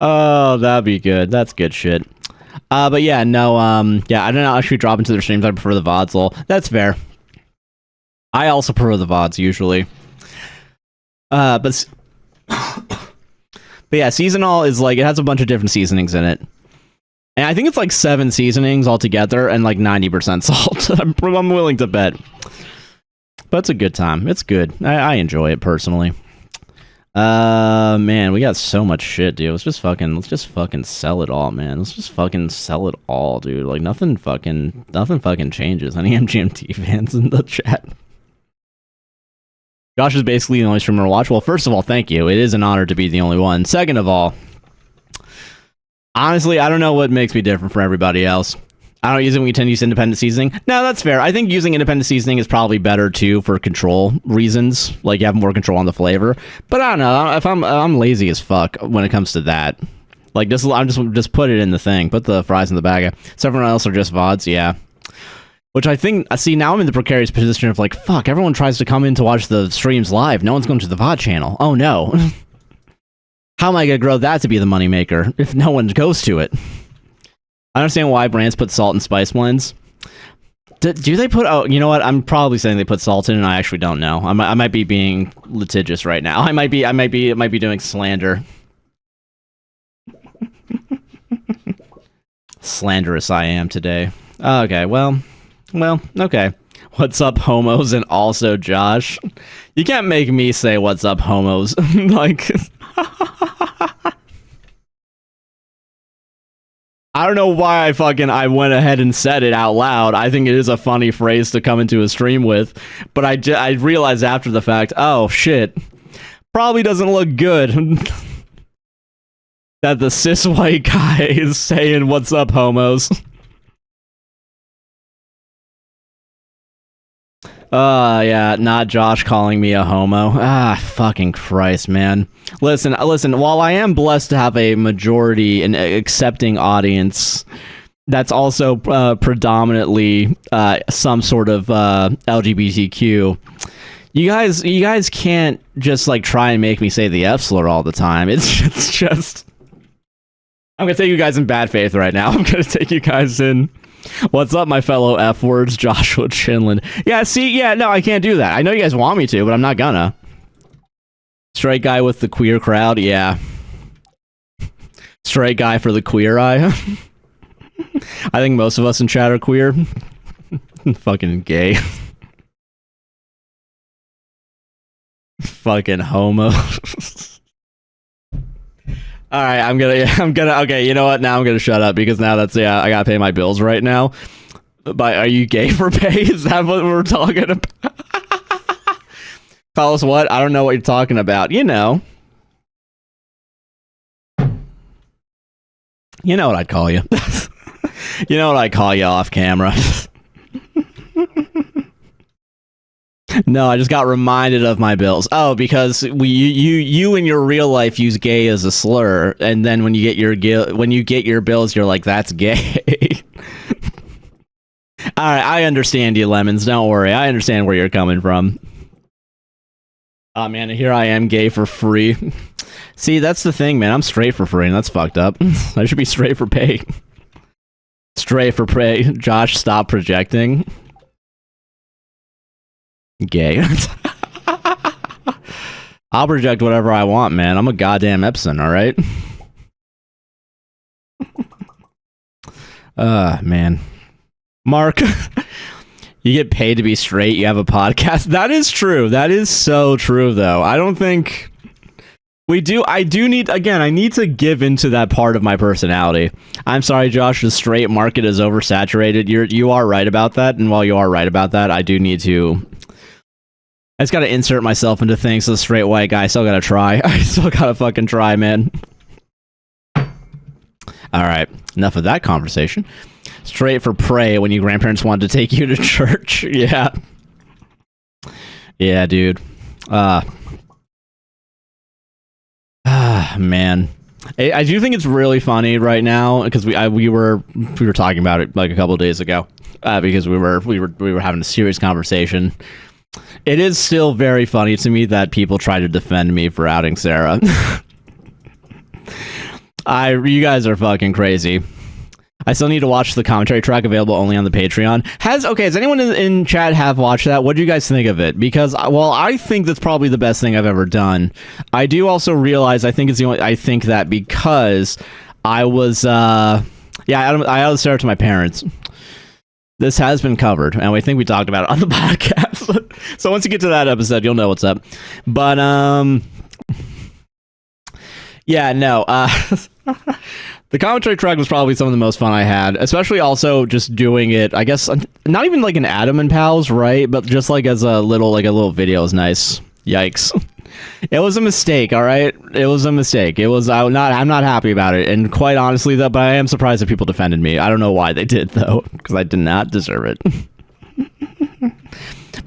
Oh, that'd be good. That's good shit. But yeah, no, yeah, I don't know, actually drop into their streams. I prefer the VODs, lol. That's fair. I also prefer the VODs usually. But yeah, seasonal is like, it has a bunch of different seasonings in it. And I think it's like 7 seasonings altogether and like 90% salt. I'm willing to bet. But it's a good time. It's good. I enjoy it personally. Man, we got so much shit, dude. Let's just fucking sell it all, man. Let's just fucking sell it all, dude. Like nothing fucking changes. Any MGMT fans in the chat? Josh is basically the only streamer to watch. Well, first of all, thank you. It is an honor to be the only one. Second of all, honestly, I don't know what makes me different from everybody else. I don't use it when we tend to use independent seasoning. No, that's fair. I think using independent seasoning is probably better too for control reasons. Like you have more control on the flavor. But I don't know. If I'm lazy as fuck when it comes to that. Like this, I'm just put it in the thing. Put the fries in the bag. So everyone else are just VODs. Yeah. Which I think, see, now I'm in the precarious position of like, fuck, everyone tries to come in to watch the streams live. No one's going to the VOD channel. Oh no. How am I going to grow that to be the moneymaker if no one goes to it? I understand why brands put salt in spice blends. Do they put, oh, you know what? I'm probably saying they put salt in and I actually don't know. I might be being litigious right now. It might be doing slander. Slanderous I am today. Okay, well, okay. What's up, homos, and also Josh? You can't make me say what's up, homos. Like, I don't know why I went ahead and said it out loud. I think it is a funny phrase to come into a stream with, but I realized after the fact, oh shit, probably doesn't look good that the cis white guy is saying what's up, homos. Yeah, not Josh calling me a homo. Ah, fucking Christ, man. Listen, while I am blessed to have a majority and accepting audience that's also predominantly some sort of LGBTQ, you guys can't just like try and make me say the F slur all the time. It's just I'm gonna take you guys in bad faith right now. I'm gonna take you guys in. What's up, my fellow F words, Joshua Chinland? Yeah, see, yeah, no, I can't do that. I know you guys want me to, but I'm not gonna. Straight guy with the queer crowd, yeah. Straight guy for the queer eye. I think most of us in chat are queer. Fucking gay. Fucking homo. All right, I'm gonna. Okay, you know what? Now I'm gonna shut up because now that's I gotta pay my bills right now. But are you gay for pay? Is that what we're talking about? Call us what? I don't know what you're talking about. You know what I'd call you. You know what I'd call you off camera. No, I just got reminded of my bills. Oh, because you in your real life use gay as a slur, and then when you get your bills, you're like, that's gay. All right, I understand you, Lemons. Don't worry, I understand where you're coming from. Oh man, here I am, gay for free. See, that's the thing, man. I'm straight for free, and that's fucked up. I should be straight for pay. Straight for pay. Josh, stop projecting. Gay. I'll project whatever I want, man. I'm a goddamn Epson, all right? Man. Mark, you get paid to be straight, you have a podcast. That is true. That is so true, though. I don't think we do. I need to give into that part of my personality. I'm sorry, Josh, the straight market is oversaturated. You are right about that, and while you are right about that, I do need to... I just gotta insert myself into things as a straight white guy. I still gotta try. I still gotta fucking try, man. Alright, enough of that conversation. Straight for prey when your grandparents wanted to take you to church. Yeah. Yeah, dude. Man. I do think it's really funny right now because we were talking about it like a couple of days ago because we were having a serious conversation. It is still very funny to me that people try to defend me for outing Sarah. You guys are fucking crazy. I still need to watch the commentary track available only on the Patreon. Has anyone in chat have watched that? What do you guys think of it? Because, well, I think that's probably the best thing I've ever done. I do also realize I think that because I was, I outed Sarah to my parents. This has been covered, and I think we talked about it on the podcast. So once you get to that episode, you'll know what's up. But, yeah, no, the commentary track was probably some of the most fun I had, especially also just doing it, I guess, not even like an Adam and Pals, right? But just like as a little video is nice. Yikes. It was a mistake, all right? It was a mistake. I'm not happy about it. And quite honestly, though, but I am surprised that people defended me. I don't know why they did, though, because I did not deserve it.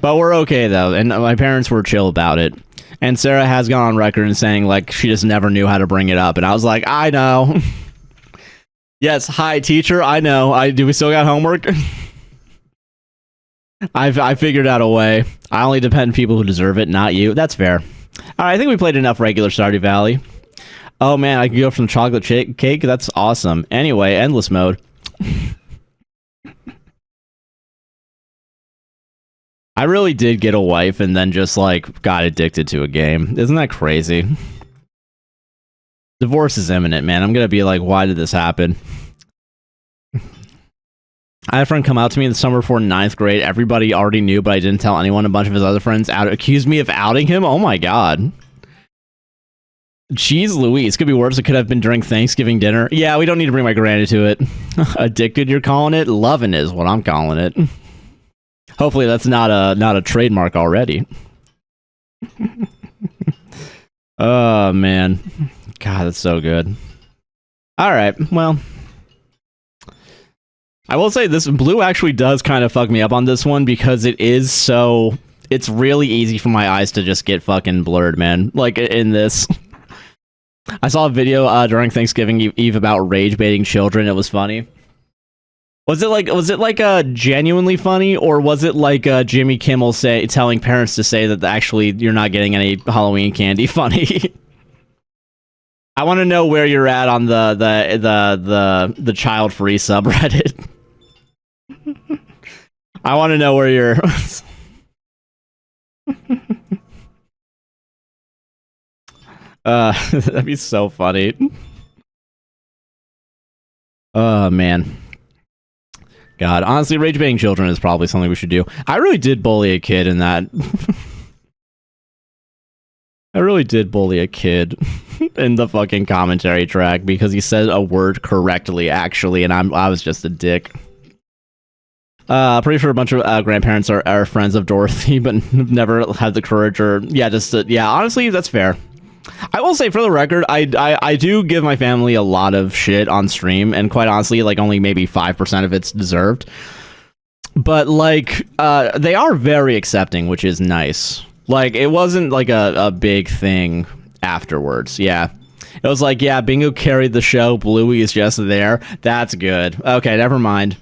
But we're okay, though, and my parents were chill about it. And Sarah has gone on record and saying, like, she just never knew how to bring it up. And I was like, I know. Yes, hi, teacher, I know. Do we still got homework? I figured out a way. I only depend on people who deserve it, not you. That's fair. All right, I think we played enough regular Stardew Valley. Oh, man, I can go from chocolate cake? That's awesome. Anyway, endless mode. I really did get a wife and then just, like, got addicted to a game. Isn't that crazy? Divorce is imminent, man. I'm gonna be like, why did this happen? I had a friend come out to me in the summer before 9th grade. Everybody already knew, but I didn't tell anyone. A bunch of his other friends accused me of outing him. Oh my god. Jeez Louise. Could be worse. It could have been during Thanksgiving dinner. Yeah, we don't need to bring my granny to it. Addicted, you're calling it? Loving is what I'm calling it. Hopefully that's not a trademark already. Oh, man. God, that's so good. Alright, well... I will say this, Blue actually does kind of fuck me up on this one because it is so... It's really easy for my eyes to just get fucking blurred, man. Like, in this. I saw a video during Thanksgiving Eve about rage baiting children. It was funny. Was it like genuinely funny, or was it like Jimmy Kimmel telling parents to say that actually you're not getting any Halloween candy funny? I want to know where you're at on the child-free subreddit. I want to know where you're... That'd be so funny. Oh, man. God, honestly, rage baiting children is probably something we should do. I really did bully a kid in that. I really did bully a kid in the fucking commentary track because he said a word correctly, actually, and I was just a dick. Pretty sure a bunch of grandparents are friends of Dorothy, but never had the courage or... Yeah, yeah, honestly, that's fair. I will say, for the record, I do give my family a lot of shit on stream, and quite honestly, like, only maybe 5% of it's deserved. But, like, they are very accepting, which is nice. Like, it wasn't, like, a big thing afterwards, yeah. It was like, yeah, Bingo carried the show, Bluey is just there. That's good. Okay, never mind.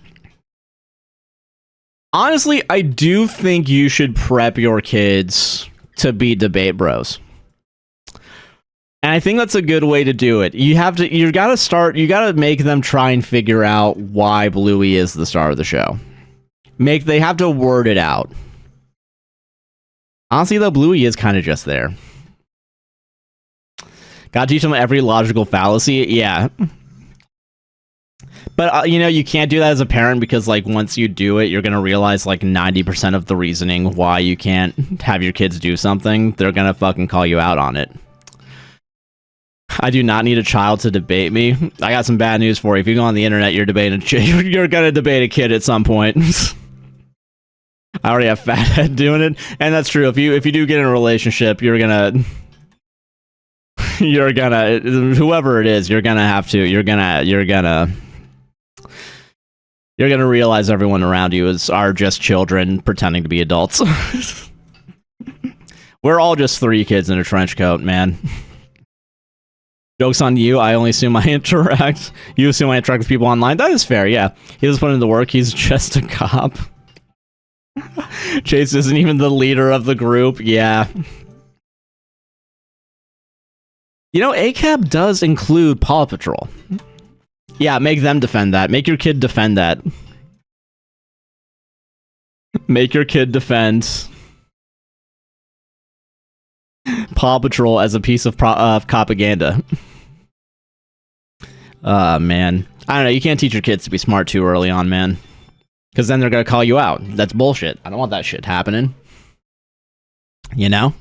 Honestly, I do think you should prep your kids to be debate bros. And I think that's a good way to do it. You gotta make them try and figure out why Bluey is the star of the show. They have to word it out. Honestly, though, Bluey is kind of just there. Gotta teach them every logical fallacy. Yeah. But, you know, you can't do that as a parent because, like, once you do it, you're going to realize, like, 90% of the reasoning why you can't have your kids do something. They're going to fucking call you out on it. I do not need a child to debate me. I got some bad news for you. If you go on the internet, you're debating you're going to debate a kid at some point. I already have Fathead doing it. And that's true. If you do get in a relationship, you're going to... whoever it is, you're going to have to... You're gonna realize everyone around you are just children pretending to be adults. We're all just 3 kids in a trench coat, man. Joke's on you. I only assume I interact. You assume I interact with people online. That is fair, yeah. He doesn't put in the work. He's just a cop. Chase isn't even the leader of the group. Yeah. You know, ACAB does include Paw Patrol. Yeah, make them defend that. Make your kid defend that. Make your kid defend Paw Patrol as a piece of propaganda. Man. I don't know, you can't teach your kids to be smart too early on, man. Because then they're gonna call you out. That's bullshit. I don't want that shit happening. You know?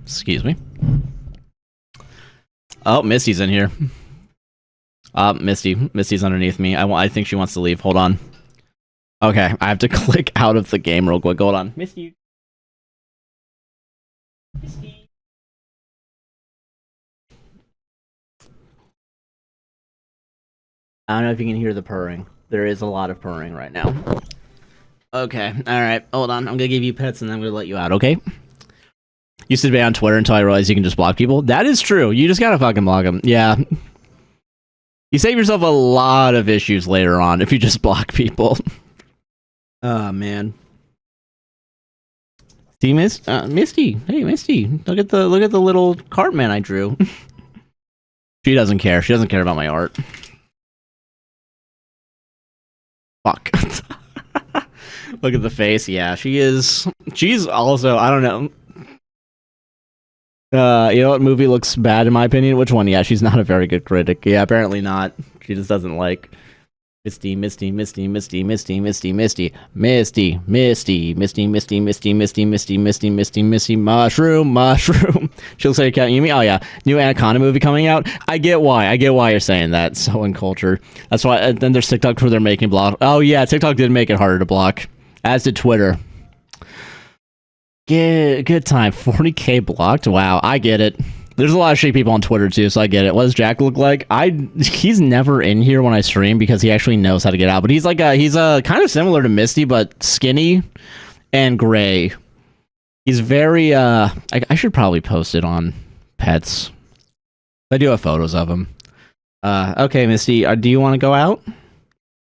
Excuse me. Oh, Misty's in here. Misty's underneath me. I think she wants to leave. Hold on. Okay, I have to click out of the game real quick. Hold on. Misty. I don't know if you can hear the purring. There is a lot of purring right now. Okay, alright. Hold on. I'm gonna give you pets and then I'm gonna let you out, okay? Used to be on Twitter until I realized you can just block people. That is true. You just gotta fucking block them. Yeah. You save yourself a lot of issues later on if you just block people. Oh, man. See, Misty. Hey, Misty. Look at the little Cartman I drew. She doesn't care. She doesn't care about my art. Fuck. Look at the face. Yeah, she is. She's also, I don't know. You know what movie looks bad in my opinion? Which one? Yeah, she's not a very good critic. Yeah, apparently not. She just doesn't like Misty, Misty, Misty, Misty, Misty, Misty, Misty, Misty, Misty, Misty, Misty, Misty, Misty, Misty, Misty, Misty, Misty, Mushroom. She looks like a cat. You mean? Oh yeah, new Anaconda movie coming out. I get why. I get why you're saying that. So uncultured. That's why. Then there's TikTok where they're making block. Oh yeah, TikTok did make it harder to block, as did Twitter. Good time. 40k blocked. Wow, I get it. There's a lot of shitty people on Twitter too, so I get it. What does Jack look like? He's never in here when I stream because he actually knows how to get out. But he's like he's kind of similar to Misty, but skinny and gray. He's very I should probably post it on Pets. I do have photos of him. Okay, Misty, do you want to go out?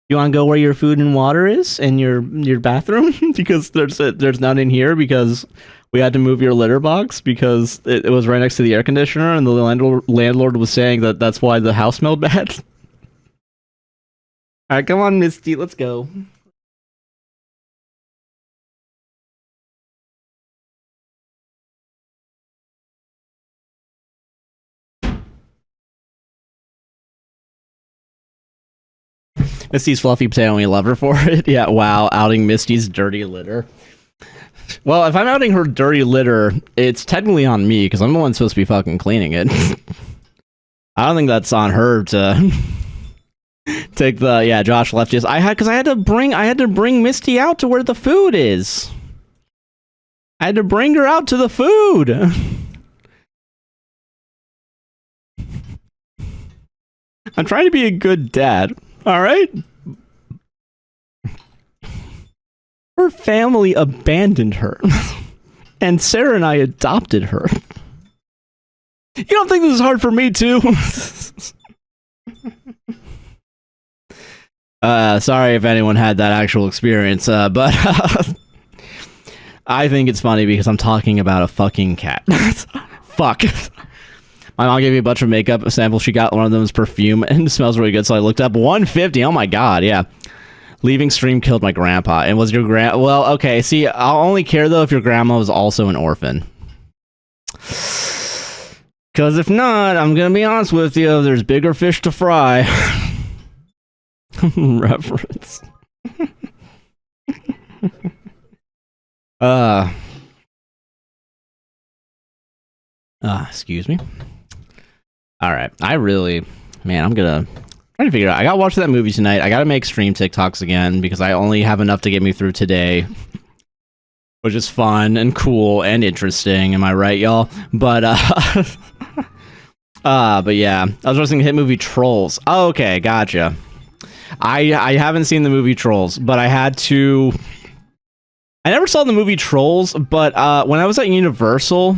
You want to go where your food and water is in your bathroom? Because there's none in here because we had to move your litter box because it was right next to the air conditioner and the landlord was saying that that's why the house smelled bad. All right, come on, Misty, let's go. Misty's fluffy potato, we love her for it. Yeah, wow, outing Misty's dirty litter. Well, if I'm outing her dirty litter, it's technically on me, because I'm the one supposed to be fucking cleaning it. I don't think that's on her to take the... Yeah, Josh left his... I had to bring Misty out to where the food is. I had to bring her out to the food. I'm trying to be a good dad. All right. Her family abandoned her, and Sarah and I adopted her. You don't think this is hard for me too? Sorry if anyone had that actual experience, but I think it's funny because I'm talking about a fucking cat. Fuck. My mom gave me a bunch of makeup samples. She got one of them as perfume and it smells really good. So I looked up 150. Oh my god, yeah. Leaving stream killed my grandpa. And was your well, okay, see, I'll only care though if your grandma was also an orphan. Because if not, I'm gonna be honest with you, there's bigger fish to fry. Reference. Excuse me. Alright, man, I'm trying to figure it out. I gotta watch that movie tonight. I gotta make stream TikToks again because I only have enough to get me through today. Which is fun and cool and interesting, am I right, y'all? But, but yeah. I was watching the hit movie Trolls. Oh, okay, gotcha. I haven't seen the movie Trolls, but I never saw the movie Trolls, but when I was at Universal,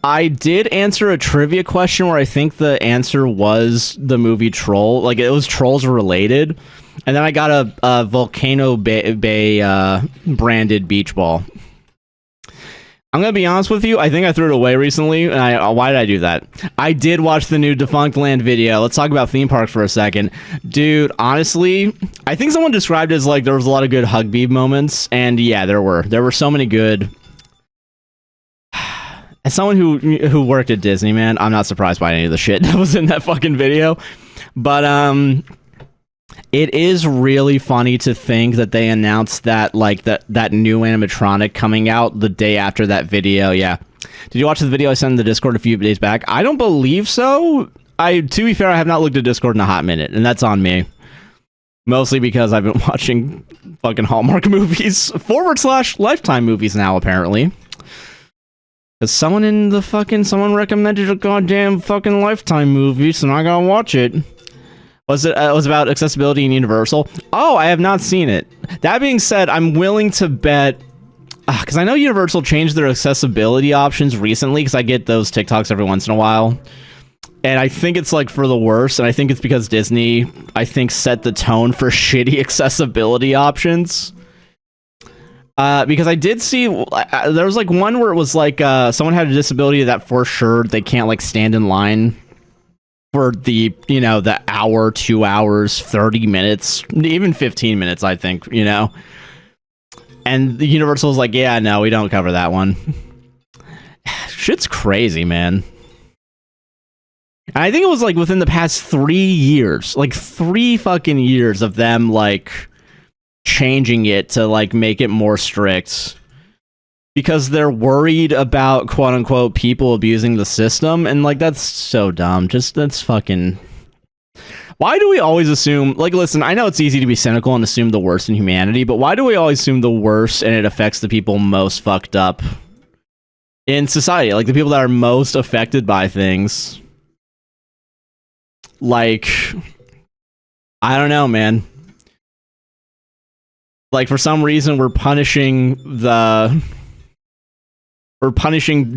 I did answer a trivia question where I think the answer was the movie Troll. Like, it was Trolls related. And then I got a Volcano Bay branded beach ball. I'm gonna be honest with you, I think I threw it away recently, and why did I do that? I did watch the new Defunct Land video. Let's talk about theme parks for a second. Dude, honestly, I think someone described it as like there was a lot of good Hugbeeb moments, and yeah, there were so many good. As someone who worked at Disney, man, I'm not surprised by any of the shit that was in that fucking video. But it is really funny to think that they announced that like that new animatronic coming out the day after that video. Yeah. Did you watch the video I sent in the Discord a few days back? I don't believe so. To be fair, I have not looked at Discord in a hot minute, and that's on me. Mostly because I've been watching fucking Hallmark movies / Lifetime movies now, apparently. Because someone recommended a goddamn fucking Lifetime movie, so now I gotta watch it. Was it was about accessibility in Universal? Oh, I have not seen it. That being said, I'm willing to bet, because I know Universal changed their accessibility options recently, because I get those TikToks every once in a while. And I think it's like for the worse, and I think it's because Disney, I think, set the tone for shitty accessibility options. Because I did see, there was like one where it was like someone had a disability that for sure they can't like stand in line for the, you know, the hour, 2 hours, 30 minutes, even 15 minutes, I think, you know. And the Universal's like, yeah, no, we don't cover that one. Shit's crazy, man. And I think it was like within the past 3 years, like 3 fucking years of them like changing it to like make it more strict because they're worried about quote unquote people abusing the system. And like, that's so dumb. That's fucking, why do we always assume, like, listen, I know it's easy to be cynical and assume the worst in humanity, but why do we always assume the worst and it affects the people most fucked up in society? Like the people that are most affected by things. Like, I don't know, man. Like, for some reason, we're punishing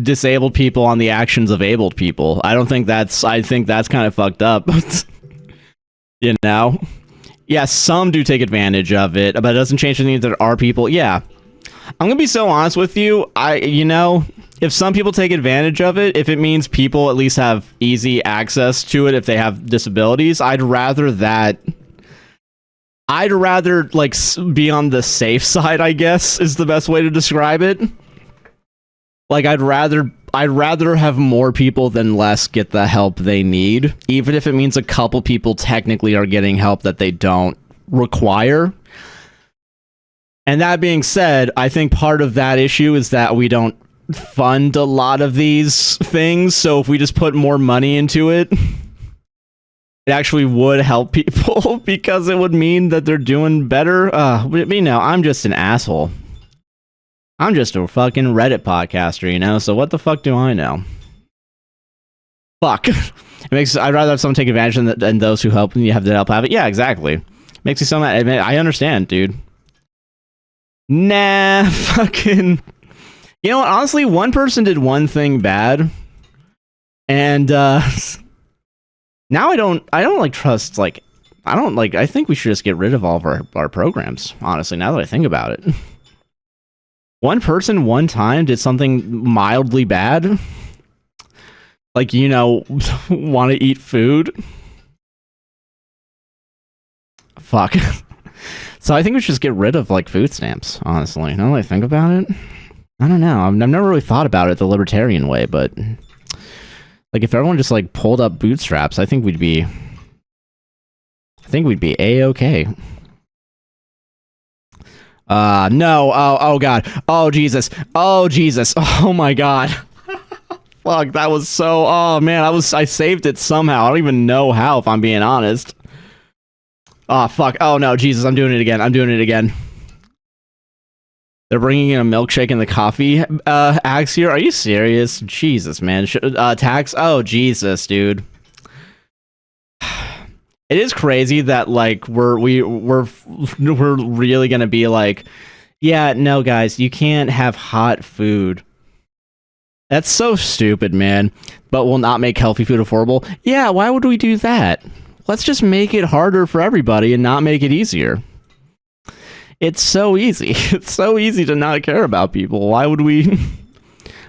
disabled people on the actions of abled people. I think that's kind of fucked up. You know? Yeah, some do take advantage of it, but it doesn't change the needs that are people. Yeah. I'm gonna be so honest with you. You know, if some people take advantage of it, if it means people at least have easy access to it if they have disabilities, I'd rather like be on the safe side, I guess, is the best way to describe it. Like, I'd rather have more people than less get the help they need, even if it means a couple people technically are getting help that they don't require. And that being said, I think part of that issue is that we don't fund a lot of these things, so if we just put more money into it, it actually would help people because it would mean that they're doing better. You know, I'm just an asshole. I'm just a fucking Reddit podcaster, you know? So what the fuck do I know? Fuck. I'd rather have someone take advantage than those who help and you have to help have it. Yeah, exactly. Makes me so mad. I understand, dude. Nah, fucking... You know what? Honestly, one person did one thing bad. And, now I don't like trust, like, I think we should just get rid of all of our programs, honestly, now that I think about it. One person, one time, did something mildly bad. Like, you know, want to eat food. Fuck. So I think we should just get rid of like food stamps, honestly. Now that I think about it, I don't know. I've never really thought about it the libertarian way, but like if everyone just like pulled up bootstraps, I think we'd be a-okay. No. Oh god. Oh Jesus. Oh Jesus. Oh my god. Fuck, that was so... Oh man, I saved it somehow. I don't even know how, if I'm being honest. Oh fuck. Oh no, Jesus, I'm doing it again. I'm doing it again. They're bringing in a milkshake in the coffee axe here. Are you serious? Jesus, man. Tax? Oh, Jesus, dude. It is crazy that like we're really gonna be like, yeah, no, guys, you can't have hot food. That's so stupid, man. But we'll not make healthy food affordable. Yeah, why would we do that? Let's just make it harder for everybody and not make it easier. It's so easy. It's so easy to not care about people. Why would we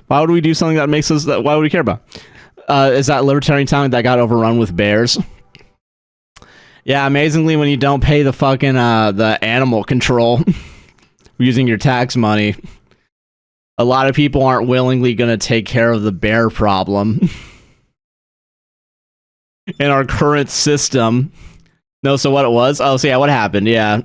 do something that makes us that why would we care about? Is that libertarian town that got overrun with bears? Yeah, amazingly, when you don't pay the fucking the animal control using your tax money, a lot of people aren't willingly gonna take care of the bear problem in our current system. No, so what it was? Oh, so yeah, what happened? Yeah.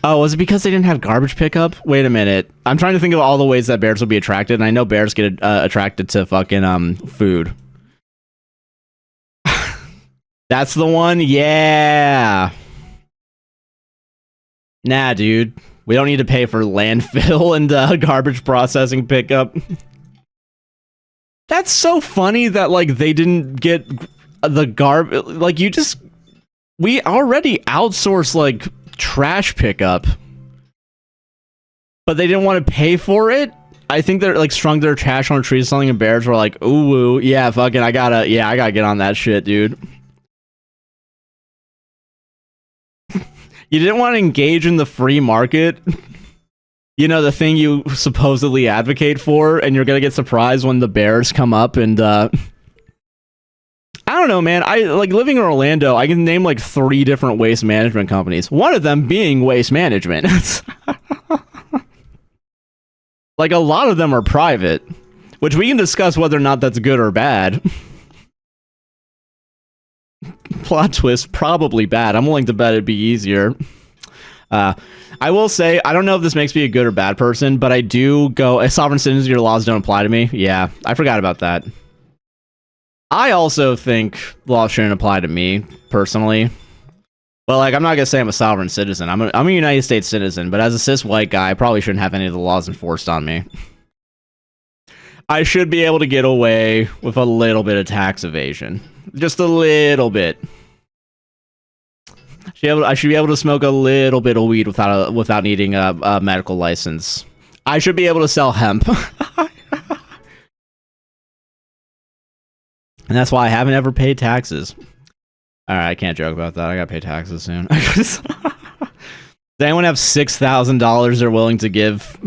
Oh, was it because they didn't have garbage pickup? Wait a minute. I'm trying to think of all the ways that bears will be attracted, and I know bears get attracted to fucking food. That's the one? Yeah. Nah, dude. We don't need to pay for landfill and garbage processing pickup. That's so funny that, like, they didn't get the like, we already outsource, like, trash pickup. But they didn't want to pay for it? I think they're, like, strung their trash on a tree or something, and bears were like, ooh, yeah, fucking, I gotta get on that shit, dude. You didn't want to engage in the free market, you know, the thing you supposedly advocate for, and you're gonna get surprised when the bears come up and, I don't know, man. I like living in Orlando. I can name like 3 different waste management companies. One of them being Waste Management. Like a lot of them are private, which we can discuss whether or not that's good or bad. Plot twist, probably bad. I'm willing to bet it'd be easier. I will say, I don't know if this makes me a good or bad person, but I do go, as sovereign citizen, your laws don't apply to me. Yeah, I forgot about that. I also think laws shouldn't apply to me, personally. But, like, I'm not gonna say I'm a sovereign citizen. I'm a United States citizen, but as a cis white guy, I probably shouldn't have any of the laws enforced on me. I should be able to get away with a little bit of tax evasion. Just a little bit. I should be able to smoke a little bit of weed without needing a medical license. I should be able to sell hemp. And that's why I haven't ever paid taxes. Alright, I can't joke about that. I gotta pay taxes soon. Does anyone have $6,000 they're willing to give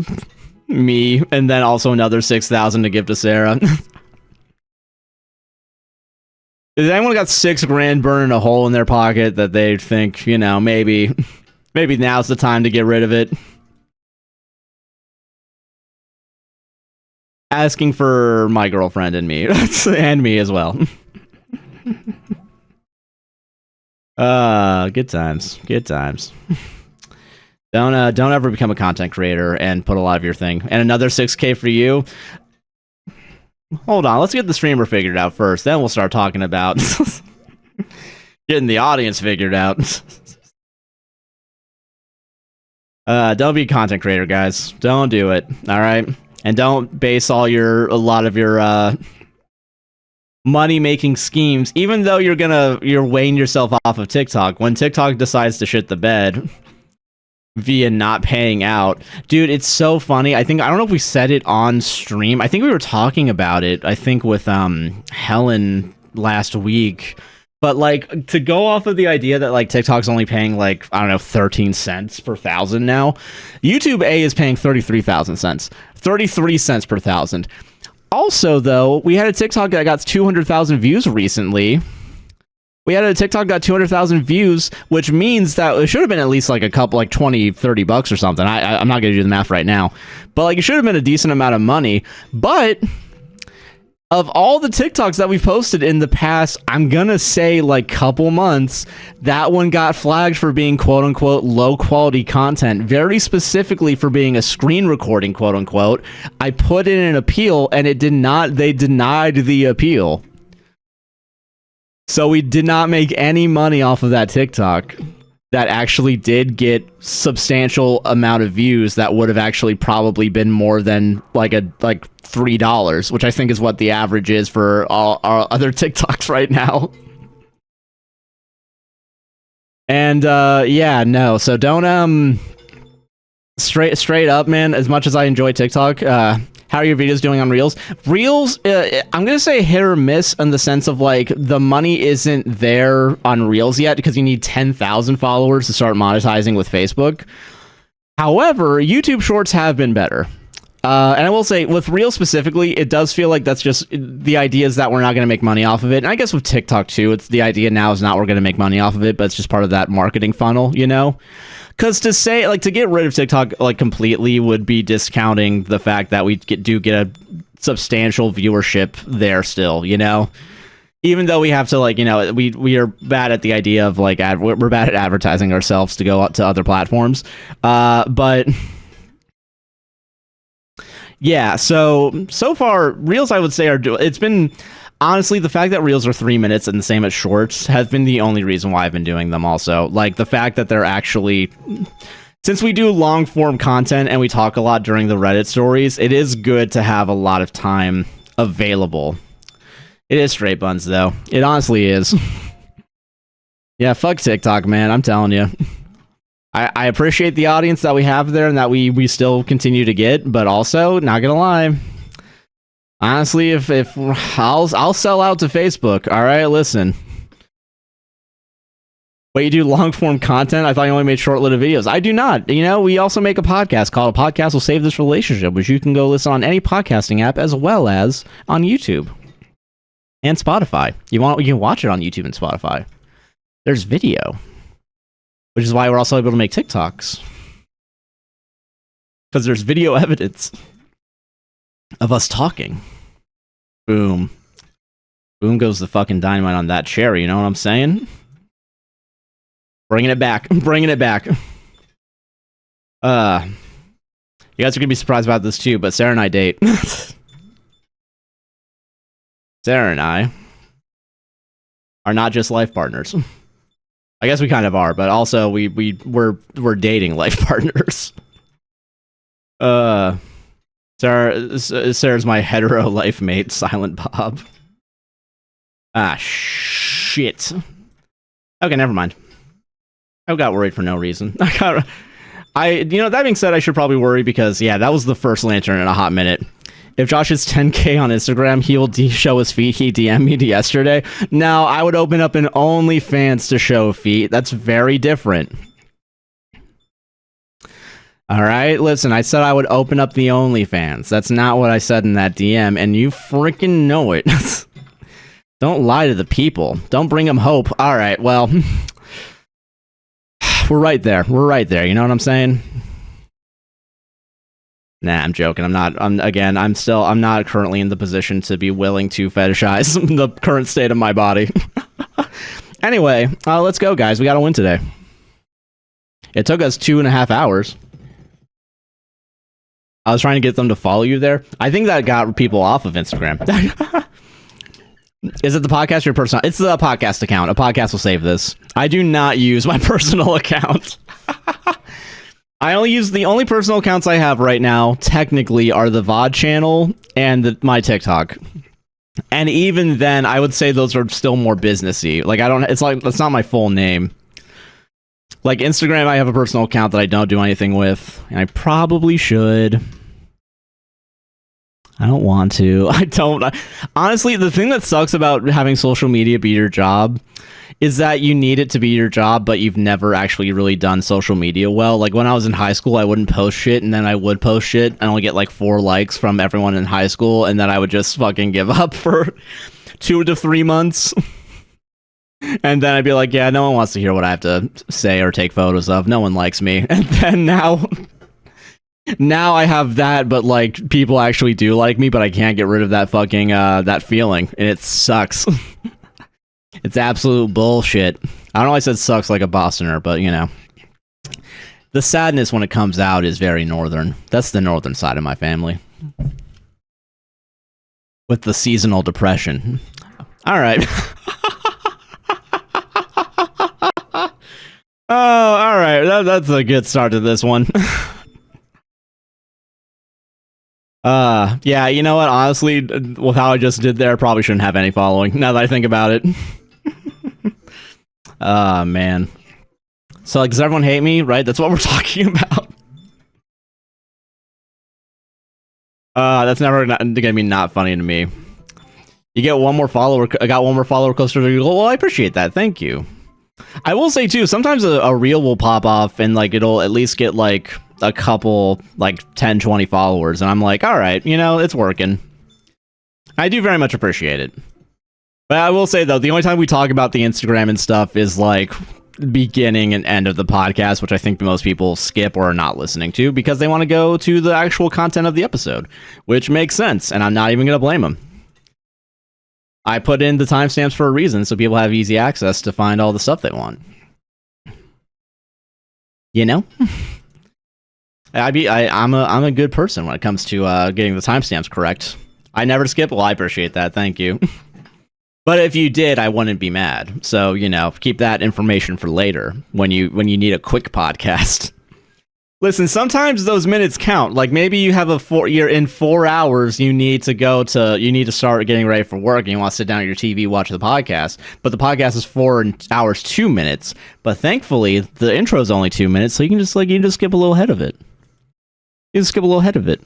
me, and then also another $6,000 to give to Sarah? Has anyone got $6 grand burning a hole in their pocket that they think, you know, maybe now's the time to get rid of it? Asking for my girlfriend and me. And me as well. Good times. Good times. Don't ever become a content creator and put a lot of your thing. And another 6K for you. Hold on, let's get the streamer figured out first. Then we'll start talking about getting the audience figured out. Don't be a content creator, guys. Don't do it. All right. And don't base a lot of your money-making schemes, even though you're weighing yourself off of TikTok. When TikTok decides to shit the bed via not paying out, dude, it's so funny. I don't know if we said it on stream. I think we were talking about it, I think with Helen last week. But like, to go off of the idea that like TikTok's only paying like, I don't know, 13 cents per thousand now. YouTube A is paying 33 cents per thousand. Also, though, we had a TikTok that got 200,000 views recently. We had a TikTok got 200,000 views, which means that it should have been at least like a couple, like 20, 30 bucks or something. I'm not going to do the math right now, but like it should have been a decent amount of money. But of all the TikToks that we've posted in the past, I'm going to say like couple months, that one got flagged for being quote unquote low quality content, very specifically for being a screen recording, quote unquote. I put in an appeal and it did not, they denied the appeal. So we did not make any money off of that TikTok that actually did get substantial amount of views that would have actually probably been more than like $3, which I think is what the average is for all our other TikToks right now. And yeah, no, so don't straight up, man, as much as I enjoy TikTok, how are your videos doing on Reels? Reels, I'm going to say hit or miss in the sense of like the money isn't there on Reels yet because you need 10,000 followers to start monetizing with Facebook. However, YouTube Shorts have been better. And I will say with Reels specifically, it does feel like that's just the idea is that we're not going to make money off of it. And I guess with TikTok too, it's the idea now is not we're going to make money off of it, but it's just part of that marketing funnel, you know? Because to say, like, to get rid of TikTok, like, completely would be discounting the fact that we do get a substantial viewership there still, you know? Even though we have to, like, you know, we are bad at the idea of, like, we're bad at advertising ourselves to go out to other platforms. But yeah, so far, Reels, I would say, it's been... Honestly, the fact that Reels are 3 minutes and the same as Shorts has been the only reason why I've been doing them also. Like, the fact that they're actually... Since we do long-form content and we talk a lot during the Reddit stories, it is good to have a lot of time available. It is straight buns, though. It honestly is. Yeah, fuck TikTok, man. I'm telling you. I appreciate the audience that we have there and that we still continue to get, but also, not gonna lie... Honestly, if I'll sell out to Facebook. All right, listen. Wait, you do long form content? I thought you only made short-lived videos. I do not. You know, we also make a podcast called "A Podcast Will Save This Relationship," which you can go listen on any podcasting app as well as on YouTube and Spotify. You can watch it on YouTube and Spotify. There's video, which is why we're also able to make TikToks because there's video evidence of us talking. Boom. Boom goes the fucking dynamite on that cherry, you know what I'm saying? Bringing it back. Bringing it back. You guys are gonna be surprised about this too, but Sarah and I date. Sarah and I are not just life partners. I guess we kind of are, but also we're dating life partners. Sarah's my hetero life mate, Silent Bob. Ah, shit. Okay, never mind. I got worried for no reason. You know, that being said, I should probably worry because, yeah, that was the first lantern in a hot minute. If Josh hits 10K on Instagram, he will show his feet. He DM'd me yesterday. Now, I would open up an OnlyFans to show feet. That's very different. All right, listen, I said I would open up the OnlyFans. That's not what I said in that DM, and you freaking know it. Don't lie to the people. Don't bring them hope. All right, well, we're right there. We're right there. You know what I'm saying? Nah, I'm joking. I'm not currently in the position to be willing to fetishize the current state of my body. Anyway, let's go, guys. We got to win today. It took us 2.5 hours. I was trying to get them to follow you there. I think that got people off of Instagram. Is it the podcast or your personal? It's the podcast account. A podcast will save this. I do not use my personal account. I only use the only personal accounts I have right now, technically, are the VOD channel and my TikTok. And even then, I would say those are still more businessy. Like, that's not my full name. Like, Instagram, I have a personal account that I don't do anything with, and I probably should. I don't want to. Honestly, the thing that sucks about having social media be your job is that you need it to be your job, but you've never actually really done social media well. Like, when I was in high school, I wouldn't post shit, and then I would post shit, and only get, like, 4 likes from everyone in high school, and then I would just fucking give up for 2 to 3 months. And then I'd be like, yeah, no one wants to hear what I have to say or take photos of. No one likes me. And then now I have that, but like people actually do like me, but I can't get rid of that fucking that feeling, and it sucks. It's absolute bullshit. I don't know why I said sucks like a Bostoner, but you know. The sadness when it comes out is very northern. That's the northern side of my family. With the seasonal depression. Alright. Oh, alright. That's a good start to this one. Yeah, you know what? Honestly, with how I just did there, I probably shouldn't have any following, now that I think about it. Man. So, like, does everyone hate me, right? That's what we're talking about. That's never gonna be not funny to me. You get one more follower. I got one more follower closer to you. Well, I appreciate that. Thank you. I will say, too, sometimes a reel will pop off and, like, it'll at least get, like, a couple, like, 10, 20 followers. And I'm like, all right, you know, it's working. I do very much appreciate it. But I will say, though, the only time we talk about the Instagram and stuff is, like, beginning and end of the podcast, which I think most people skip or are not listening to because they want to go to the actual content of the episode, which makes sense, and I'm not even going to blame them. I put in the timestamps for a reason, so people have easy access to find all the stuff they want. You know? I'm a good person when it comes to getting the timestamps correct. I never skip. Well, I appreciate that. Thank you. But if you did, I wouldn't be mad. So, you know, keep that information for later when you need a quick podcast. Listen, sometimes those minutes count. Like maybe you have you're in 4 hours, you need to start getting ready for work and you want to sit down at your TV, watch the podcast. But the podcast is 4 hours, 2 minutes. But thankfully, the intro is only 2 minutes, so you can just skip a little ahead of it. You can skip a little ahead of it.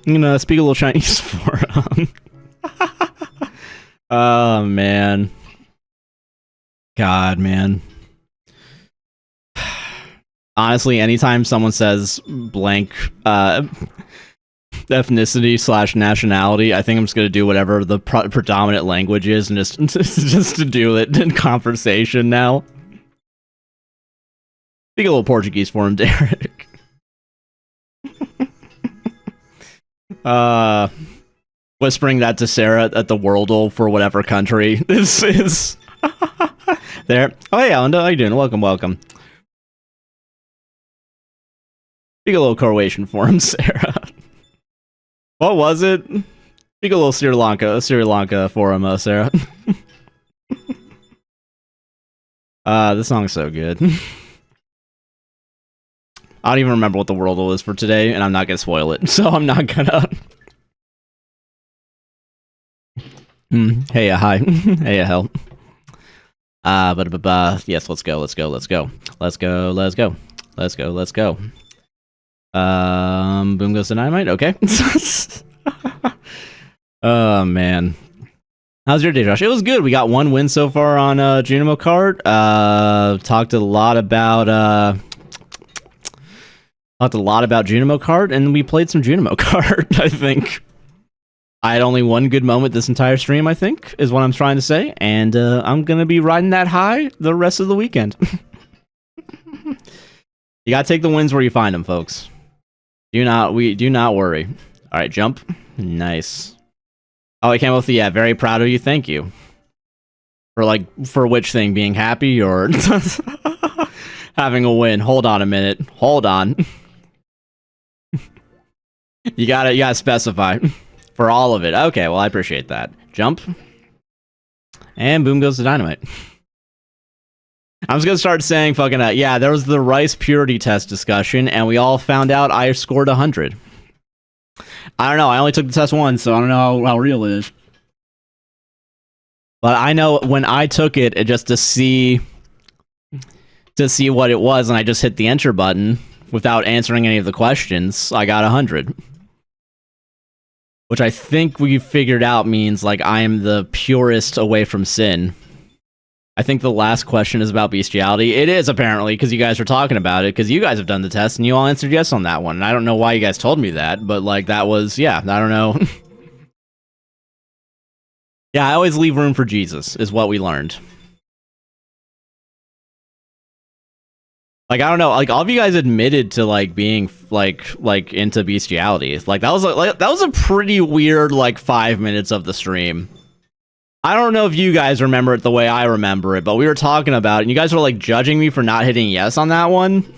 I'm gonna speak a little Chinese for Oh, man. God, man. Honestly, anytime someone says blank ethnicity / nationality, I think I'm just going to do whatever the predominant language is and just to do it in conversation now. Speak a little Portuguese for him, Derek. Whispering that to Sarah at the Worldle for whatever country this is. There. Oh, hey, Alan, how you doing? Welcome. Speak a little Croatian for him, Sarah. What was it? Speak a little Sri Lanka for him, Sarah. This song's so good. I don't even remember what the Worldle is for today, and I'm not gonna spoil it, so I'm not gonna. Hey, hi. Hey, hell. Yes, let's go. Boom goes the dynamite. Okay. Oh man, how's your day, Josh? It was good. We got 1 win so far on Junimo Kart. Talked a lot about Junimo Kart, and we played some Junimo Kart. I think I had only one good moment this entire stream, I think, is what I'm trying to say, and I'm gonna be riding that high the rest of the weekend. You gotta take the wins where you find them, folks. Do not worry. All right, jump. Nice. Oh, I came with the very proud of you. Thank you. For which thing? Being happy or having a win? Hold on a minute. Hold on. You gotta specify for all of it. Okay, well I appreciate that. Jump. And boom goes the dynamite. I'm just gonna start saying fucking yeah, there was the rice purity test discussion, and we all found out I scored 100. I don't know, I only took the test once, so I don't know how real it is. But I know when I took it just to see what it was, and I just hit the enter button without answering any of the questions, I got 100. Which I think we figured out means, like, I am the purest away from sin. I think the last question is about bestiality. It is, apparently, because you guys are talking about it, because you guys have done the test, and you all answered yes on that one. And I don't know why you guys told me that, but, like, that was, yeah, I don't know. Yeah, I always leave room for Jesus, is what we learned. Like, I don't know, like, all of you guys admitted to, like, being, like into bestiality. Like, that was a pretty weird, like, 5 minutes of the stream. I don't know if you guys remember it the way I remember it, but we were talking about it, and you guys were, like, judging me for not hitting yes on that one.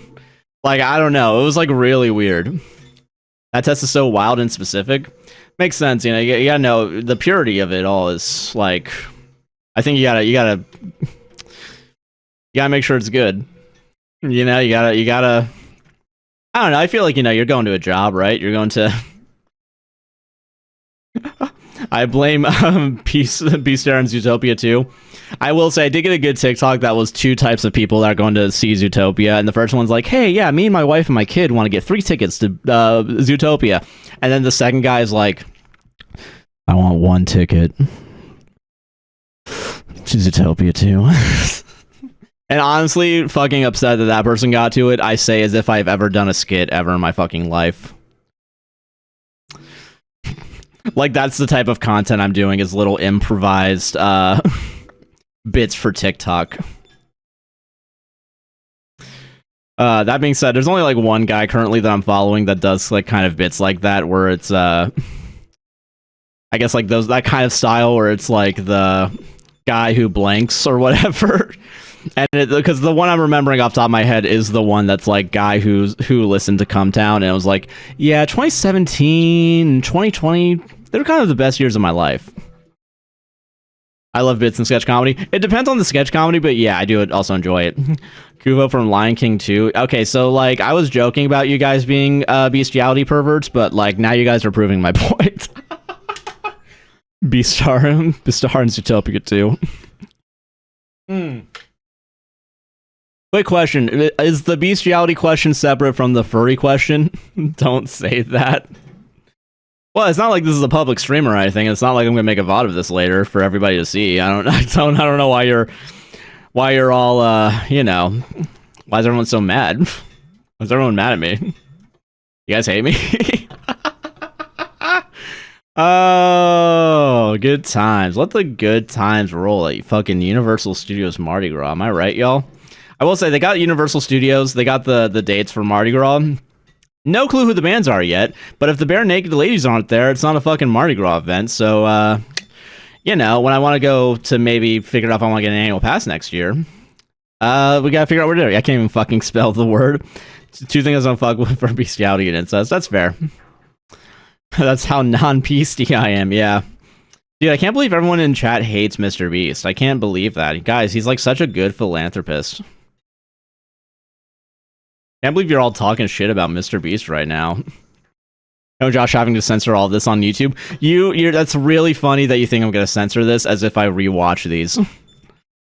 Like, I don't know, it was, like, really weird. That test is so wild and specific. Makes sense, you know, you gotta know, the purity of it all is, like, I think you gotta make sure it's good. You know, you gotta, I don't know, I feel like, you know, you're going to a job, right? You're going to, I blame Beastars Zootopia too. I will say, I did get a good TikTok that was 2 types of people that are going to see Zootopia, and the first one's like, hey, yeah, me and my wife and my kid want to get 3 tickets to Zootopia. And then the second guy is like, I want 1 ticket to Zootopia too. And honestly, fucking upset that that person got to it, I say as if I've ever done a skit ever in my fucking life. Like, that's the type of content I'm doing, is little improvised bits for TikTok. That being said, there's only like 1 guy currently that I'm following that does like kind of bits like that, where it's I guess like that kind of style where it's like the guy who blanks or whatever. And because the one I'm remembering off the top of my head is the one that's like guy who listened to Come Town, and it was like, yeah, 2017 and 2020, they were kind of the best years of my life. I love bits and sketch comedy. It depends on the sketch comedy, but yeah, I do also enjoy it. Kuvo from Lion King 2. Okay, so like I was joking about you guys being bestiality perverts, but like now you guys are proving my point. Beastar and Zootopia 2. Quick question. Is the bestiality question separate from the furry question? Don't say that. Well, it's not like this is a public stream or anything. It's not like I'm gonna make a VOD of this later for everybody to see. I don't know why you're all you know, why is everyone so mad? Why is everyone mad at me? You guys hate me? Oh, good times. Let the good times roll at fucking Universal Studios Mardi Gras. Am I right, y'all? I will say, they got Universal Studios, they got the dates for Mardi Gras. No clue who the bands are yet, but if the Bare Naked Ladies aren't there, it's not a fucking Mardi Gras event, so, you know, when I want to go to maybe figure out if I want to get an annual pass next year, we gotta figure out what we're doing. I can't even fucking spell the word. 2 things I don't fuck with for bestiality and incest. That's fair. That's how non-beastie I am, yeah. Dude, I can't believe everyone in chat hates Mr. Beast. I can't believe that. Guys, he's like such a good philanthropist. Can't believe you're all talking shit about Mr. Beast right now. No, Josh having to censor all this on YouTube. That's really funny that you think I'm gonna censor this as if I rewatch these.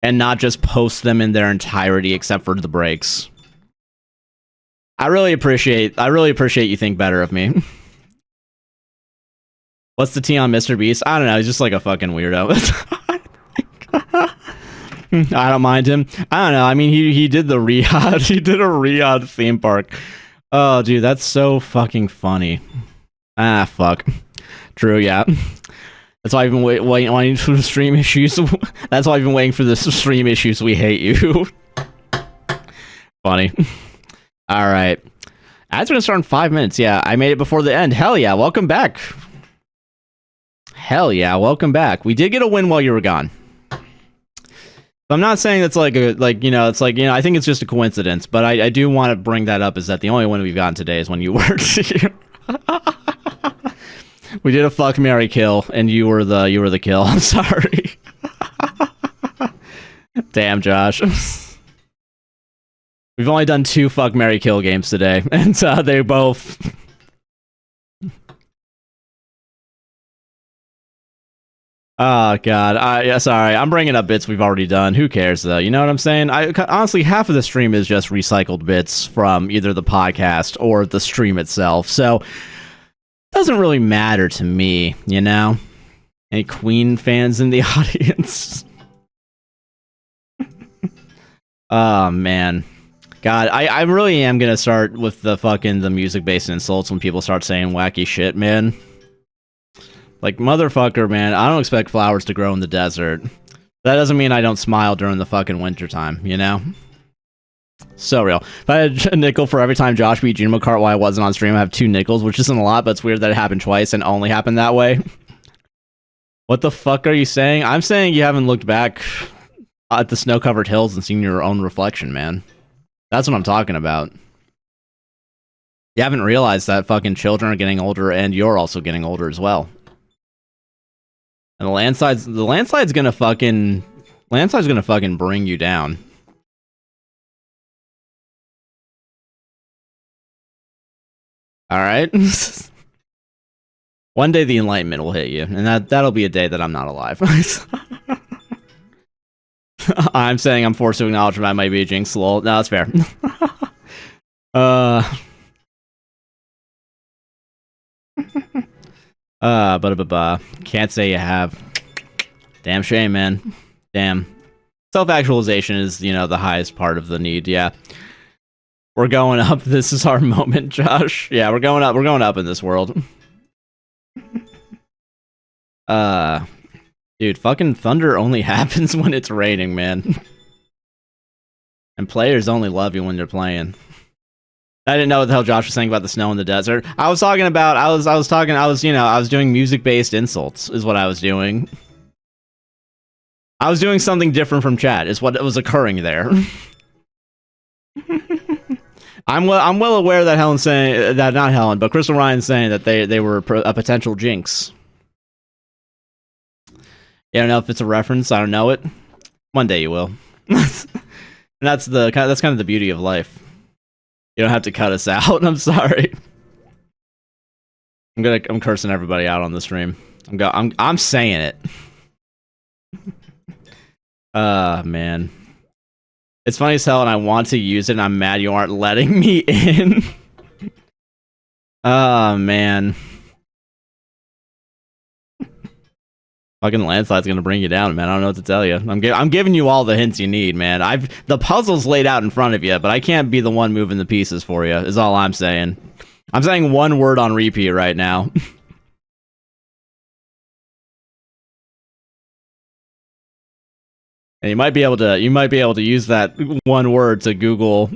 And not just post them in their entirety except for the breaks. I really appreciate you think better of me. What's the tea on Mr. Beast? I don't know, he's just like a fucking weirdo. I don't mind him. I don't know. I mean, he did the Riyadh. He did a Riyadh theme park. Oh, dude, that's so fucking funny. Ah, fuck. True, yeah. That's why I've been waiting for the stream issues. That's why I've been waiting for the stream issues. We hate you. Funny. All right. Ads are gonna start in 5 minutes. Yeah, I made it before the end. Hell yeah! Welcome back. Hell yeah! Welcome back. We did get a win while you were gone. I'm not saying that's like you know, it's like, you know, I think it's just a coincidence, but I do want to bring that up, is that the only one we've gotten today is when you weren't here. We did a fuck, marry, kill, and you were the kill. I'm sorry. Damn, Josh. We've only done 2 fuck, marry, kill games today, and they both. Oh, God. Yeah, sorry. I'm bringing up bits we've already done. Who cares, though? You know what I'm saying? Honestly, half of the stream is just recycled bits from either the podcast or the stream itself. So, it doesn't really matter to me, you know? Any Queen fans in the audience? Oh, man. God, I really am going to start with the music-based insults when people start saying wacky shit, man. Like, motherfucker, man, I don't expect flowers to grow in the desert. That doesn't mean I don't smile during the fucking wintertime, you know? So real. If I had a nickel for every time Josh beat Gino Kart while I wasn't on stream, I have 2 nickels, which isn't a lot, but it's weird that it happened twice and only happened that way. What the fuck are you saying? I'm saying you haven't looked back at the snow-covered hills and seen your own reflection, man. That's what I'm talking about. You haven't realized that fucking children are getting older and you're also getting older as well. And the landside's gonna fucking bring you down. Alright? One day the enlightenment will hit you, and that'll be a day that I'm not alive. I'm saying I'm forced to acknowledge that I might be a jinx, lol. No, that's fair. Can't say you have. Damn shame, man. Damn. Self-actualization is, you know, the highest part of the need, yeah. We're going up. This is our moment, Josh. Yeah, we're going up. We're going up in this world. Dude, fucking thunder only happens when it's raining, man. And players only love you when they're playing. I didn't know what the hell Josh was saying about the snow in the desert. I was talking about, I was doing music-based insults, is what I was doing. I was doing something different from chat, is what was occurring there. I'm well aware that Helen's saying, that not Helen, but Crystal Ryan's saying that they were a potential jinx. You don't know if it's a reference, I don't know it. One day you will. That's kind of the beauty of life. You don't have to cut us out. I'm sorry. I'm cursing everybody out on the stream. I'm saying it. Man. It's funny as hell and I want to use it and I'm mad you aren't letting me in. Oh man. Fucking landslide's gonna bring you down, man. I don't know what to tell you. I'm giving you all the hints you need, man. The puzzle's laid out in front of you, but I can't be the one moving the pieces for you, is all I'm saying. I'm saying one word on repeat right now. And you might be able to use that one word to Google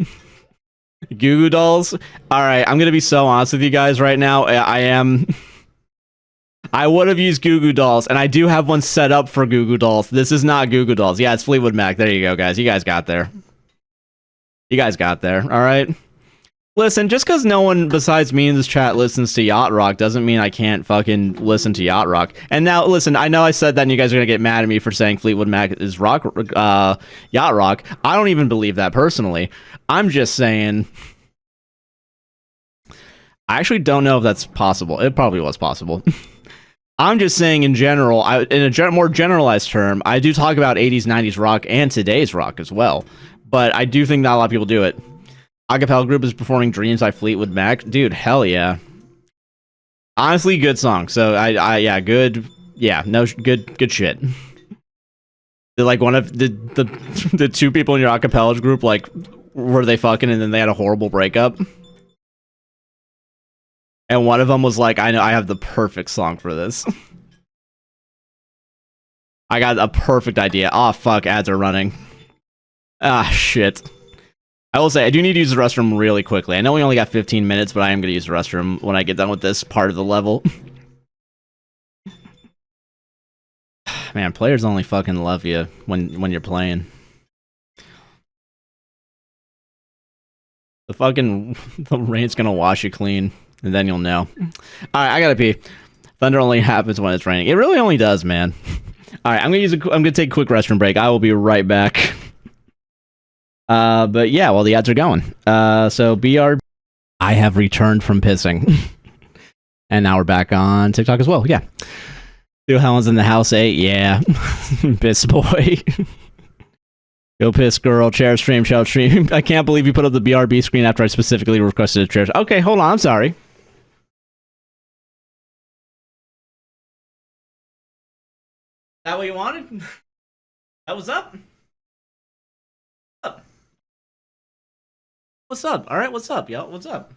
Goo Goo Dolls. Alright, I'm gonna be so honest with you guys right now. I would have used Goo Goo Dolls, and I do have one set up for Goo Goo Dolls. This is not Goo Goo Dolls. Yeah, it's Fleetwood Mac. There you go, guys. You guys got there. You guys got there, alright? Listen, just because no one besides me in this chat listens to Yacht Rock doesn't mean I can't fucking listen to Yacht Rock. And now, listen, I know I said that and you guys are going to get mad at me for saying Fleetwood Mac is Yacht Rock. I don't even believe that personally. I'm just saying... I actually don't know if that's possible. It probably was possible. I'm just saying in general, in a more generalized term, I do talk about 80s, 90s rock and today's rock as well. But I do think not a lot of people do it. Acapella group is performing Dreams by Fleetwood Mac. Dude, hell yeah. Honestly, good song. So, yeah, good. Yeah, no, good shit. They're like one of the 2 people in your acapella group, like, were they fucking and then they had a horrible breakup? And one of them was like, I know I have the perfect song for this. I got a perfect idea. Oh, fuck, ads are running. Ah, shit. I will say, I do need to use the restroom really quickly. I know we only got 15 minutes, but I am going to use the restroom when I get done with this part of the level. Man, players only fucking love you when you're playing. The rain's going to wash you clean. And then you'll know. Alright, I gotta pee. Thunder only happens when it's raining. It really only does, man. Alright, I'm gonna take a quick restroom break. I will be right back. But yeah, well, the ads are going. So BR... I have returned from pissing. And now we're back on TikTok as well, yeah. Bill Helen's in the house, 8, yeah. Piss boy. Go piss, girl. Chair stream, shout stream. I can't believe you put up the BRB screen after I specifically requested a chair. Okay, hold on, I'm sorry. That what you wanted? That was up? What's up? Alright, what's up, y'all? What's up?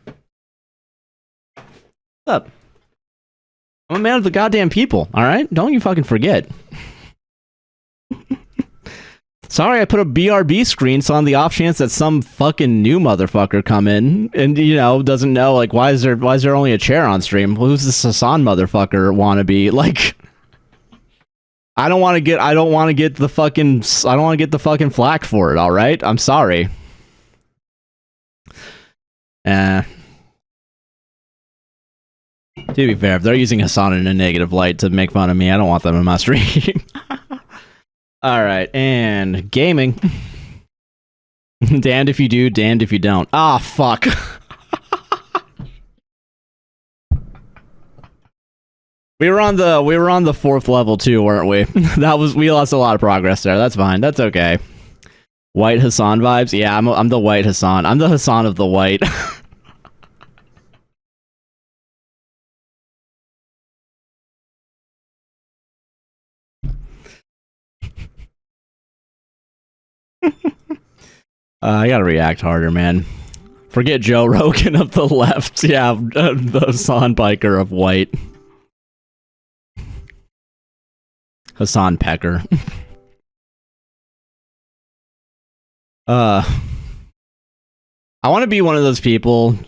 What's up? I'm a man of the goddamn people, alright? Don't you fucking forget. Sorry, I put a BRB screen, so on the off chance that some fucking new motherfucker come in and, you know, doesn't know, like, why is there only a chair on stream? Who's this Hassan motherfucker wannabe? Like, I don't want to get the fucking flack for it, alright? I'm sorry. To be fair, if they're using Hassan in a negative light to make fun of me, I don't want them in my stream. Alright, and gaming. Damned if you do, damned if you don't. Ah, fuck. We were on the 4th level too, weren't we? We lost a lot of progress there. That's fine. That's okay. White Hassan vibes? Yeah, I'm the white Hassan. I'm the Hassan of the white. I gotta react harder, man. Forget Joe Rogan of the left. Yeah, the Hassan biker of white. Hassan Pecker. I want to be one of those people.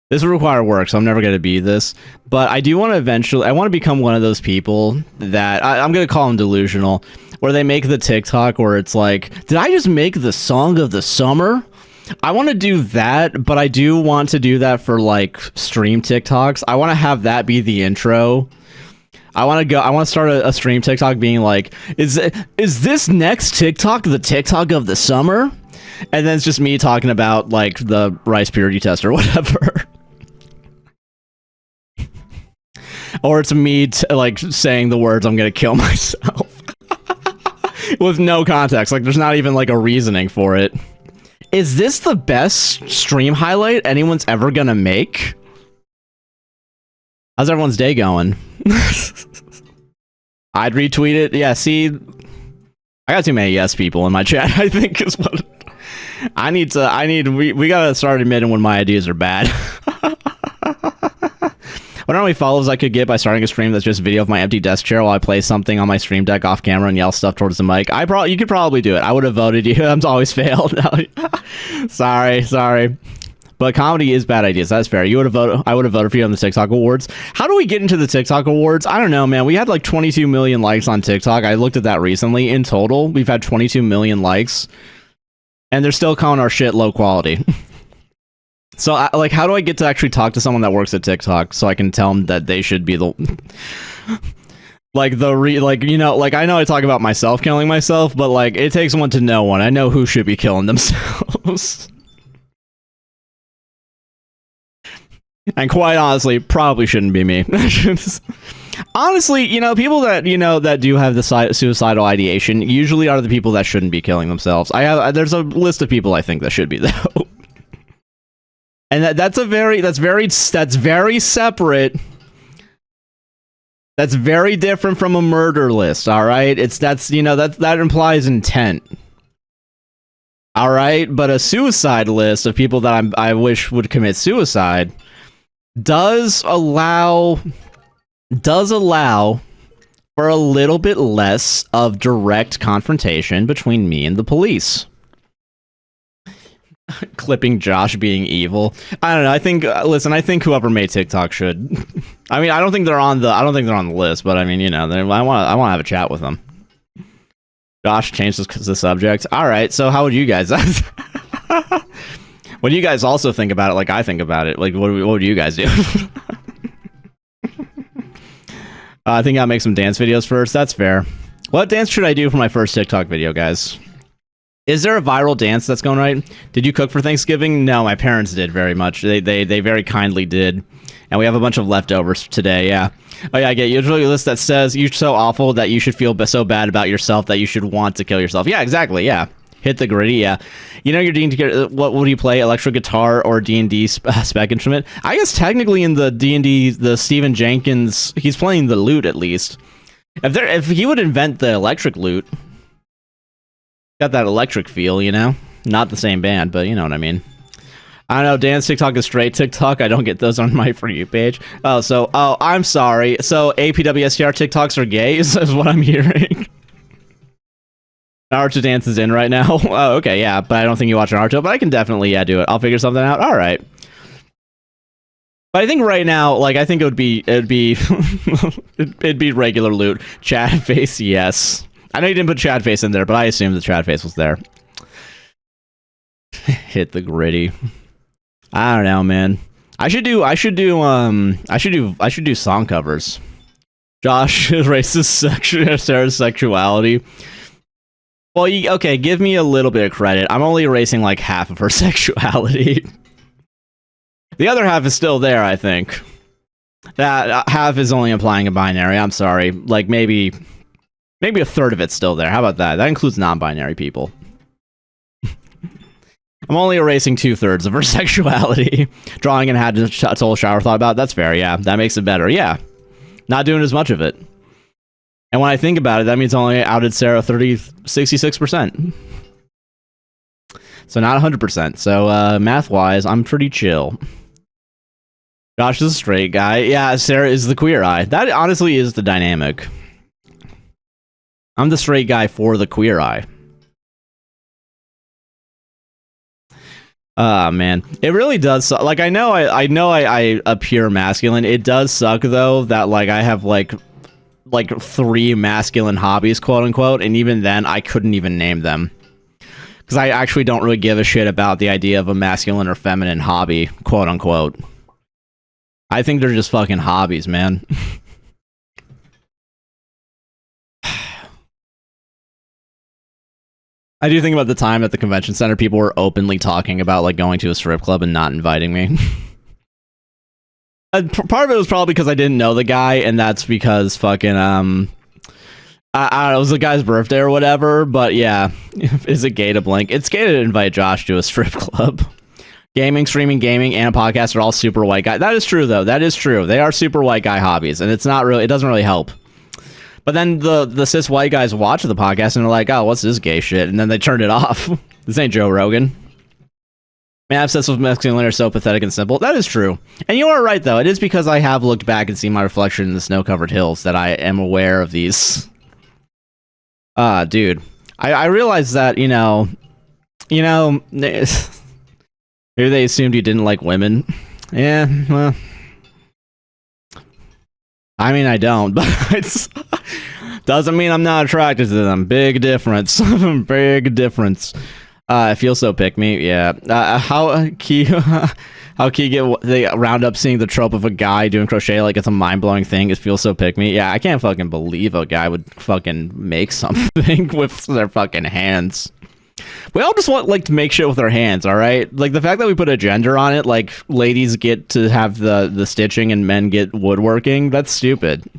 This will require work, so I'm never going to be this. But I do want to eventually... I want to become one of those people that... I'm going to call them delusional. Where they make the TikTok where it's like, did I just make the song of the summer? I want to do that, but I do want to do that for, like, stream TikToks. I want to have that be the intro. I want to start a stream TikTok being like, is this next TikTok the TikTok of the summer? And then it's just me talking about, like, the rice purity test or whatever. Or it's me, like, saying the words, I'm gonna kill myself. With no context. Like, there's not even, like, a reasoning for it. Is this the best stream highlight anyone's ever gonna make? How's everyone's day going? I'd retweet it. Yeah, see, I got too many yes people in my chat, I think is what we gotta start admitting when my ideas are bad. I wonder how many follows I could get by starting a stream that's just video of my empty desk chair while I play something on my stream deck off camera and yell stuff towards the mic. You could probably do it. I would have voted you. I'm always failed. Sorry. But comedy is bad ideas. That's fair. I would have voted for you on the TikTok awards. How do we get into the TikTok awards? I don't know, man. We had like 22 million likes on TikTok. I looked at that recently. In total, we've had 22 million likes. And they're still calling our shit low quality. So, like, how do I get to actually talk to someone that works at TikTok so I can tell them that they should be the... you know, like, I know I talk about myself killing myself, but, like, it takes one to know one. I know who should be killing themselves. And quite honestly, probably shouldn't be me. Honestly, you know, people that, you know, that do have the suicidal ideation usually are the people that shouldn't be killing themselves. There's a list of people I think that should be, though. And that's very separate. That's very different from a murder list, all right? That implies intent. All right, but a suicide list of people that I wish would commit suicide does allow for a little bit less of direct confrontation between me and the police. Clipping Josh being evil. I don't know. I think I think whoever made TikTok should. I mean, I don't think they're on the list, but I mean, you know, I want to have a chat with them. Josh changed the subject. All right. So how would you guys? What do you guys also think about it? Like I think about it. Like what would you guys do? I think I'll make some dance videos first. That's fair. What dance should I do for my first TikTok video, guys? Is there a viral dance that's going right? Did you cook for Thanksgiving? No, my parents did very much. They very kindly did. And we have a bunch of leftovers today, yeah. Oh yeah, I get usually a list that says you're so awful that you should feel so bad about yourself that you should want to kill yourself. Yeah, exactly, yeah. Hit the gritty, yeah. You know your D&D, what do you play? Electric guitar or D&D spec instrument? I guess technically in the D&D, the Stephen Jenkins, he's playing the lute at least. If he would invent the electric lute, got that electric feel, you know? Not the same band, but you know what I mean. I don't know, Dan's TikTok is straight TikTok. I don't get those on my For You page. Oh, I'm sorry. So APWSTR TikToks are gay is what I'm hearing. Naruto Dance is in right now. Oh, okay, yeah, but I don't think you watch Naruto, but I can definitely, yeah, do it. I'll figure something out. All right. But I think right now, like, I think it'd be it'd be regular loot. Chad face, yes. I know you didn't put Chad face in there, but I assumed the Chad face was there. Hit the gritty. I don't know, man. I should do song covers. Josh erases Sarah's sexuality. Well, okay, give me a little bit of credit. I'm only erasing like half of her sexuality. The other half is still there, I think. That half is only implying a binary. I'm sorry. Like maybe a third of it's still there. How about that? That includes non-binary people. I'm only erasing 2/3 of her sexuality. Drawing and had a total shower thought about. That's fair, yeah. That makes it better, yeah. Not doing as much of it. And when I think about it, that means I only outed Sarah 66%. So not 100%. So math-wise, I'm pretty chill. Josh is a straight guy. Yeah, Sarah is the queer eye. That honestly is the dynamic. I'm the straight guy for the queer eye. Man, it really does suck. Like, I know I appear masculine. It does suck though that like I have like 3 masculine hobbies, quote unquote, and even then I couldn't even name them because I actually don't really give a shit about the idea of a masculine or feminine hobby, quote unquote. I think they're just fucking hobbies, man. I do think about the time at the convention center, people were openly talking about like going to a strip club and not inviting me. Part of it was probably because I didn't know the guy, and that's because fucking I don't know, it was the guy's birthday or whatever. But yeah, is it gay to blink? It's gay to invite Josh to a strip club. Gaming, streaming, gaming, and a podcast are all super white guy. That is true though. That is true. They are super white guy hobbies, and it's not really. It doesn't really help. But then the cis white guys watch the podcast and they're like, oh, what's this gay shit? And then they turn it off. This ain't Joe Rogan. Man, obsessed with masculinity are so pathetic and simple. That is true. And you are right, though. It is because I have looked back and seen my reflection in the snow-covered hills that I am aware of these. Dude. I realized that, you know, maybe they assumed you didn't like women. Yeah, well. I mean, I don't, but it's doesn't mean I'm not attracted to them. Big difference. Big difference. I feel so pick me. Yeah. How Key get they round up seeing the trope of a guy doing crochet like it's a mind-blowing thing. It feels so pick me. Yeah, I can't fucking believe a guy would fucking make something with their fucking hands. We all just want like to make shit with our hands, all right? Like the fact that we put a gender on it, like ladies get to have the stitching and men get woodworking, that's stupid.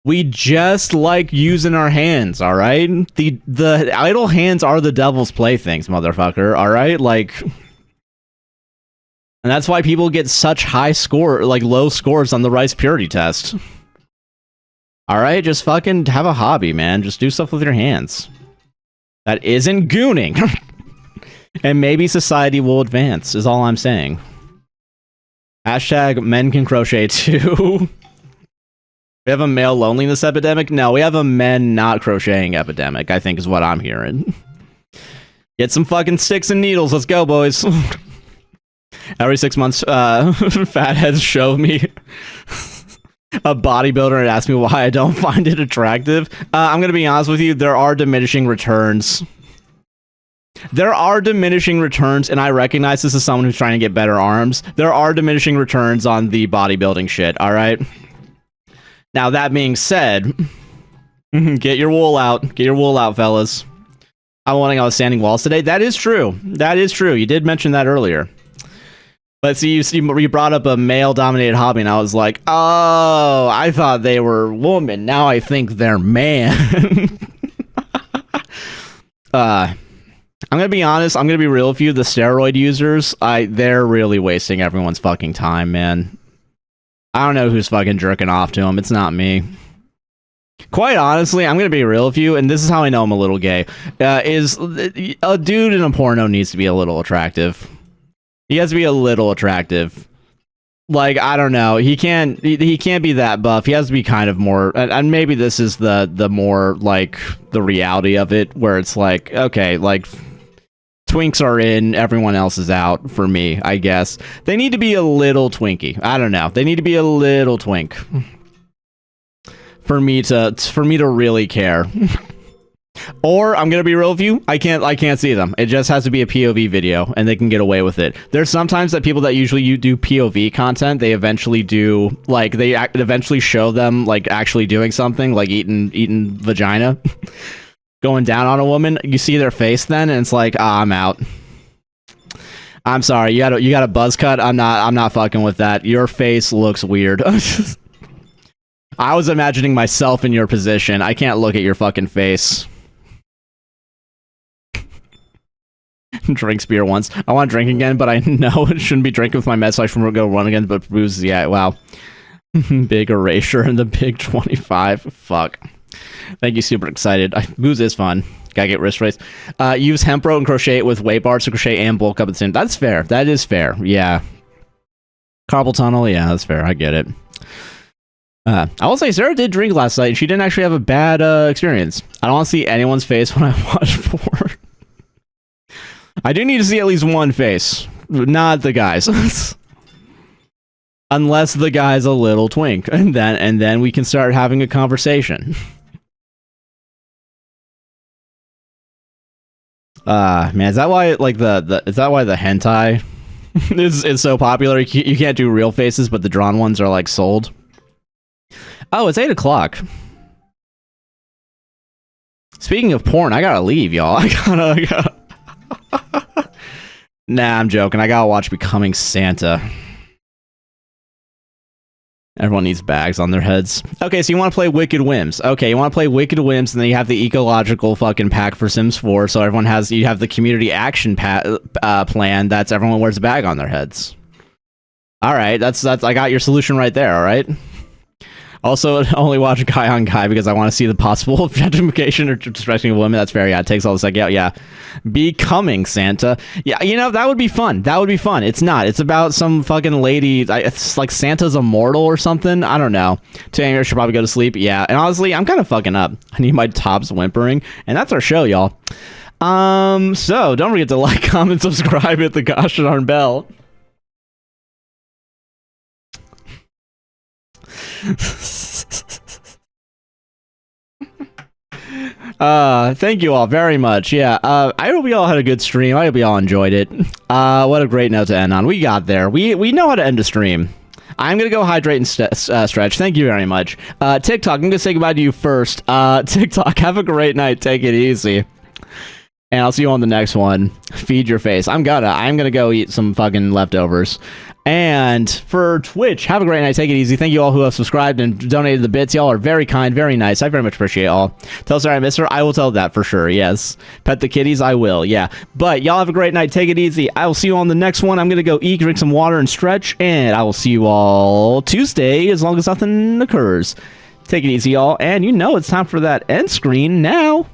We just like using our hands, all right? The idle hands are the devil's playthings, motherfucker, all right? Like, and that's why people get such low scores on the rice purity test. All right, just fucking have a hobby, man. Just do stuff with your hands. That isn't gooning. And maybe society will advance, is all I'm saying. Hashtag men can crochet too. We have a male loneliness epidemic? No, we have a men not crocheting epidemic, I think is what I'm hearing. Get some fucking sticks and needles, let's go, boys. Every 6 months, fatheads show me a bodybuilder and ask me why I don't find it attractive. I'm gonna be honest with you, there are diminishing returns. There are diminishing returns, and I recognize this as someone who's trying to get better arms. There are diminishing returns on the bodybuilding shit, alright? Now, that being said, get your wool out. Get your wool out, fellas. I'm wanting on standing walls today. That is true. That is true. You did mention that earlier. But see, you brought up a male-dominated hobby, and I was like, oh, I thought they were woman. Now I think they're man. I'm gonna be honest. I'm gonna be real with you. The steroid users, they're really wasting everyone's fucking time, man. I don't know who's fucking jerking off to them. It's not me. Quite honestly, I'm gonna be real with you, and this is how I know I'm a little gay. Is a dude in a porno needs to be a little attractive. He has to be a little attractive. Like, I don't know. He can't be that buff. He has to be kind of more, and maybe this is the more like the reality of it, where it's like, okay, like twinks are in, everyone else is out for me, I guess. They need to be a little twinky. I don't know. They need to be a little twink for me to really care. Or I'm gonna be real with you, I can't see them. It just has to be a POV video, and they can get away with it. There's sometimes that people that usually do POV content, they eventually do like eventually show them like actually doing something, like eating vagina, going down on a woman. You see their face then, and it's like, I'm out. I'm sorry, you got a buzz cut. I'm not fucking with that. Your face looks weird. I was imagining myself in your position. I can't look at your fucking face. Drinks beer once. I want to drink again, but I know it shouldn't be drinking with my meds, so I shouldn't go run again, but booze, yeah, wow. Big erasure and the big 25. Fuck. Thank you, super excited. Booze is fun. Gotta get wrist race. Use hemp rope and crochet it with weight bars to crochet and bulk up at the same. That's fair. That is fair. Yeah. Carpal tunnel, yeah, that's fair. I get it. I will say Sarah did drink last night, and she didn't actually have a bad experience. I don't want to see anyone's face when I watch porn. I do need to see at least one face, not the guy's. Unless the guy's a little twink, and then we can start having a conversation. Man, is that why like is that why the hentai is so popular? You can't do real faces, but the drawn ones are like sold. Oh, it's 8 o'clock. Speaking of porn, I gotta leave, y'all. I gotta... Nah, I'm joking. I gotta watch Becoming Santa. Everyone needs bags on their heads. Okay, so you want to play Wicked Whims. Okay, you want to play Wicked Whims, and then you have the ecological fucking pack for Sims 4, so everyone has... You have the community action plan, that's everyone wears a bag on their heads. Alright, that's... I got your solution right there, alright? Also, only watch Guy on Guy because I want to see the possible objectification or disrespecting of women. That's fair. Yeah, it takes all the second. Yeah. Becoming Santa. Yeah, you know, that would be fun. That would be fun. It's not. It's about some fucking lady. It's like Santa's immortal or something. I don't know. Tanger should probably go to sleep. Yeah, and honestly, I'm kind of fucking up. I need my tops whimpering. And that's our show, y'all. So, don't forget to like, comment, subscribe, hit the gosh darn bell. Thank you all very much. Yeah, I hope you all had a good stream. I hope you all enjoyed it. What a great note to end on. We got there. We know how to end a stream. I'm gonna go hydrate and stretch. Thank you very much. TikTok, I'm gonna say goodbye to you first. TikTok, have a great night. Take it easy. And I'll see you on the next one. Feed your face. I'm gonna go eat some fucking leftovers. And for Twitch, have a great night. Take it easy. Thank you all who have subscribed and donated the bits. Y'all are very kind, very nice. I very much appreciate y'all. Tell Sarah I miss her. I will tell that for sure. Yes. Pet the kitties. I will. Yeah. But y'all have a great night. Take it easy. I will see you on the next one. I'm going to go eat, drink some water, and stretch. And I will see you all Tuesday as long as nothing occurs. Take it easy, y'all. And you know it's time for that end screen now.